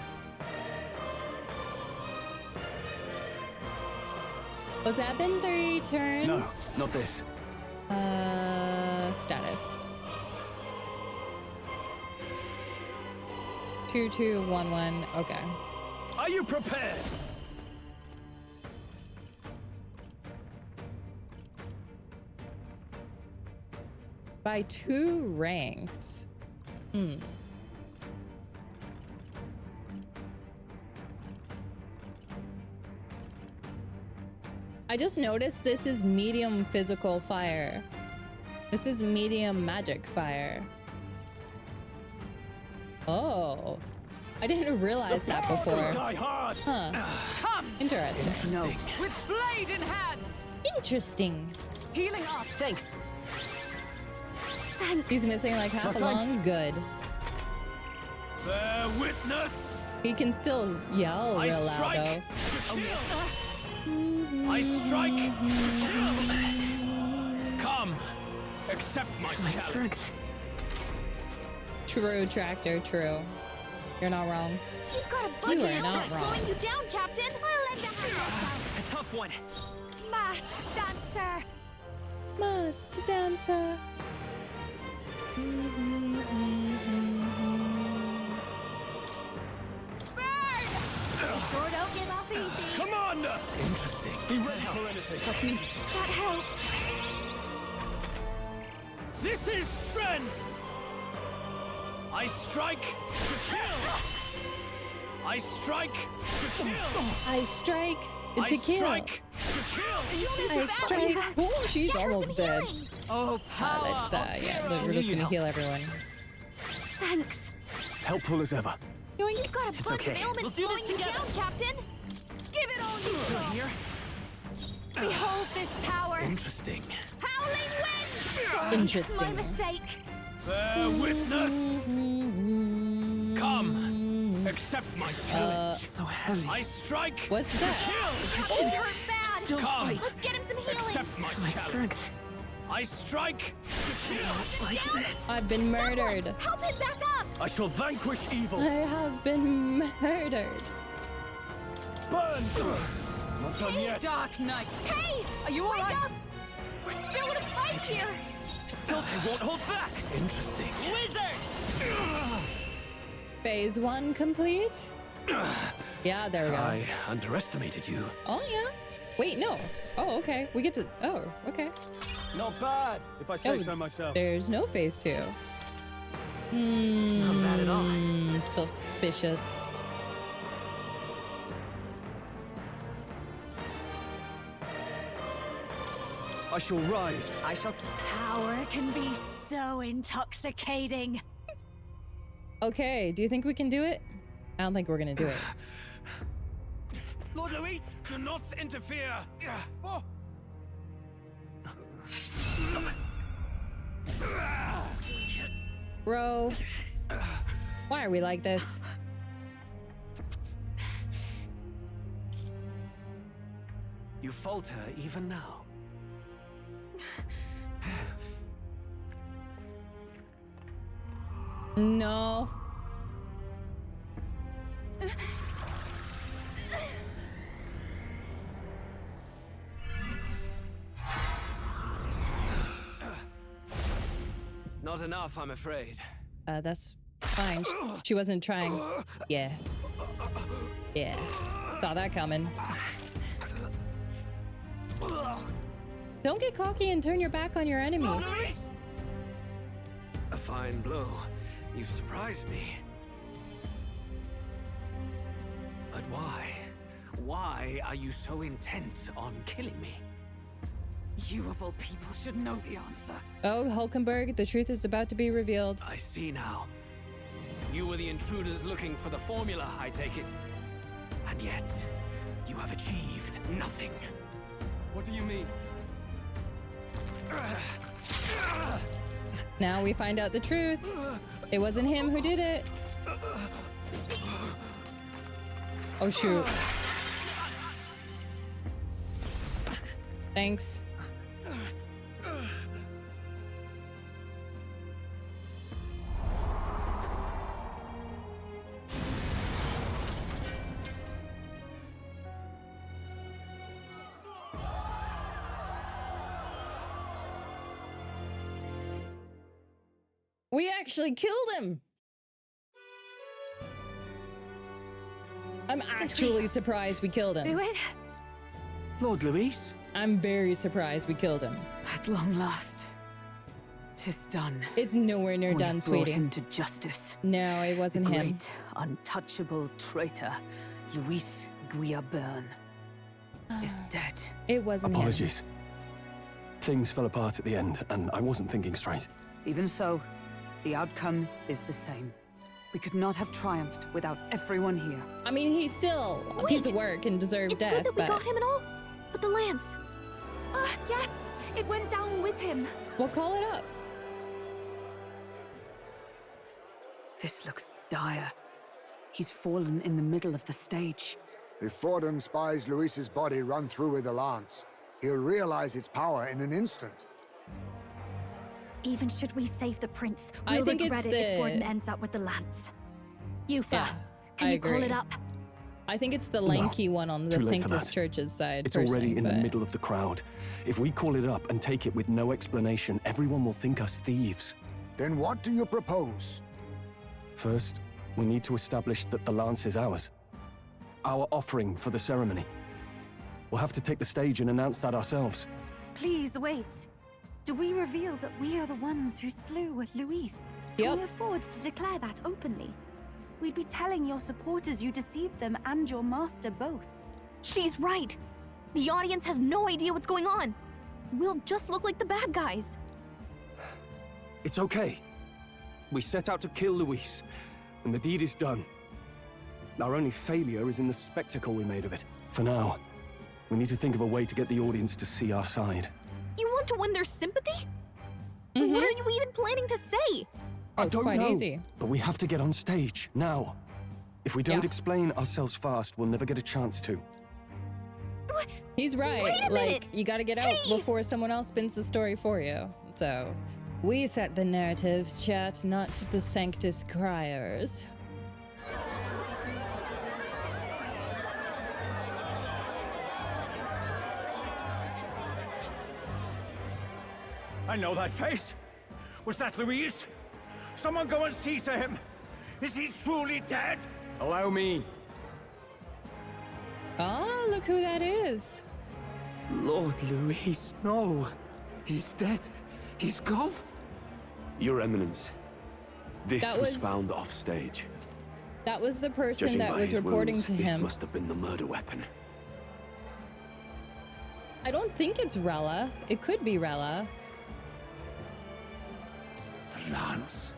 Was that been 3 turns? No, not this. Status. 2211. Okay. Are you prepared? By 2 ranks. I just noticed this is medium physical fire. This is medium magic fire. Oh. I didn't realize that before. Die hard. Huh. Come. Interesting. No. With blade in hand. Interesting. Healing up. Thanks. Thanks. He's missing like half a thanks. lung. Good. Bear witness! He can still yell I real loud strike though. to kill! I strike to kill! Come! Accept my challenge! True, Tractor, true. You're not wrong. You've got a You bucket are of not slowing wrong. you down, Captain. I'll lend a hand. A tough one. Masked dancer. Must dancer. Burn! Sure don't give up easy. Commander. Interesting. Be ready for anything. That helped. This is strength! I strike to kill! I strike to kill! I strike I to kill. strike to kill! I strike. Oh, she's almost dead. Oh, power Let's of yeah, hero. we're just gonna heal everyone. Thanks. Helpful as ever. You've got a bunch okay. of ailments We'll do this slowing you together. down, Captain. Give it all you've got. Here? Behold this power. Interesting. Howling wind. Sorry, Interesting. My mistake. Bear witness! Come! Accept my challenge! So heavy. I strike What's to that? kill! Captain's hurt bad. Come! Let's get him some healing. Accept my challenge! I strike to kill! Like this. I've been murdered. Help him back up. I shall vanquish evil. I have been murdered. Burn. Not done yet. Dark Knight! Hey! Are you Wake alright? up! We're still in a fight here! Still, they won't hold back. Interesting. Wizard! Phase 1 complete? Yeah, there we go. I underestimated you. Oh, yeah. Wait, no. Oh, okay. We get to... Oh, okay. Not bad, if I say Oh, so myself. There's no phase 2. Not bad at all. Suspicious. I shall rise. I shall... Power can be so intoxicating. Okay, do you think we can do it? I don't think we're gonna do it. Lord Luis, do not interfere. Oh. Bro, why are we like this? You falter even now. No. Not enough, I'm afraid. That's fine. She wasn't trying. Yeah. Yeah. Saw that coming. Don't get cocky and turn your back on your enemy. A fine blow. You've surprised me. But why? Why are you so intent on killing me? You of all people should know the answer. Oh, Hulkenberg, the truth is about to be revealed. I see now. You were the intruders looking for the formula, I take it. And yet, you have achieved nothing. What do you mean? Now we find out the truth. It wasn't him who did it. Oh, shoot. Thanks. We actually killed him! I'm actually surprised we killed him. Do it? Lord Luis? I'm very surprised we killed him. At long last, 'tis done. It's nowhere near We done, have brought sweetie. him to justice. No, it wasn't the him. great, untouchable traitor, Luis Guillaburn, is dead. It wasn't Apologies. Things fell apart at the end, and I wasn't thinking straight. Even so, the outcome is the same. We could not have triumphed without everyone here. I mean, he's still a piece of work and deserved It's death, good that we but... got him and all. But the lance. Yes, it went down with him. We'll call it up. This looks dire. He's fallen in the middle of the stage. If Fordham spies Luis's body run through with the lance, he'll realize its power in an instant. Even should we save the prince, I we'll think regret it's it if the- Forden ends up with the lance. Yufa, Yeah, can I you call agree. it up? I think it's the lanky one on the too late for Sanctus that. Church's side. It's already personally, in the but- middle of the crowd. If we call it up and take it with no explanation, everyone will think us thieves. Then what do you propose? First, we need to establish that the lance is ours. Our offering for the ceremony. We'll have to take the stage and announce that ourselves. Please wait. Do we reveal that we are the ones who slew Luis? Yep. Can we afford to declare that openly? We'd be telling your supporters you deceived them and your master both. She's right. The audience has no idea what's going on. We'll just look like the bad guys. It's okay. We set out to kill Luis, and the deed is done. Our only failure is in the spectacle we made of it. For now, we need to think of a way to get the audience to see our side. You want to win their sympathy? Mm-hmm. What are you even planning to say? Oh, it's quite easy. But we have to get on stage, now. If we don't Yeah. explain ourselves fast, we'll never get a chance to. He's right. Wait a Like, minute. you gotta get out Hey! before someone else spins the story for you. So, we set the narrative, chat, not the Sanctus Criers. I know that face. Was that Luis? Someone go and see to him. Is he truly dead? Allow me. Oh, look who that is. Lord Luis, no. He's dead. He's gone. Your Eminence, this That was was- found off stage. That was the person Judging that by was his reporting wounds, to this him. must have been the murder weapon. I don't think it's Rella. It could be Rella. The lance.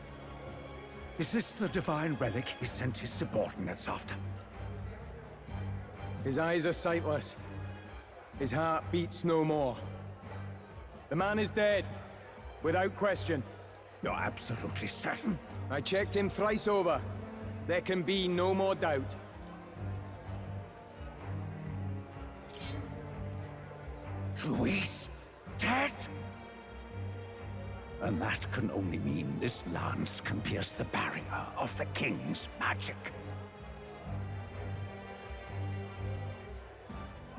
Is this the divine relic he sent his subordinates after? His eyes are sightless. His heart beats no more. The man is dead, without question. You're absolutely certain? I checked him thrice over. There can be no more doubt. Luis, dead? And that can only mean this lance can pierce the barrier of the king's magic.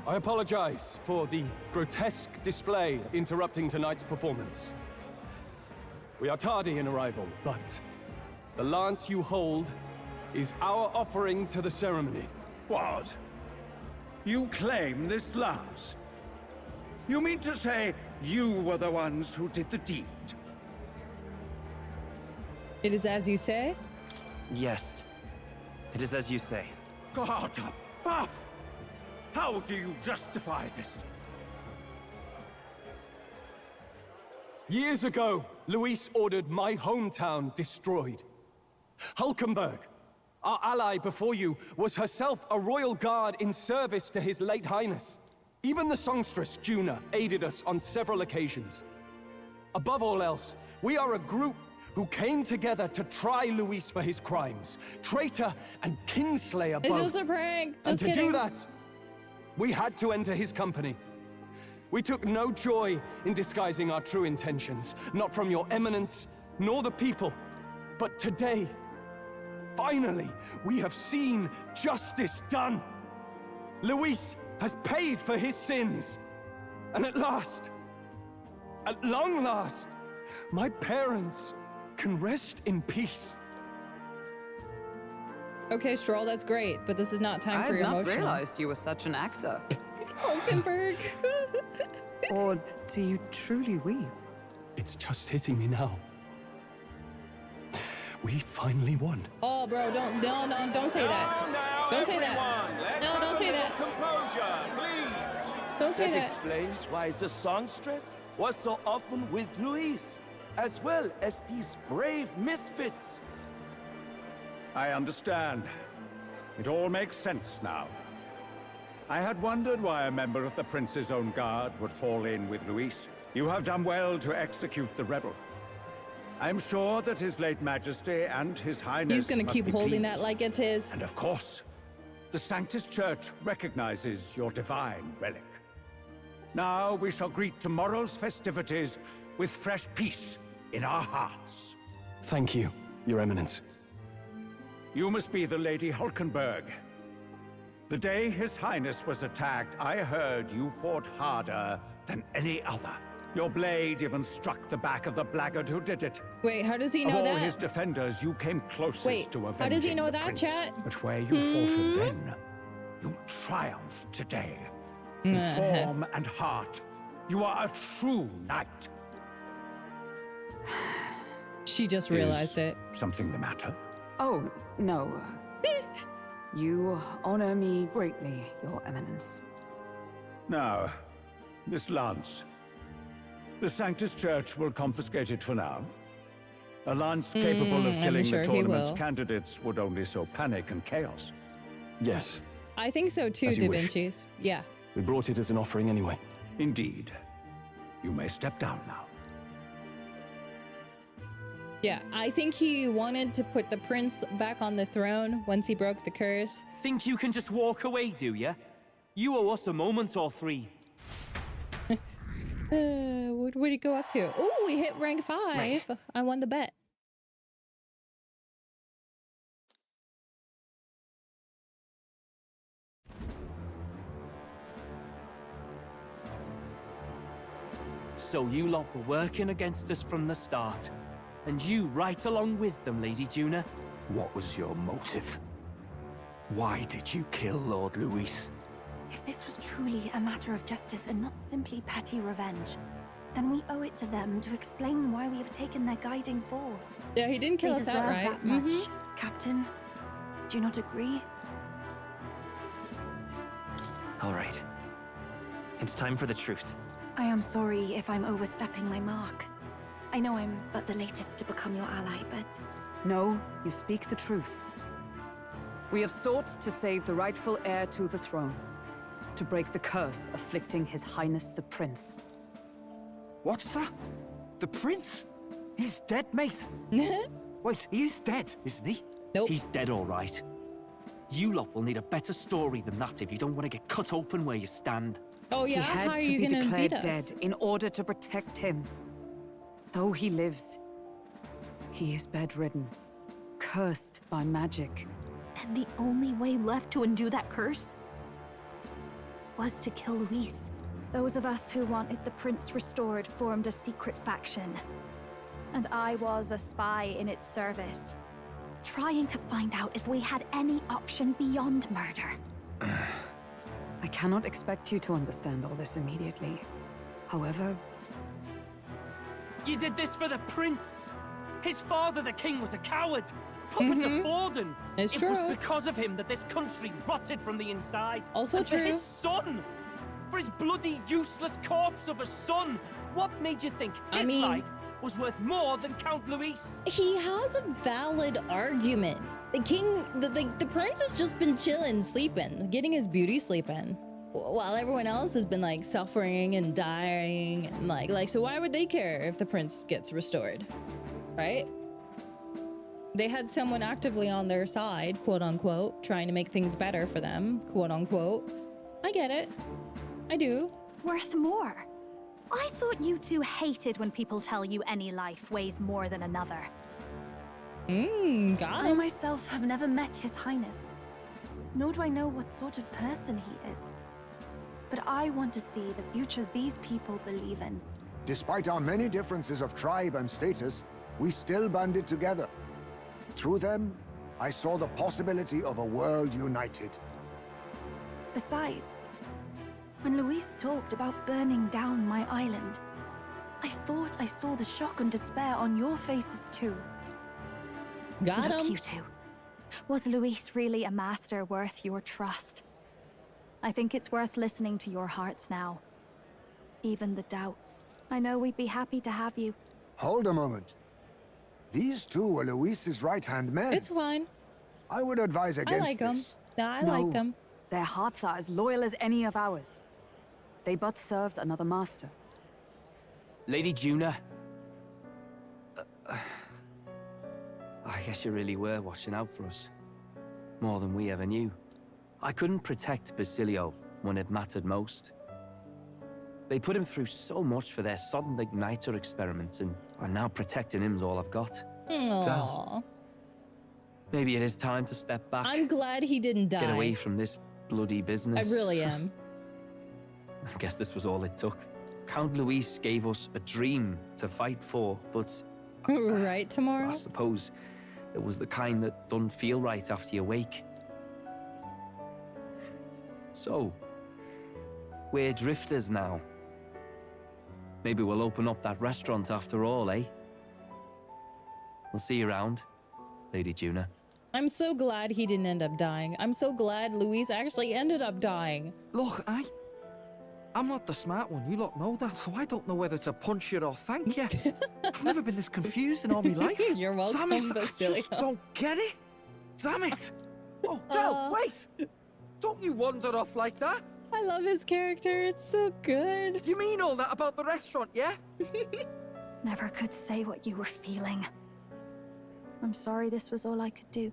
I apologize for the grotesque display interrupting tonight's performance. We are tardy in arrival, but the lance you hold is our offering to the ceremony. What? You claim this lance? You mean to say you were the ones who did the deed? It is as you say? Yes. It is as you say. God above! How do you justify this? Years ago, Luis ordered my hometown destroyed. Hulkenberg, our ally before you, was herself a royal guard in service to his late highness. Even the songstress, Juna, aided us on several occasions. Above all else, we are a group who came together to try Luis for his crimes. Traitor and kingslayer both. It's just a prank. And Just to kidding. do that, we had to enter his company. We took no joy in disguising our true intentions, not from your eminence, nor the people. But today, finally, we have seen justice done. Luis has paid for his sins. And at last, at long last, my parents can rest in peace. Okay, Stroll, that's great, but this is not time I for had your not emotional. realized you were such an actor. Hulkenberg. Or do you truly weep? It's just hitting me now. We finally won. Oh, bro, don't say that. Don't say that. No, don't say that. Composure, please. Don't say That that. explains why the songstress was so often with Luis, as well as these brave misfits. I understand. It all makes sense now. I had wondered why a member of the Prince's own guard would fall in with Luis. You have done well to execute the rebel. I'm sure that His late Majesty and His Highness He's gonna must keep be holding pleased. that like it's his. And of course, the Sanctus Church recognizes your divine relic. Now we shall greet tomorrow's festivities with fresh peace in our hearts. Thank you, Your Eminence. You must be the Lady Hulkenberg. The day His Highness was attacked, I heard you fought harder than any other. Your blade even struck the back of the blackguard who did it. Wait, how does he Of know all that? his defenders, you came closest Wait, to avenging how does he know the that, prince. chat? But where you faltered then, you triumphed today. In form and heart, you are a true knight. She just realized it. Something the matter? Oh, no. You honor me greatly, Your Eminence. Now, this lance. The Sanctus Church will confiscate it for now. A lance capable of I'm killing sure the he tournament's will. candidates would only sow panic and chaos. Yes, I think so too, As you Da wish. Vinci's. Yeah. we brought it as an offering anyway. Indeed. You may step down now. Yeah, I think he wanted to put the prince back on the throne once he broke the curse. Think you can just walk away, do ya? You owe us a moment or three. What would he go up to? Oh, we hit rank 5. Right. I won the bet. So you lot were working against us from the start. And you right along with them, Lady Juna. What was your motive? Why did you kill Lord Luis? If this was truly a matter of justice and not simply petty revenge, then we owe it to them to explain why we have taken their guiding force. Yeah, he didn't kill They us deserve outright. that much, Captain. Do you not agree? All right. It's time for the truth. I am sorry if I'm overstepping my mark. I know I'm but the latest to become your ally, but... No, you speak the truth. We have sought to save the rightful heir to the throne, to break the curse afflicting His Highness the Prince. What's that? The prince? He's dead, mate. Wait, he is dead, isn't he? Nope. He's dead, all right. You lot will need a better story than that if you don't want to get cut open where you stand. Oh yeah, He how had are to you be gonna declared beat dead us? in order to protect him. Though he lives, he is bedridden, cursed by magic. And the only way left to undo that curse was to kill Luis. Those of us who wanted the prince restored formed a secret faction. And I was a spy in its service, trying to find out if we had any option beyond murder. I cannot expect you to understand all this immediately. However, You did this for the prince. His father, the king, was a coward. Puppet to Forden. It's It true. was because of him that this country rotted from the inside. Also and for true. his son. For his bloody, useless corpse of a son. What made you think I his mean- life was worth more than Count Luis? He has a valid argument. The king, the prince has just been chilling, sleeping, getting his beauty sleep in, while everyone else has been like suffering and dying, and like. So why would they care if the prince gets restored, right? They had someone actively on their side, quote unquote, trying to make things better for them, quote unquote. I get it. I do. Worth more. I thought you two hated when people tell you any life weighs more than another. Got I him. myself have never met His Highness, nor do I know what sort of person he is. But I want to see the future these people believe in. Despite our many differences of tribe and status, we still banded together. Through them, I saw the possibility of a world united. Besides, when Luis talked about burning down my island, I thought I saw the shock and despair on your faces too. Got Look, him. you two. Was Luis really a master worth your trust? I think it's worth listening to your hearts now. Even the doubts. I know we'd be happy to have you. Hold a moment. These two were Luis's right-hand men. It's fine. I would advise I against like them. this. I like them. Their hearts are as loyal as any of ours. They but served another master. Lady Juna. I guess you really were watching out for us. More than we ever knew. I couldn't protect Basilio when it mattered most. They put him through so much for their sudden igniter experiments, and now protecting him's all I've got. Aww. Maybe it is time to step back. I'm glad he didn't die. Get away from this bloody business. I really am. I guess this was all it took. Count Luis gave us a dream to fight for, but Right, tomorrow? I suppose it was the kind that doesn't feel right after you wake. So, we're drifters now. Maybe we'll open up that restaurant after all, eh? We'll see you around, Lady Juna. I'm so glad he didn't end up dying. I'm so glad Luis actually ended up dying. Look, I'm not the smart one. You lot know that, so I don't know whether to punch you or thank you. I've never been this confused in all my life. You're welcome, Damn it, I Basilio. just don't get it. Damn it. Oh, Del, wait. Don't you wander off like that. I love his character. It's so good. You mean all that about the restaurant, yeah? Never could say what you were feeling. I'm sorry this was all I could do.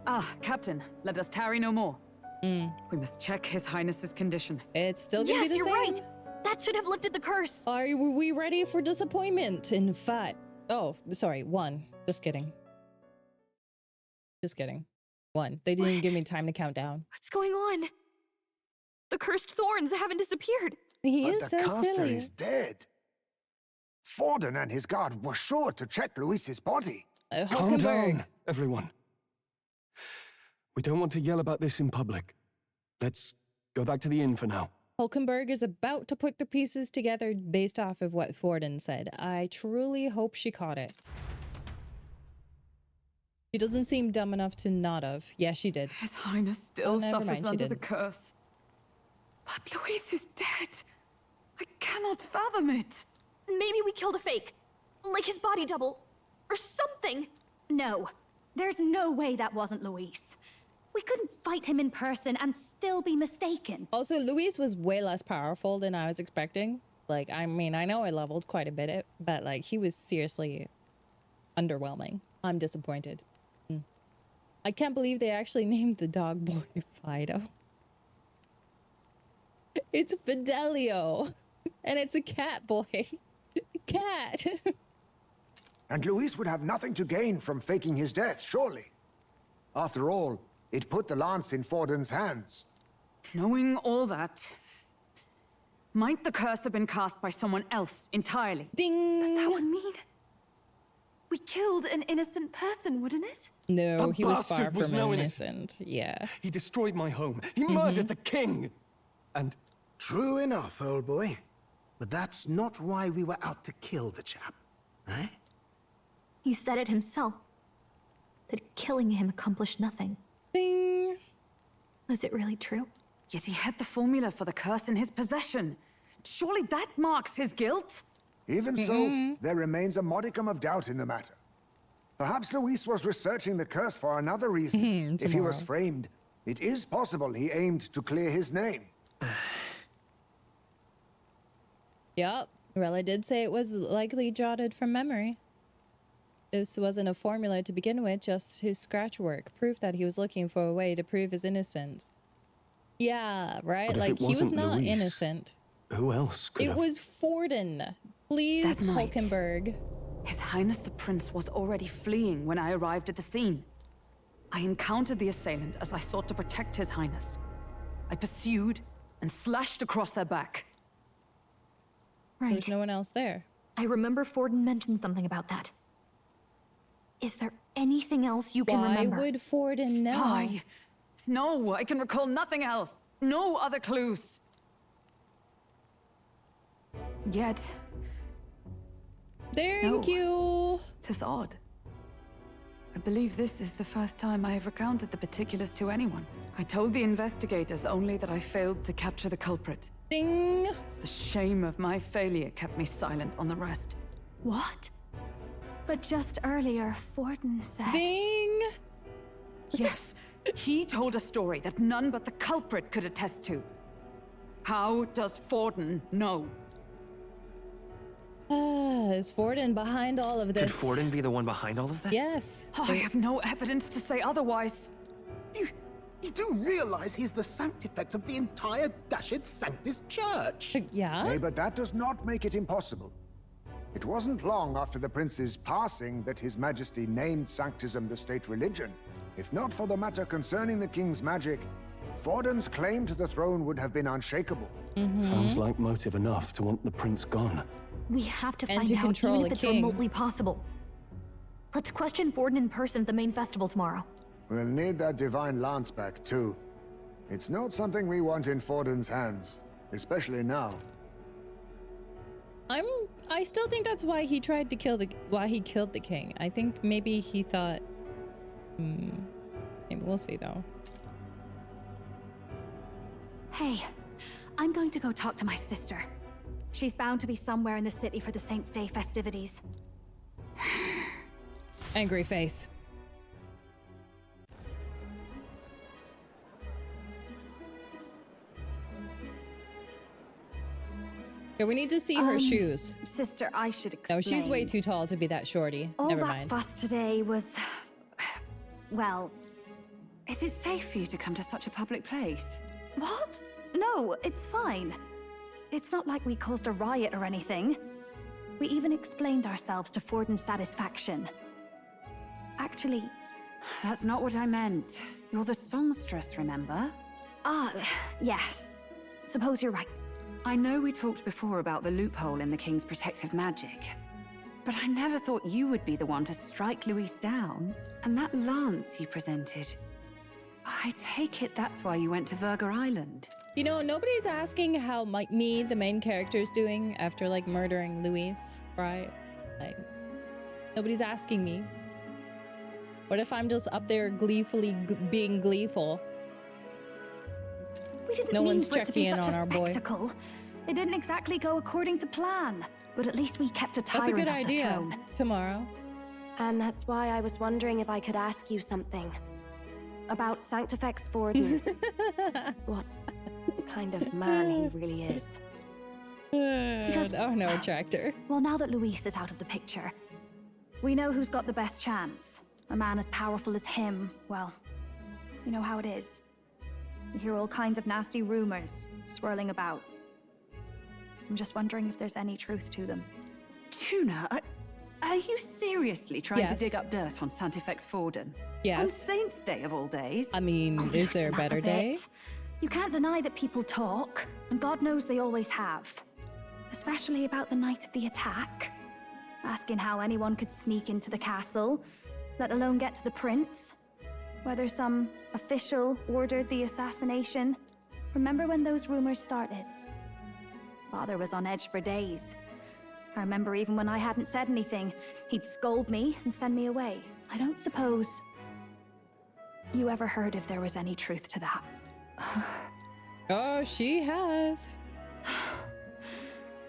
Ah, Captain, let us tarry no more. We must check His Highness's condition. It's still gonna Yes, be the you're same. right. That should have lifted the curse. Were we ready for disappointment in 5? Oh, sorry, 1. Just kidding. Just kidding. 1. They didn't even give me time to count down. What's going on? The cursed thorns haven't disappeared. He but is the so caster silly. is dead. Forden and his guard were sure to check Luis's body. Calm down, everyone. We don't want to yell about this in public. Let's go back to the inn for now. Hulkenberg is about to put the pieces together based off of what Forden said. I truly hope she caught it. She doesn't seem dumb enough to not have. Yeah, she did. His Highness still never suffers mind, she under the didn't. curse. But Luis is dead. I cannot fathom it. Maybe we killed a fake. Like his body double. Or something. No. There's no way that wasn't Luis. We couldn't fight him in person and still be mistaken. Also, Luis was way less powerful than I was expecting. Like, I mean, I know I leveled quite a bit, but like, he was seriously underwhelming. I'm disappointed. I can't believe they actually named the dog boy Fido. It's Fidelio. And it's a cat boy. Cat. And Luis would have nothing to gain from faking his death, surely. After all, it put the lance in Forden's hands. Knowing all that, might the curse have been cast by someone else entirely? Ding! But that would mean we killed an innocent person, wouldn't it? No, The he was far bastard was from no innocent. Yeah. He destroyed my home. He murdered the king. And true enough, old boy. But that's not why we were out to kill the chap, eh? He said it himself. That killing him accomplished nothing. Ding! Was it really true? Yet he had the formula for the curse in his possession. Surely that marks his guilt? Even so, there remains a modicum of doubt in the matter. Perhaps Luis was researching the curse for another reason. If he was framed, it is possible he aimed to clear his name. Yup. Rella did say it was likely jotted from memory. This wasn't a formula to begin with, just his scratch work. Proof that he was looking for a way to prove his innocence. Yeah, right? Like, he was not Luis, innocent. Who else could It have... was Forden. Please, That night, Hulkenberg. His Highness the Prince was already fleeing when I arrived at the scene. I encountered the assailant as I sought to protect His Highness. I pursued and slashed across their back. Right. There's no one else there. I remember Forden mentioned something about that. Is there anything else you can remember? Why would Forden know? Why? No, I can recall nothing else. No other clues. Yet... Thank you. 'Tis odd. I believe this is the first time I have recounted the particulars to anyone. I told the investigators only that I failed to capture the culprit. Ding! The shame of my failure kept me silent on the rest. What? But just earlier, Forden said... Ding! Yes, he told a story that none but the culprit could attest to. How does Forden know? Is Forden behind all of this? Could Forden be the one behind all of this? Yes. I have no evidence to say otherwise. You do realize he's the sanctifex of the entire Dashed Sanctus Church? Yeah? Nay, but that does not make it impossible. It wasn't long after the prince's passing that His Majesty named Sanctism the state religion. If not for the matter concerning the king's magic, Forden's claim to the throne would have been unshakable. Sounds like motive enough to want the prince gone. We have to And find to out control even a if it's king. remotely possible. Let's question Forden in person at the main festival tomorrow. We'll need that divine lance back, too. It's not something we want in Forden's hands, especially now. I still think that's why he tried to kill why he killed the king. I think maybe he thought... maybe we'll see, though. Hey, I'm going to go talk to my sister. She's bound to be somewhere in the city for the Saints' Day festivities. Angry face. Yeah, we need to see her shoes. Sister, I should explain. No, she's way too tall to be that shorty. All Never that mind. fuss today was... well... Is it safe for you to come to such a public place? What? No, it's fine. It's not like we caused a riot or anything. We even explained ourselves to Forden's satisfaction. Actually... That's not what I meant. You're the songstress, remember? Ah, yes. Suppose you're right. I know we talked before about the loophole in the King's protective magic, but I never thought you would be the one to strike Luis down. And that lance you presented, I take it that's why you went to Verger Island. You know, nobody's asking how me, the main character, is doing after, like, murdering Luis, right? Like, nobody's asking me. What if I'm just up there gleefully being gleeful? We didn't No mean one's for it to be checking in such on a our boy. spectacle. It didn't exactly go according to plan, but at least we kept a tyrant That's a good off the idea. throne. Tomorrow. And that's why I was wondering if I could ask you something. About Sanctifex Forden. What kind of man he really is. Because- oh no, Tractor. Well, now that Luis is out of the picture, we know who's got the best chance. A man as powerful as him, well, you know how it is. You hear all kinds of nasty rumors swirling about. I'm just wondering if there's any truth to them. Tuna, are you seriously trying to Yes. dig up dirt on Sanctifex Forden? Yes. On Saint's Day of all days? I mean, Oh, is there a listen up better day? bit. You can't deny that people talk, and God knows they always have. Especially about the night of the attack. Asking how anyone could sneak into the castle, let alone get to the prince. Whether some official ordered the assassination. Remember when those rumors started? Father was on edge for days. I remember even when I hadn't said anything, he'd scold me and send me away. I don't suppose you ever heard if there was any truth to that. Oh, she has.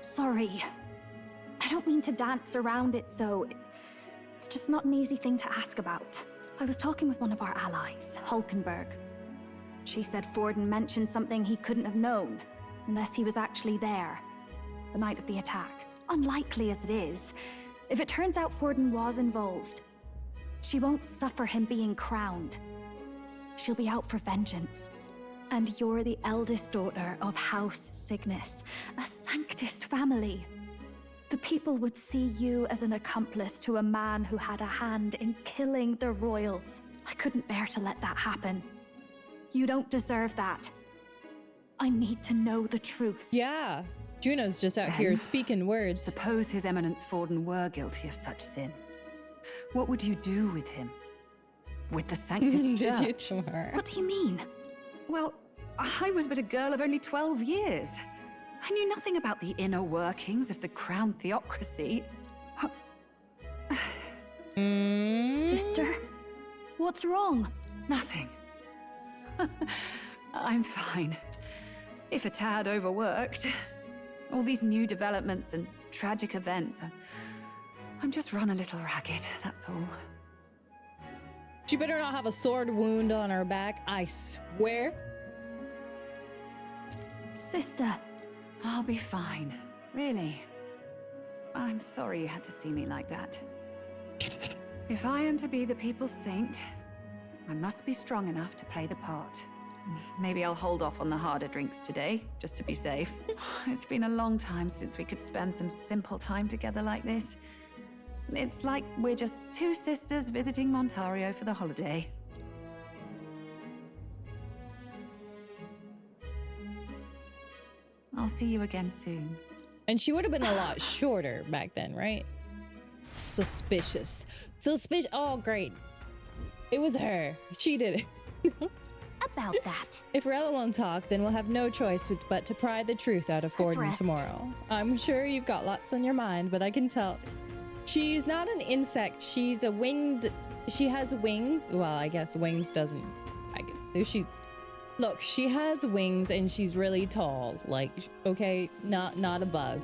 Sorry. I don't mean to dance around it, so it's just not an easy thing to ask about. I was talking with one of our allies, Hulkenberg. She said Forden mentioned something he couldn't have known, unless he was actually there, the night of the attack. Unlikely as it is, if it turns out Forden was involved, she won't suffer him being crowned. She'll be out for vengeance. And you're the eldest daughter of House Cygnus, a Sanctist family. The people would see you as an accomplice to a man who had a hand in killing the royals. I couldn't bear to let that happen. You don't deserve that. I need to know the truth. Yeah. Juno's just out here Then, speaking words. Suppose His Eminence Forden were guilty of such sin. What would you do with him? With the Sanctus Did you Church? to her? What do you mean? Well, I was but a girl of only 12 years. I knew nothing about the inner workings of the crown theocracy. Sister, what's wrong? Nothing. I'm fine. If a tad overworked. All these new developments and tragic events. I'm just run a little ragged, that's all. She better not have a sword wound on her back, I swear. Sister. I'll be fine. Really. I'm sorry you had to see me like that. If I am to be the people's saint, I must be strong enough to play the part. Maybe I'll hold off on the harder drinks today, just to be safe. It's been a long time since we could spend some simple time together like this. It's like we're just two sisters visiting Montario for the holiday. I'll see you again soon. And she would have been a lot shorter back then, right? Suspicious. Suspicious. Oh, great. It was her. She did it. About that. If Rella won't talk, then we'll have no choice but to pry the truth out of Forden rest. tomorrow. I'm sure you've got lots on your mind, but I can tell. She's not an insect. She's a winged... She has wings. Well, I guess wings doesn't... Look, she has wings and she's really tall. Like, okay, not a bug.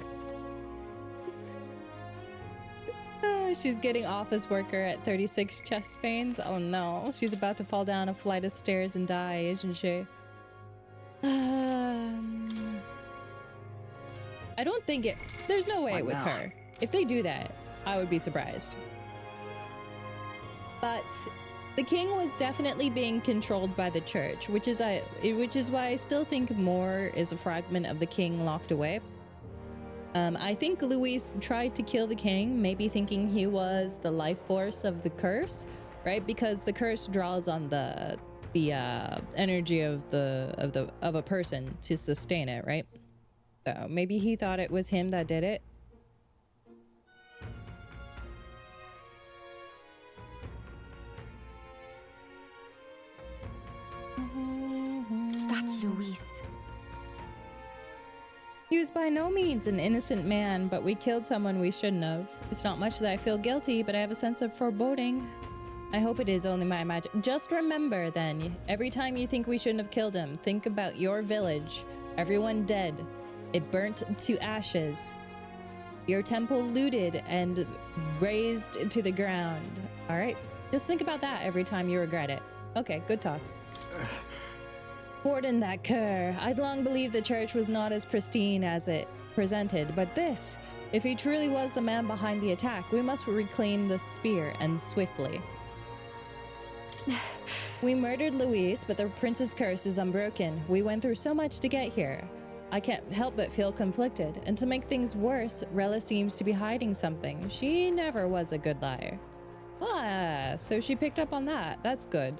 She's getting office worker at 36 chest pains. Oh no, she's about to fall down a flight of stairs and die, isn't she? I don't think it... There's no way it was her. If they do that, I would be surprised. But the king was definitely being controlled by the church, which is why I still think more is a fragment of the king locked away. I think Luis tried to kill the king, maybe thinking he was the life force of the curse, right? Because the curse draws on the energy of a person to sustain it, right? So maybe he thought it was him that did it. That's Luis. He was by no means an innocent man, but we killed someone we shouldn't have. It's not much that I feel guilty, but I have a sense of foreboding. I hope it is only my magic. Just remember then, every time you think we shouldn't have killed him, think about your village. Everyone dead. It burnt to ashes. Your temple looted and razed to the ground. All right? Just think about that every time you regret it. Okay, good talk. Pardon that cur. I'd long believed the church was not as pristine as it presented, but this, if he truly was the man behind the attack, we must reclaim the spear, and swiftly. We murdered Luis, but the prince's curse is unbroken. We went through so much to get here. I can't help but feel conflicted, and to make things worse, Rella seems to be hiding something. She never was a good liar. Ah, so she picked up on that. That's good.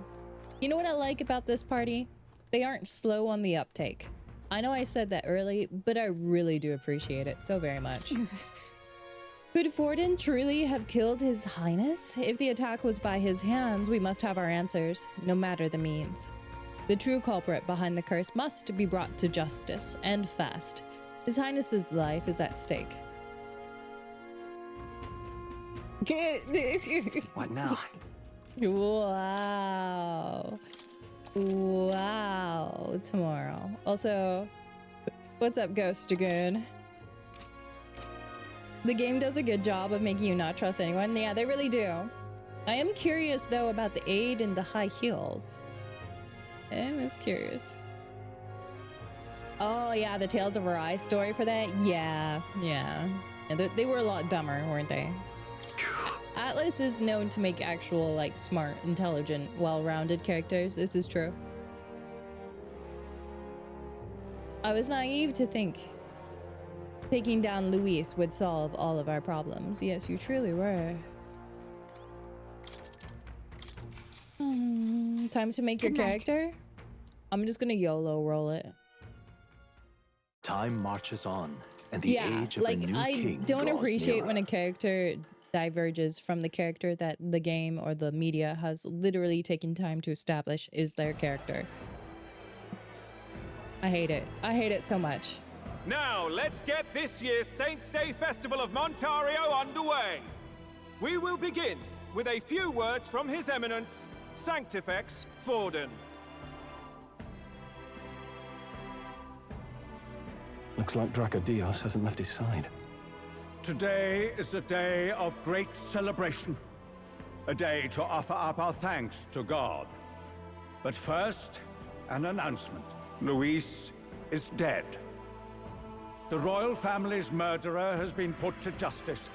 You know what I like about this party? They aren't slow on the uptake. I know I said that early, but I really do appreciate it so very much. Could Forden truly have killed His Highness? If the attack was by his hands, we must have our answers, no matter the means. The true culprit behind the curse must be brought to justice, and fast. His Highness's life is at stake. What now? Wow. Wow. Tomorrow. Also, what's up, Ghost Dragoon? The game does a good job of making you not trust anyone. Yeah, they really do. I am curious, though, about the aid and the high heels. I am just curious. Oh, yeah, the Tales of Arise story for that? Yeah. They were a lot dumber, weren't they? Atlas is known to make actual, like, smart, intelligent, well-rounded characters. This is true. I was naive to think taking down Luis would solve all of our problems. Yes, you truly were. Time to make your character? I'm just gonna YOLO roll it. Time marches on, and the age of like, a new king I don't draws appreciate nearer. when a character diverges from the character that the game or the media has literally taken time to establish is their character. I hate it. I hate it so much. Now, let's get this year's Saints' Day Festival of Montario underway. We will begin with a few words from His Eminence, Sanctifex Forden. Looks like Dracodios hasn't left his side. Today is a day of great celebration. A day to offer up our thanks to God. But first, an announcement. Luis is dead. The royal family's murderer has been put to justice.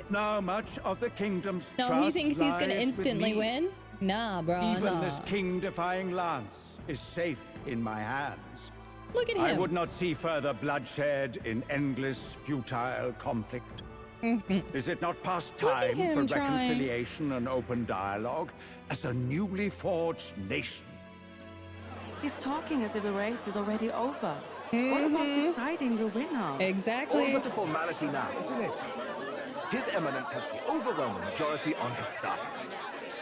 Now much of the kingdom's No, trust he thinks he's gonna lies with instantly me. win? Nah, bro, Even nah. this king-defying lance is safe in my hands. Look at him. I would not see further bloodshed in endless, futile conflict. Is it not past Look at time for him trying. reconciliation and open dialogue as a newly forged nation? He's talking as if the race is already over. What about deciding the winner? Exactly. All but a formality now, isn't it? His Eminence has the overwhelming majority on his side.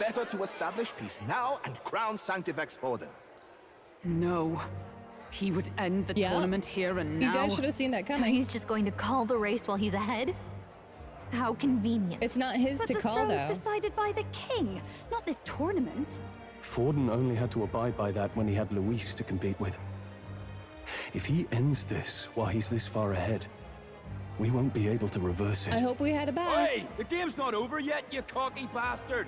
Better to establish peace now and crown Sanctifex Forden. No. He would end the tournament here and now. You guys should have seen that coming. So he's just going to call the race while he's ahead? How convenient. It's not his but to call, the throne's though. decided by the king, not this tournament. Forden only had to abide by that when he had Luis to compete with. If he ends this while he's this far ahead, we won't be able to reverse it. I hope we had a bath. Hey, the game's not over yet, you cocky bastard!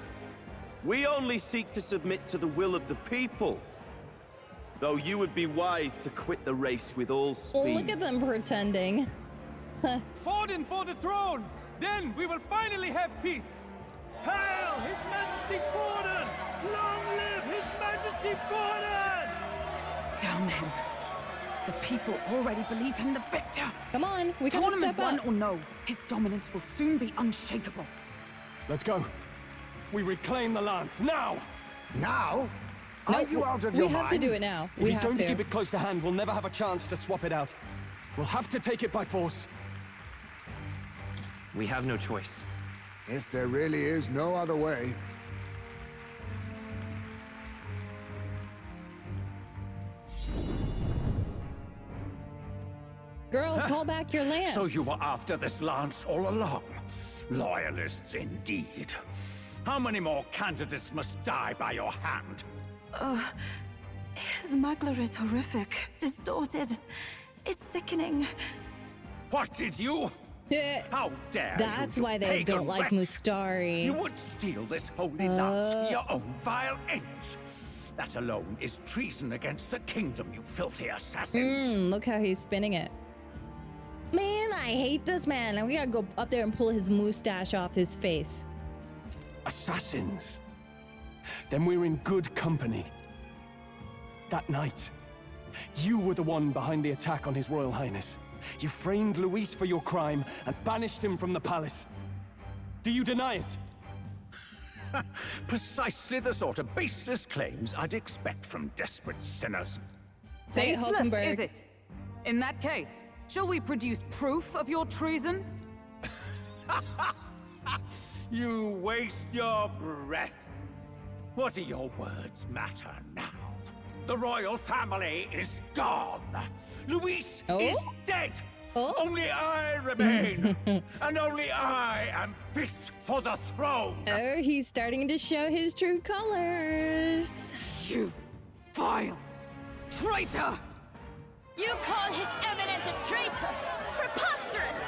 We only seek to submit to the will of the people. Though you would be wise to quit the race with all speed. Well, look at them pretending. Forden for the throne! Then we will finally have peace! Hail His Majesty Forden! Long live His Majesty Forden! Damn him. The people already believe him the victor. Come on, we gotta Tournament step won up. or no, his dominance will soon be unshakable. Let's go. We reclaim the lance now! Now? No, Are you out of your we have mind? to do it now. If We he's have going to to. keep it close to hand, we'll never have a chance to swap it out. We'll have to take it by force. We have no choice. If there really is no other way. Girl, call back your lance. So you were after this lance all along. Loyalists indeed. How many more candidates must die by your hand? His smuggler is horrific, distorted. It's sickening. What did you? How dare That's you why they pagan don't like wretch. Mustari. You would steal this holy lance for your own vile ends. That alone is treason against the kingdom, you filthy assassins. Look how he's spinning it. Man, I hate this man. And we gotta go up there and pull his mustache off his face. Assassins. Then we're in good company. That night, you were the one behind the attack on His Royal Highness. You framed Luis for your crime and banished him from the palace. Do you deny it? Precisely the sort of baseless claims I'd expect from desperate sinners. Say Baseless, Hulkenberg. is it? In that case, shall we produce proof of your treason? You waste your breath. What do your words matter now? The royal family is gone. Luis is dead. Only I remain. And only I am fit for the throne. Oh, he's starting to show his true colors. You vile traitor! You call His Eminence a traitor? Preposterous!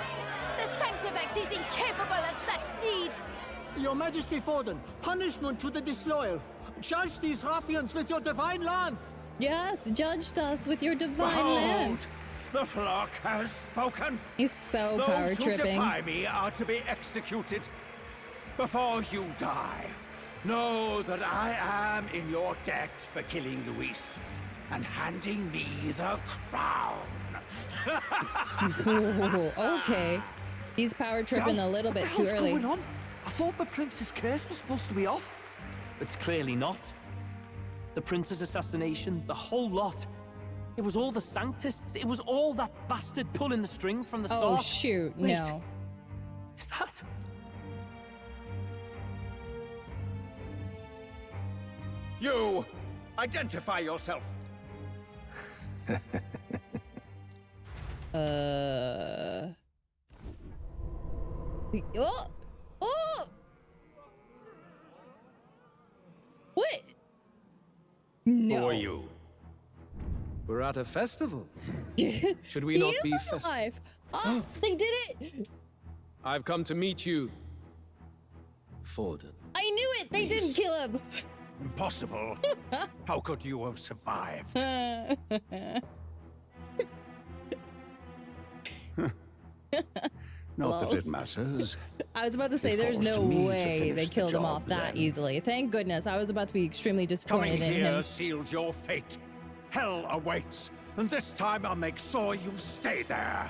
The Sanctifex is incapable of such deeds! Your Majesty Forden, punishment to the disloyal. Judge these ruffians with your divine lance. Yes, judge us with your divine Behold, lance. The flock has spoken. He's so Those power who tripping. defy me are to be executed. Before you die, know that I am in your debt for killing Luis and handing me the crown. Ooh, okay. He's power tripping a little bit too early. What's going on? I thought the prince's curse was supposed to be off. It's clearly not. The prince's assassination, the whole lot. It was all the Sanctists. It was all that bastard pulling the strings from the start. Oh, shoot, Wait, no. Is that? You! Identify yourself! Oh! Oh! What? No. Who are you? We're at a festival. Should we not be festive? alive. Oh, they did it! I've come to meet you, Forden. I knew it! They didn't kill him! Impossible. How could you have survived? Not that it matters. I was about to say, It there's falls no to me to way finish they the killed him job off that then. easily. Thank goodness. I was about to be extremely disappointed Coming in here him. sealed your fate. Hell awaits, and this time I'll make sure you stay there.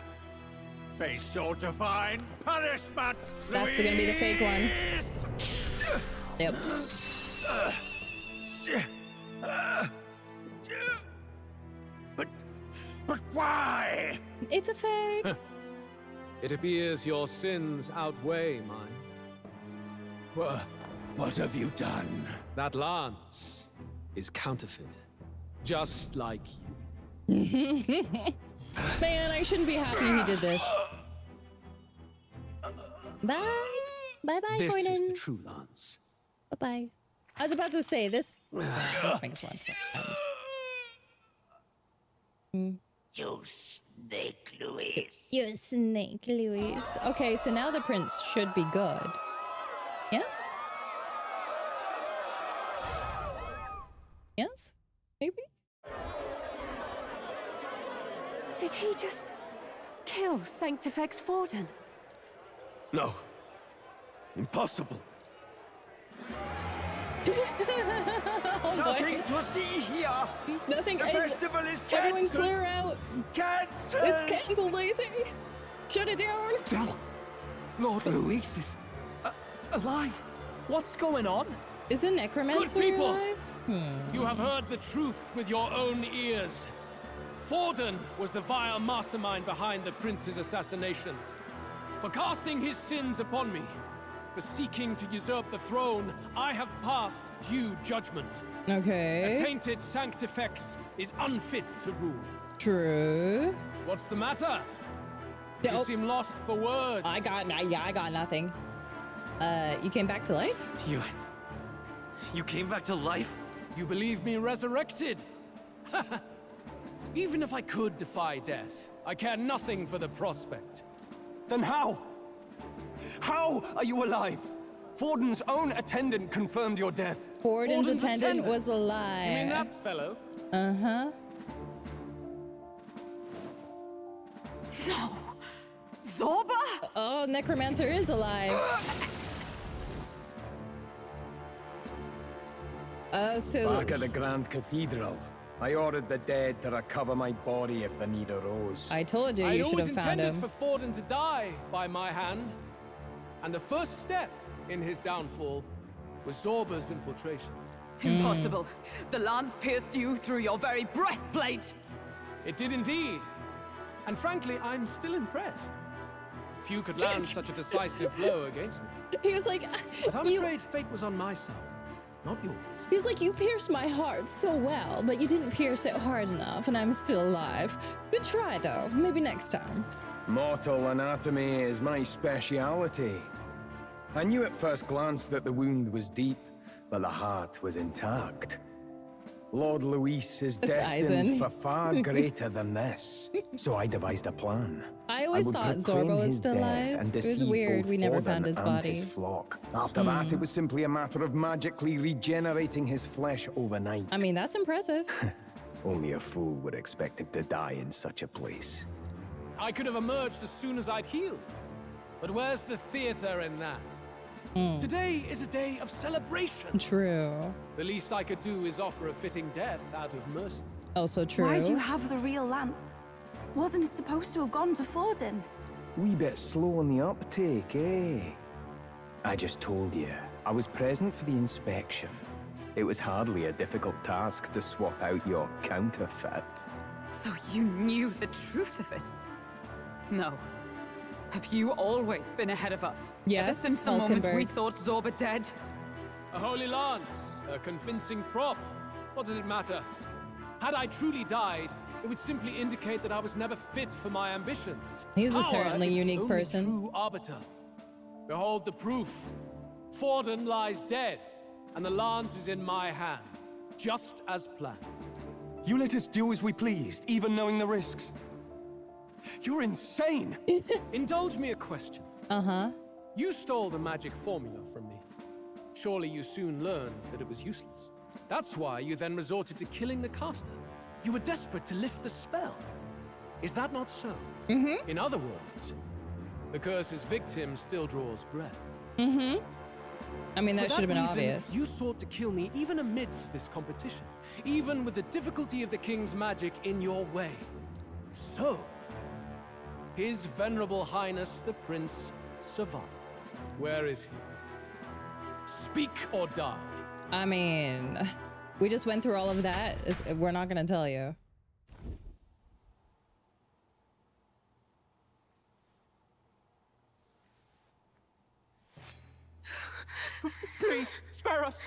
Face your divine punishment, That's gonna be the fake one. Yep. But why? It's a fake. It appears your sins outweigh mine. What have you done? That lance is counterfeit, just like you. Man, I shouldn't be happy he did this. Bye. Bye-bye, This is the Gordon. true lance. Bye-bye. I was about to say, this makes a lot of sense. You snake, Luis. You snake, Luis. Okay, so now the prince should be good. Yes? Yes? Maybe? Did he just kill Sanctifex Forden? No. Impossible. Oh Nothing to see here. Nothing. The festival is Everyone cancelled. clear out. Cancelled. It's cancelled, Daisy. Shut it down. Del, Lord Luis is alive. What's going on? Is a necromancer Good people, alive? you have heard the truth with your own ears. Forden was the vile mastermind behind the prince's assassination. For casting his sins upon me, for seeking to usurp the throne, I have passed due judgment. Okay. A tainted Sanctifex is unfit to rule. True. What's the matter? You Nope. seem lost for words. I got nothing. You came back to life? You came back to life? You believe me resurrected? Even if I could defy death, I care nothing for the prospect. Then how? How are you alive? Forden's own attendant confirmed your death. Forden's attendant was alive. You mean that fellow? Uh-huh. No! Zorba? Oh, Necromancer is alive. So... Back at the Grand Cathedral, I ordered the dead to recover my body if the need arose. I told you, you should have found him. I always intended for Forden to die by my hand. And the first step in his downfall was Zorba's infiltration. Impossible. The lance pierced you through your very breastplate. It did indeed. And frankly, I'm still impressed. Few could land such a decisive blow against me. He was like, but I'm afraid fate was on my side, not yours. He's like, you pierced my heart so well, but you didn't pierce it hard enough, and I'm still alive. Good try, though. Maybe next time. Mortal anatomy is my speciality. I knew at first glance that the wound was deep, but the heart was intact. Lord Luis is destined for far greater than this, so I devised a plan. I always thought Zorba was still alive. It was weird, we never found his body. His flock. After that, it was simply a matter of magically regenerating his flesh overnight. I mean, that's impressive. Only a fool would expect him to die in such a place. I could have emerged as soon as I'd healed. But where's the theater in that? Today is a day of celebration. True. The least I could do is offer a fitting death out of mercy. Also true. Why do you have the real lance? Wasn't it supposed to have gone to Forden? Wee bit slow on the uptake, eh? I just told you, I was present for the inspection. It was hardly a difficult task to swap out your counterfeit. So you knew the truth of it? No. Have you always been ahead of us? Yes, ever since the moment we thought Zorba dead? A holy lance, a convincing prop. What does it matter? Had I truly died, it would simply indicate that I was never fit for my ambitions. He's a Power certainly is the unique only person. True arbiter. Behold the proof. Forden lies dead, and the lance is in my hand, just as planned. You let us do as we pleased, even knowing the risks. You're insane! Indulge me a question. Uh-huh. You stole the magic formula from me. Surely you soon learned that it was useless. That's why you then resorted to killing the caster. You were desperate to lift the spell. Is that not so? Mm-hmm. In other words, the curse's victim still draws breath. Mm-hmm. I mean, that For should have been reason, obvious. You sought to kill me even amidst this competition, even with the difficulty of the king's magic in your way. So, His Venerable Highness the Prince survived. Where is he? Speak or die. I mean, we just went through all of that. We're not gonna tell you. Please, spare us.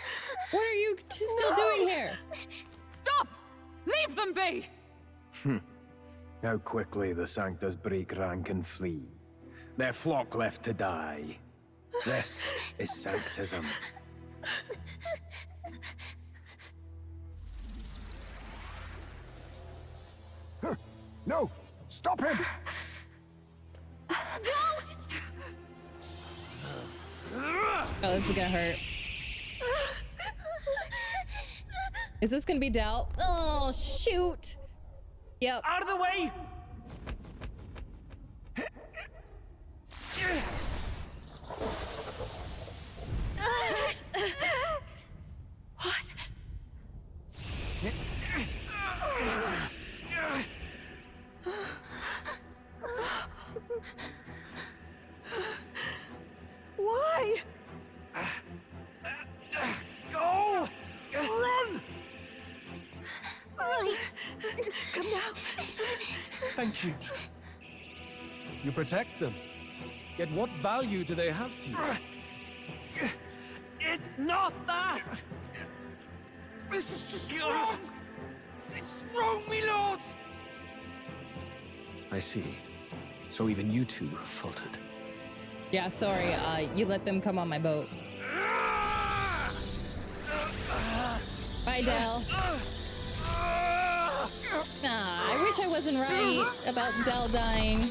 What are you still doing here? Stop! Leave them be! How quickly the Sanctus break rank and flee. Their flock left to die. This is Sanctism. No! Stop him! Oh, this is gonna hurt. Is this gonna be dealt? Oh, shoot! Yep. Out of the way! What? Why? Go! Run! Right. Come now. Thank you. You protect them. Yet what value do they have to you? It's not that! This is just wrong! It's wrong, me lords! I see. So even you two faltered. Yeah, sorry, you let them come on my boat. Bye, Del. I wish I wasn't right about Del dying.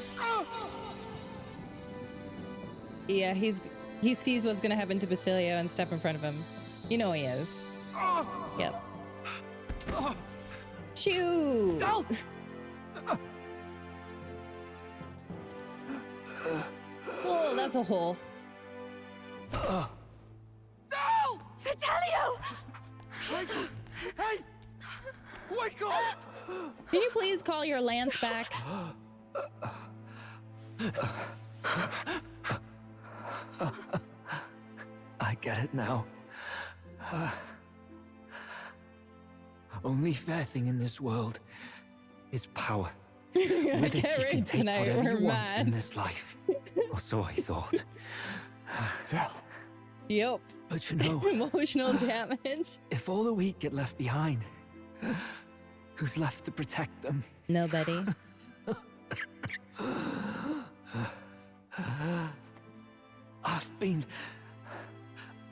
Yeah, he sees what's gonna happen to Basilio and step in front of him. You know he is. Yep. Shoo! Del! Oh, that's a hole. Del! Vitelio! Hey! Wake up! Can you please call your lance back? I get it now. Only fair thing in this world is power. With it, you can take whatever you want in this life. Or so I thought. Del. Yep. But you know, emotional damage. If all the weak get left behind, who's left to protect them? Nobody. I've been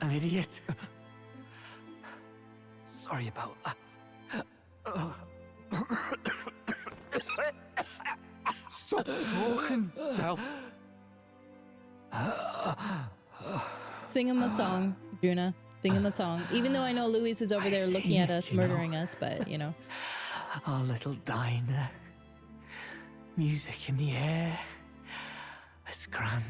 an idiot. Sorry about that. Stop talking, Del. Sing him a song, Juna. Sing him a song. Even though I know Luis is over there looking at us, murdering us, but you know. Our little diner. Music in the air. It's grand.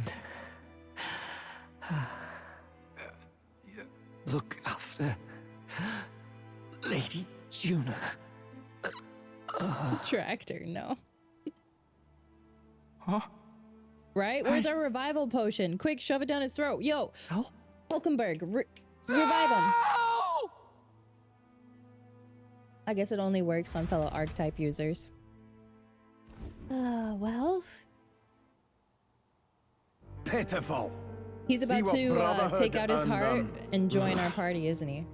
Look after Lady Juna. Tractor, no. Huh? Right? Where's our revival potion? Quick, shove it down his throat. Yo, Hulkenberg, revive him. I guess it only works on fellow archetype users. Well. Pitiful. He's about to take out his heart and join our party, isn't he?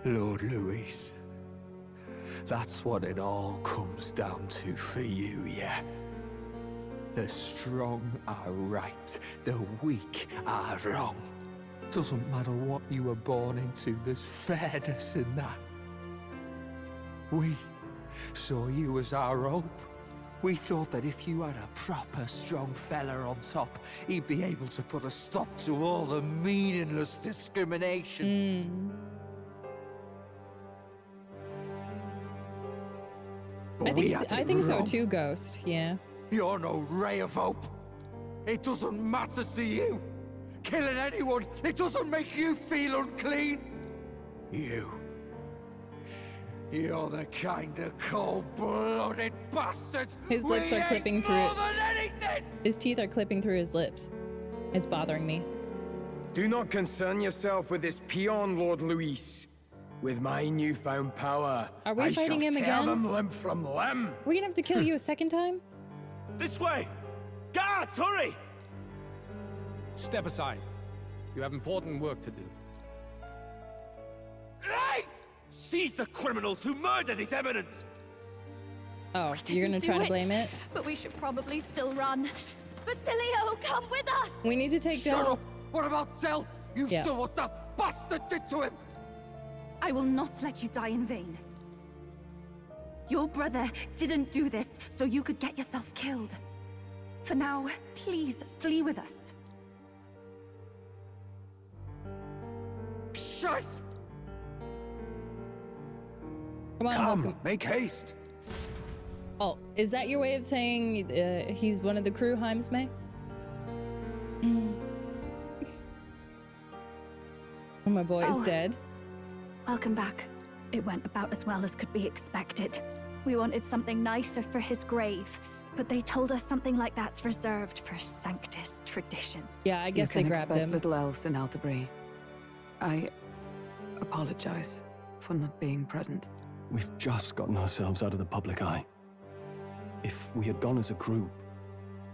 Lord Luis, that's what it all comes down to for you, yeah? The strong are right, the weak are wrong. Doesn't matter what you were born into, there's fairness in that. We saw you as our hope. We thought that if you had a proper strong fella on top, he'd be able to put a stop to all the meaningless discrimination. I think so too, Ghost. Yeah. You're no ray of hope. It doesn't matter to you. Killing anyone, it doesn't make you feel unclean. You're the kind of cold-blooded bastard. His lips are clipping through more than anything. His teeth are clipping through his lips. It's bothering me. Do not concern yourself with this peon, Lord Luis. With my newfound power, Are we fighting him tear again? them limb from limb. We're gonna have to kill you a second time? This way! Guards, hurry! Step aside. You have important work to do. Hey! Seize the criminals who murdered His Eminence! Oh, you're gonna try to blame it? But we should probably still run. Basilio, come with us! We need to take down... Shut up! What about Del? You saw what that bastard did to him! I will not let you die in vain. Your brother didn't do this so you could get yourself killed. For now, please flee with us. Shite! Come on, Come, make haste. Oh, is that your way of saying he's one of the crew, Heimsmay? Oh, my boy is dead. Welcome back. It went about as well as could be expected. We wanted something nicer for his grave, but they told us something like that's reserved for Sanctus tradition. Yeah, I guess they grabbed expect him. little else in Altabri. I apologize for not being present. We've just gotten ourselves out of the public eye. If we had gone as a group,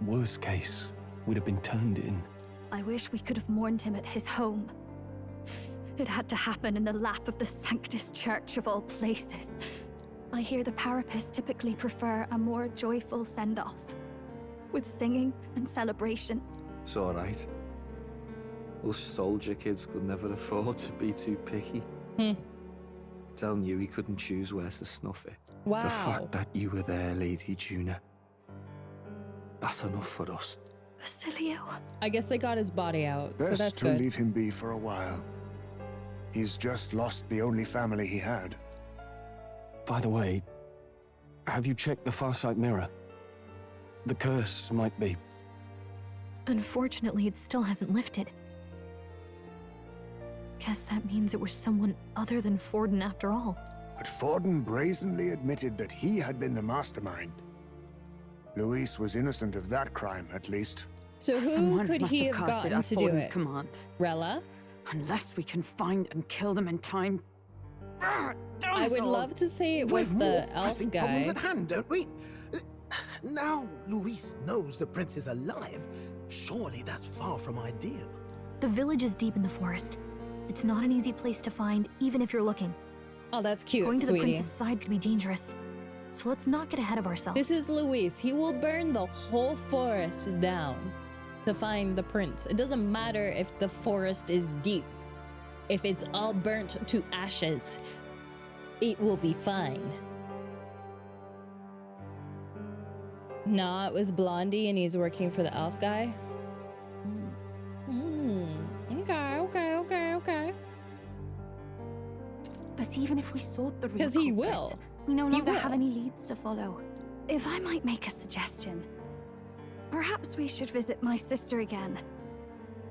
worst case, we'd have been turned in. I wish we could have mourned him at his home. It had to happen in the lap of the Sanctus Church of all places. I hear the Parapists typically prefer a more joyful send-off, with singing and celebration. It's all right. Us soldier kids could never afford to be too picky. Telling you he couldn't choose where to snuff it. Wow. The fact that you were there, Lady Juna, that's enough for us. Basilio. I guess they got his body out, Best so that's to good. leave him be for a while. He's just lost the only family he had. By the way, have you checked the Farsight mirror? The curse might be... Unfortunately, it still hasn't lifted. Guess that means it was someone other than Forden after all. But Forden brazenly admitted that he had been the mastermind. Luis was innocent of that crime, at least. So who Someone could must he have have cast it gotten at to do Forden's it? command. Rella? Unless we can find and kill them in time. I would love to say it was We've the more elf pressing guy. problems at hand, don't we? Now Luis knows the prince is alive. Surely that's far from ideal. The village is deep in the forest. It's not an easy place to find, even if you're looking. Oh, that's cute, Going to sweetie. the prince's side could be dangerous. So let's not get ahead of ourselves. This is Luis. He will burn the whole forest down to find the prince. It doesn't matter if the forest is deep. If it's all burnt to ashes, it will be fine. Nah, it was Blondie and he's working for the elf guy. Okay. But even if we sought the real 'Cause he culprit, will. we no He longer will. have any leads to follow. If I might make a suggestion, perhaps we should visit my sister again.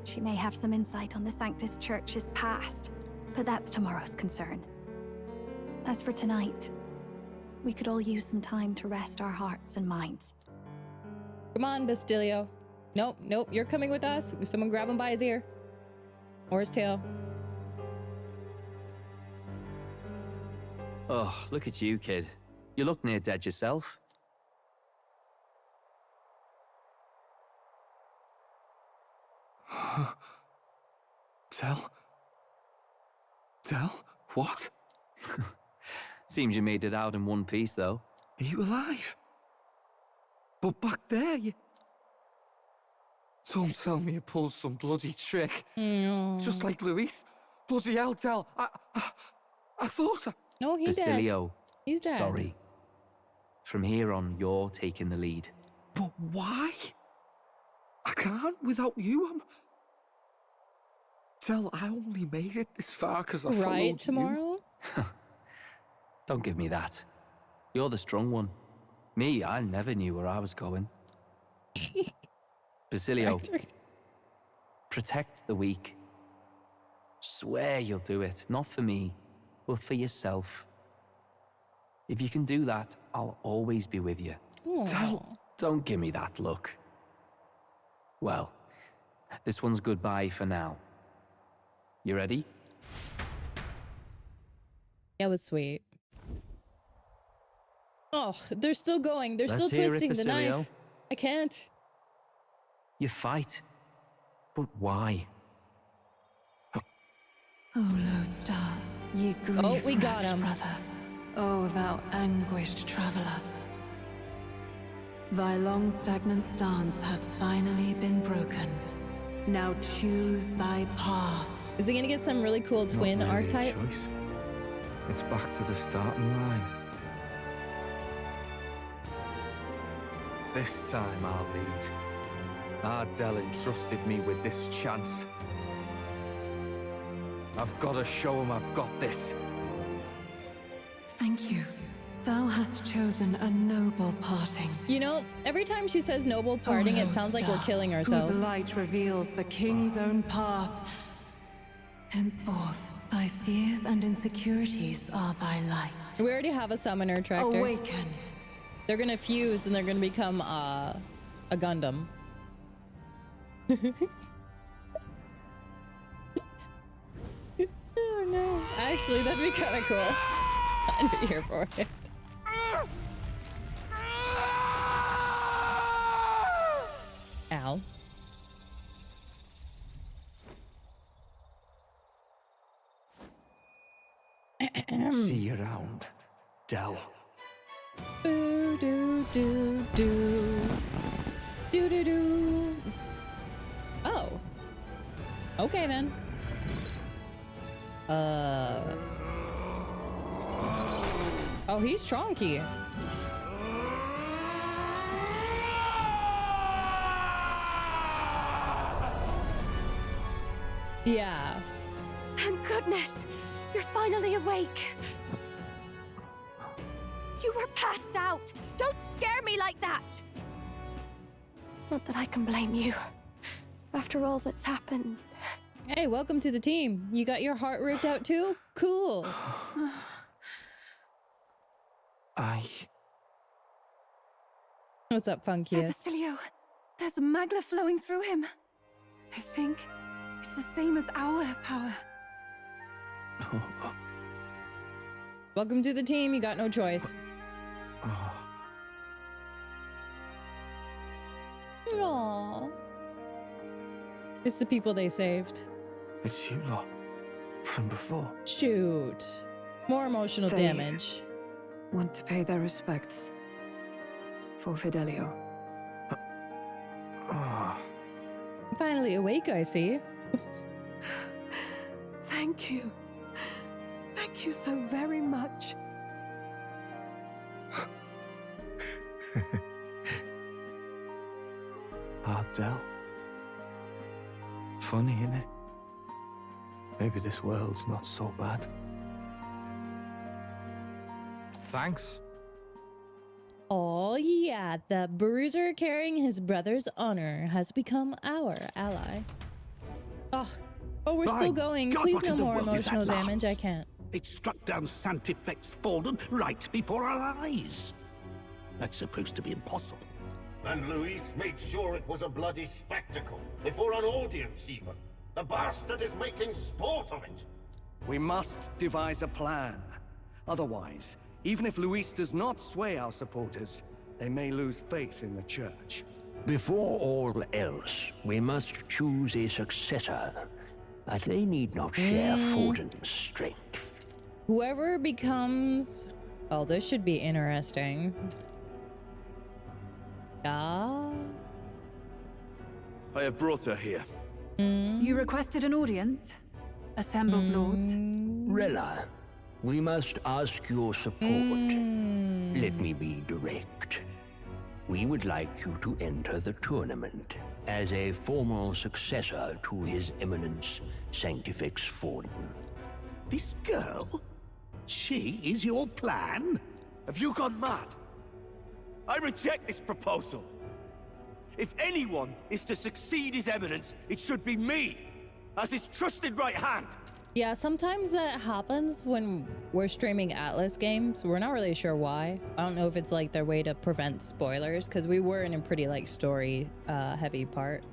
She may have some insight on the Sanctus Church's past, but that's tomorrow's concern. As for tonight, we could all use some time to rest our hearts and minds. Come on, Bastilio. Nope, you're coming with us. Someone grab him by his ear. Or his tail. Oh, look at you, kid. You look near dead yourself. Tell? What? Seems you made it out in one piece, though. Are you alive? But back there, you... Don't tell me you pulled some bloody trick. Just like Luis. Bloody hell, Tell. I thought I... No, he's dead. Basilio, He's dead. sorry. From here on, you're taking the lead. But why? I can't without you. Tell, I only made it this far because I followed Right tomorrow? Don't give me that. You're the strong one. Me, I never knew where I was going. Basilio, protect the weak. Swear you'll do it, not for me, but for yourself. If you can do that, I'll always be with you. Don't give me that look. Well, this one's goodbye for now. You ready? That was sweet. Oh, they're still going. They're Let's still hear it, twisting the Basilio. knife. I can't. You fight. But why? Oh, Lodestar, ye grief we got him. brother. Oh, thou anguished traveler. Thy long stagnant stance hath finally been broken. Now choose thy path. Is he gonna get some really cool twin Not really a archetype? choice. It's back to the starting line. This time I'll lead. Ardell entrusted me with this chance. I've got to show him I've got this. Thank you. Thou hast chosen a noble parting. You know, every time she says noble parting, it sounds like we're killing Whose ourselves. light reveals the king's own path. Henceforth, thy fears and insecurities are thy light. We already have a summoner tractor. Awaken. They're gonna fuse and they're gonna become a Gundam. Oh no. Actually, that'd be kind of cool. I'd be here for it. See you around, Del. Do do do do do do do. Oh. Okay then. Oh, he's Tronky. Yeah. Thank goodness! You're finally awake! You were passed out! Don't scare me like that! Not that I can blame you. After all that's happened. Hey, welcome to the team. You got your heart ripped out too? Cool. What's up, Sir Funkiest? Basilio, there's magla flowing through him. I think it's the same as our power. Welcome to the team. You got no choice. Aww. It's the people they saved. It's you lot. From before. Shoot. More emotional They- damage. Want to pay their respects for Fidelio. Finally awake, I see. Thank you. Thank you so very much. Del. Funny, innit? Maybe this world's not so bad. Thanks. Oh yeah, the bruiser carrying his brother's honor has become our ally. Oh, we're still going. God, Please what no in the more world is that, emotional damage. I Lance? can't. It struck down Santifex Fallen right before our eyes. That's supposed to be impossible. And Luis made sure it was a bloody spectacle, before an audience even. The bastard is making sport of it. We must devise a plan. Otherwise, even if Luis does not sway our supporters, they may lose faith in the church. Before all else, we must choose a successor. But they need not share Forden's strength. Whoever becomes... Oh, this should be interesting. Ah. I have brought her here. You requested an audience? Assembled lords? Rella, we must ask your support. Let me be direct. We would like you to enter the tournament as a formal successor to His Eminence Sanctifex Forden. This girl? She is your plan? Have you gone mad? I reject this proposal. If anyone is to succeed His Eminence, it should be me, as his trusted right hand. Yeah, sometimes that happens when we're streaming Atlas games. We're not really sure why. I don't know if it's like their way to prevent spoilers, because we were in a pretty like story heavy part.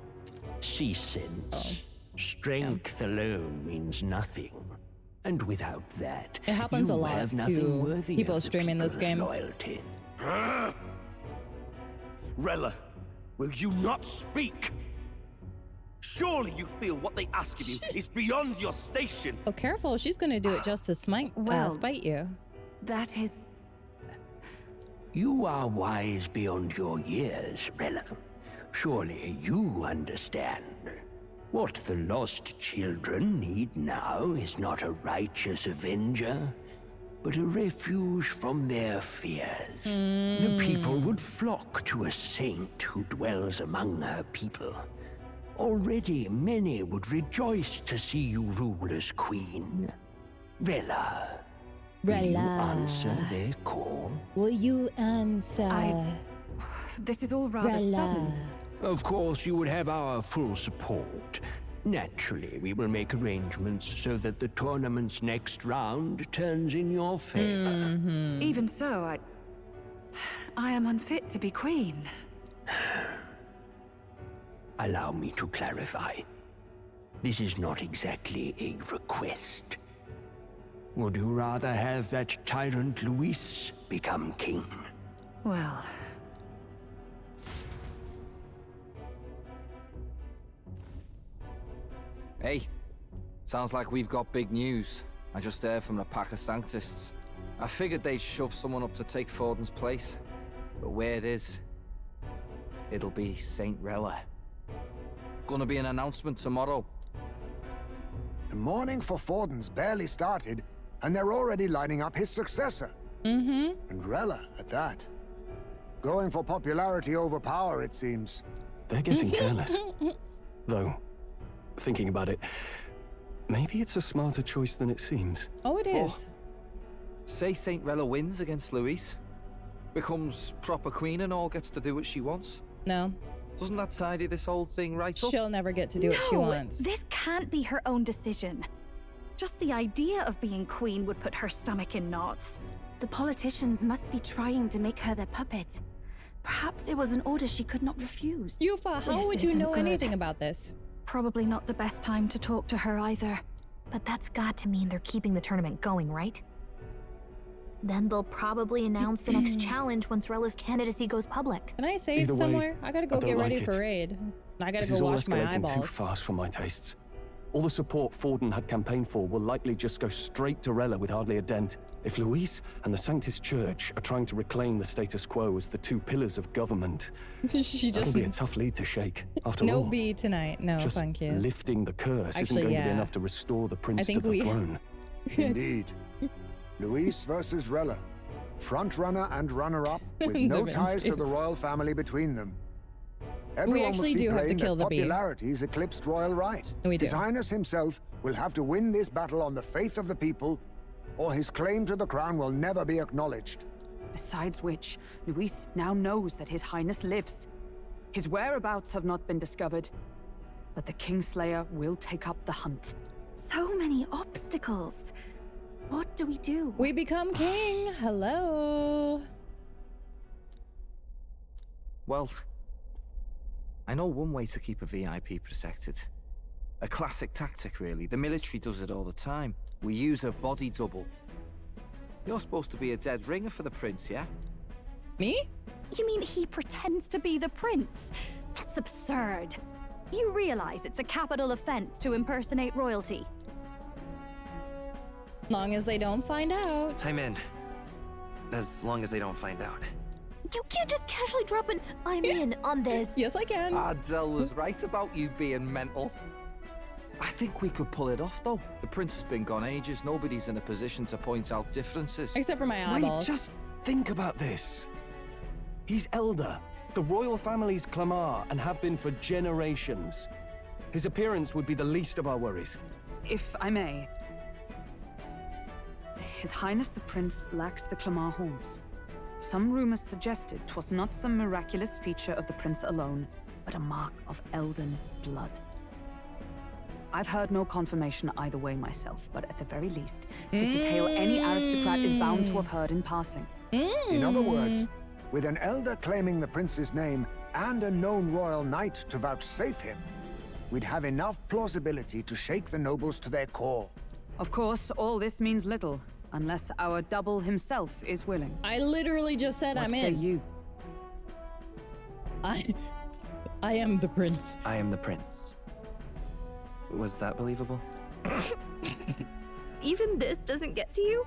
See sense. Strength alone means nothing. And without that, It happens you a lot have nothing to worthy people of the streaming this people's game. Loyalty. Rella, will you not speak? Surely you feel what they ask of you is beyond your station. Oh, careful. She's going to do it just to spite you. That is... You are wise beyond your years, Rella. Surely you understand. What the lost children need now is not a righteous avenger, but a refuge from their fears. The people would flock to a saint who dwells among her people. Already many would rejoice to see you rule as queen. Rella, will you answer their call? Will you answer? This is all rather sudden. Of course, you would have our full support. Naturally, we will make arrangements so that the tournament's next round turns in your favor. Even so, I am unfit to be queen. Allow me to clarify. This is not exactly a request. Would you rather have that tyrant Luis become king? Well... Hey, sounds like we've got big news. I just heard from the pack of Sanctists. I figured they'd shove someone up to take Forden's place. But where it is, it'll be Saint Rella. Gonna be an announcement tomorrow. The mourning for Forden's barely started, and they're already lining up his successor. And Rella at that. Going for popularity over power, it seems. They're getting careless. Though, thinking about it, maybe it's a smarter choice than it seems. Oh, it is. Say Saint Rella wins against Louise, becomes proper queen and all, gets to do what she wants. No. Doesn't that tidy this whole thing right up? She'll never get to do what she wants. This can't be her own decision. Just the idea of being queen would put her stomach in knots. The politicians must be trying to make her their puppet. Perhaps it was an order she could not refuse. Yufa, how would you know anything about this? Probably not the best time to talk to her either. But that's got to mean they're keeping the tournament going, right? Then they'll probably announce the next challenge once Rella's candidacy goes public. Can I save somewhere? I gotta go get ready for raid. I gotta go wash my eyeballs. This is all escalating too fast for my tastes. All the support Forden had campaigned for will likely just go straight to Rella with hardly a dent. If Louise and the Sanctus Church are trying to reclaim the status quo as the two pillars of government, that'll be a tough lead to shake. After all, no B tonight. No, just thank you. Lifting the curse isn't going to be enough to restore the prince to the throne. Indeed. Louise versus Rella. Front runner and runner-up with no ties to the royal family between them. Everyone will see plain that popularity's eclipsed royal right. His Highness himself will have to win this battle on the faith of the people, or his claim to the crown will never be acknowledged. Besides which, Luis now knows that His Highness lives. His whereabouts have not been discovered, but the Kingslayer will take up the hunt. So many obstacles. What do we do? We become king. Hello. Well, I know one way to keep a VIP protected. A classic tactic, really. The military does it all the time. We use a body double. You're supposed to be a dead ringer for the prince, yeah? Me? You mean he pretends to be the prince? That's absurd. You realize it's a capital offense to impersonate royalty. Long as they don't find out. I'm in. As long as they don't find out. You can't just casually drop an "I'm in" on this. Yes, I can. Adele was right about you being mental. I think we could pull it off, though. The prince has been gone ages. Nobody's in a position to point out differences. Except for my eyeballs. Wait, just think about this. He's elder. The royal family's Clamar and have been for generations. His appearance would be the least of our worries. If I may. His Highness the Prince lacks the Clamar horns. Some rumors suggested 'twas not some miraculous feature of the prince alone, but a mark of elden blood. I've heard no confirmation either way myself, but at the very least, 'tis the tale any aristocrat is bound to have heard in passing. In other words, with an elder claiming the prince's name and a known royal knight to vouchsafe him, we'd have enough plausibility to shake the nobles to their core. Of course, all this means little, unless our double himself is willing. I literally just said I'm in. What say you? I am the prince. I am the prince. Was that believable? Even this doesn't get to you?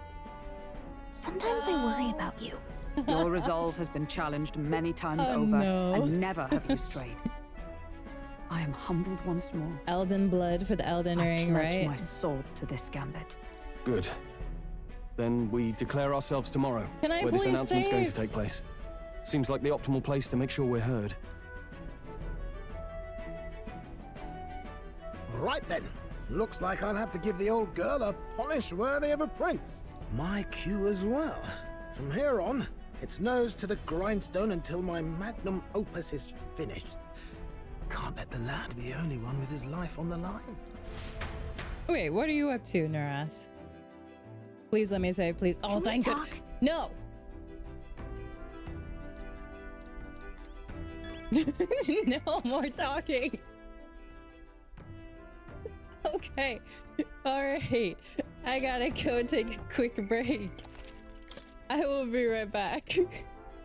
Sometimes I worry about you. Your resolve has been challenged many times over, and never have you strayed. I am humbled once more. Elden blood for the Elden Ring, I pledge right? my sword to this gambit. Good. Then we declare ourselves tomorrow, Can I where this please announcement's going to save? take place. Seems like the optimal place to make sure we're heard. Right then. Looks like I'll have to give the old girl a polish worthy of a prince. My cue as well. From here on, it's nose to the grindstone until my magnum opus is finished. Can't let the lad be the only one with his life on the line. Wait, what are you up to, Nuras? Please let me save, please. Oh, thank God. No. No more talking. Okay. All right. I gotta go take a quick break. I will be right back.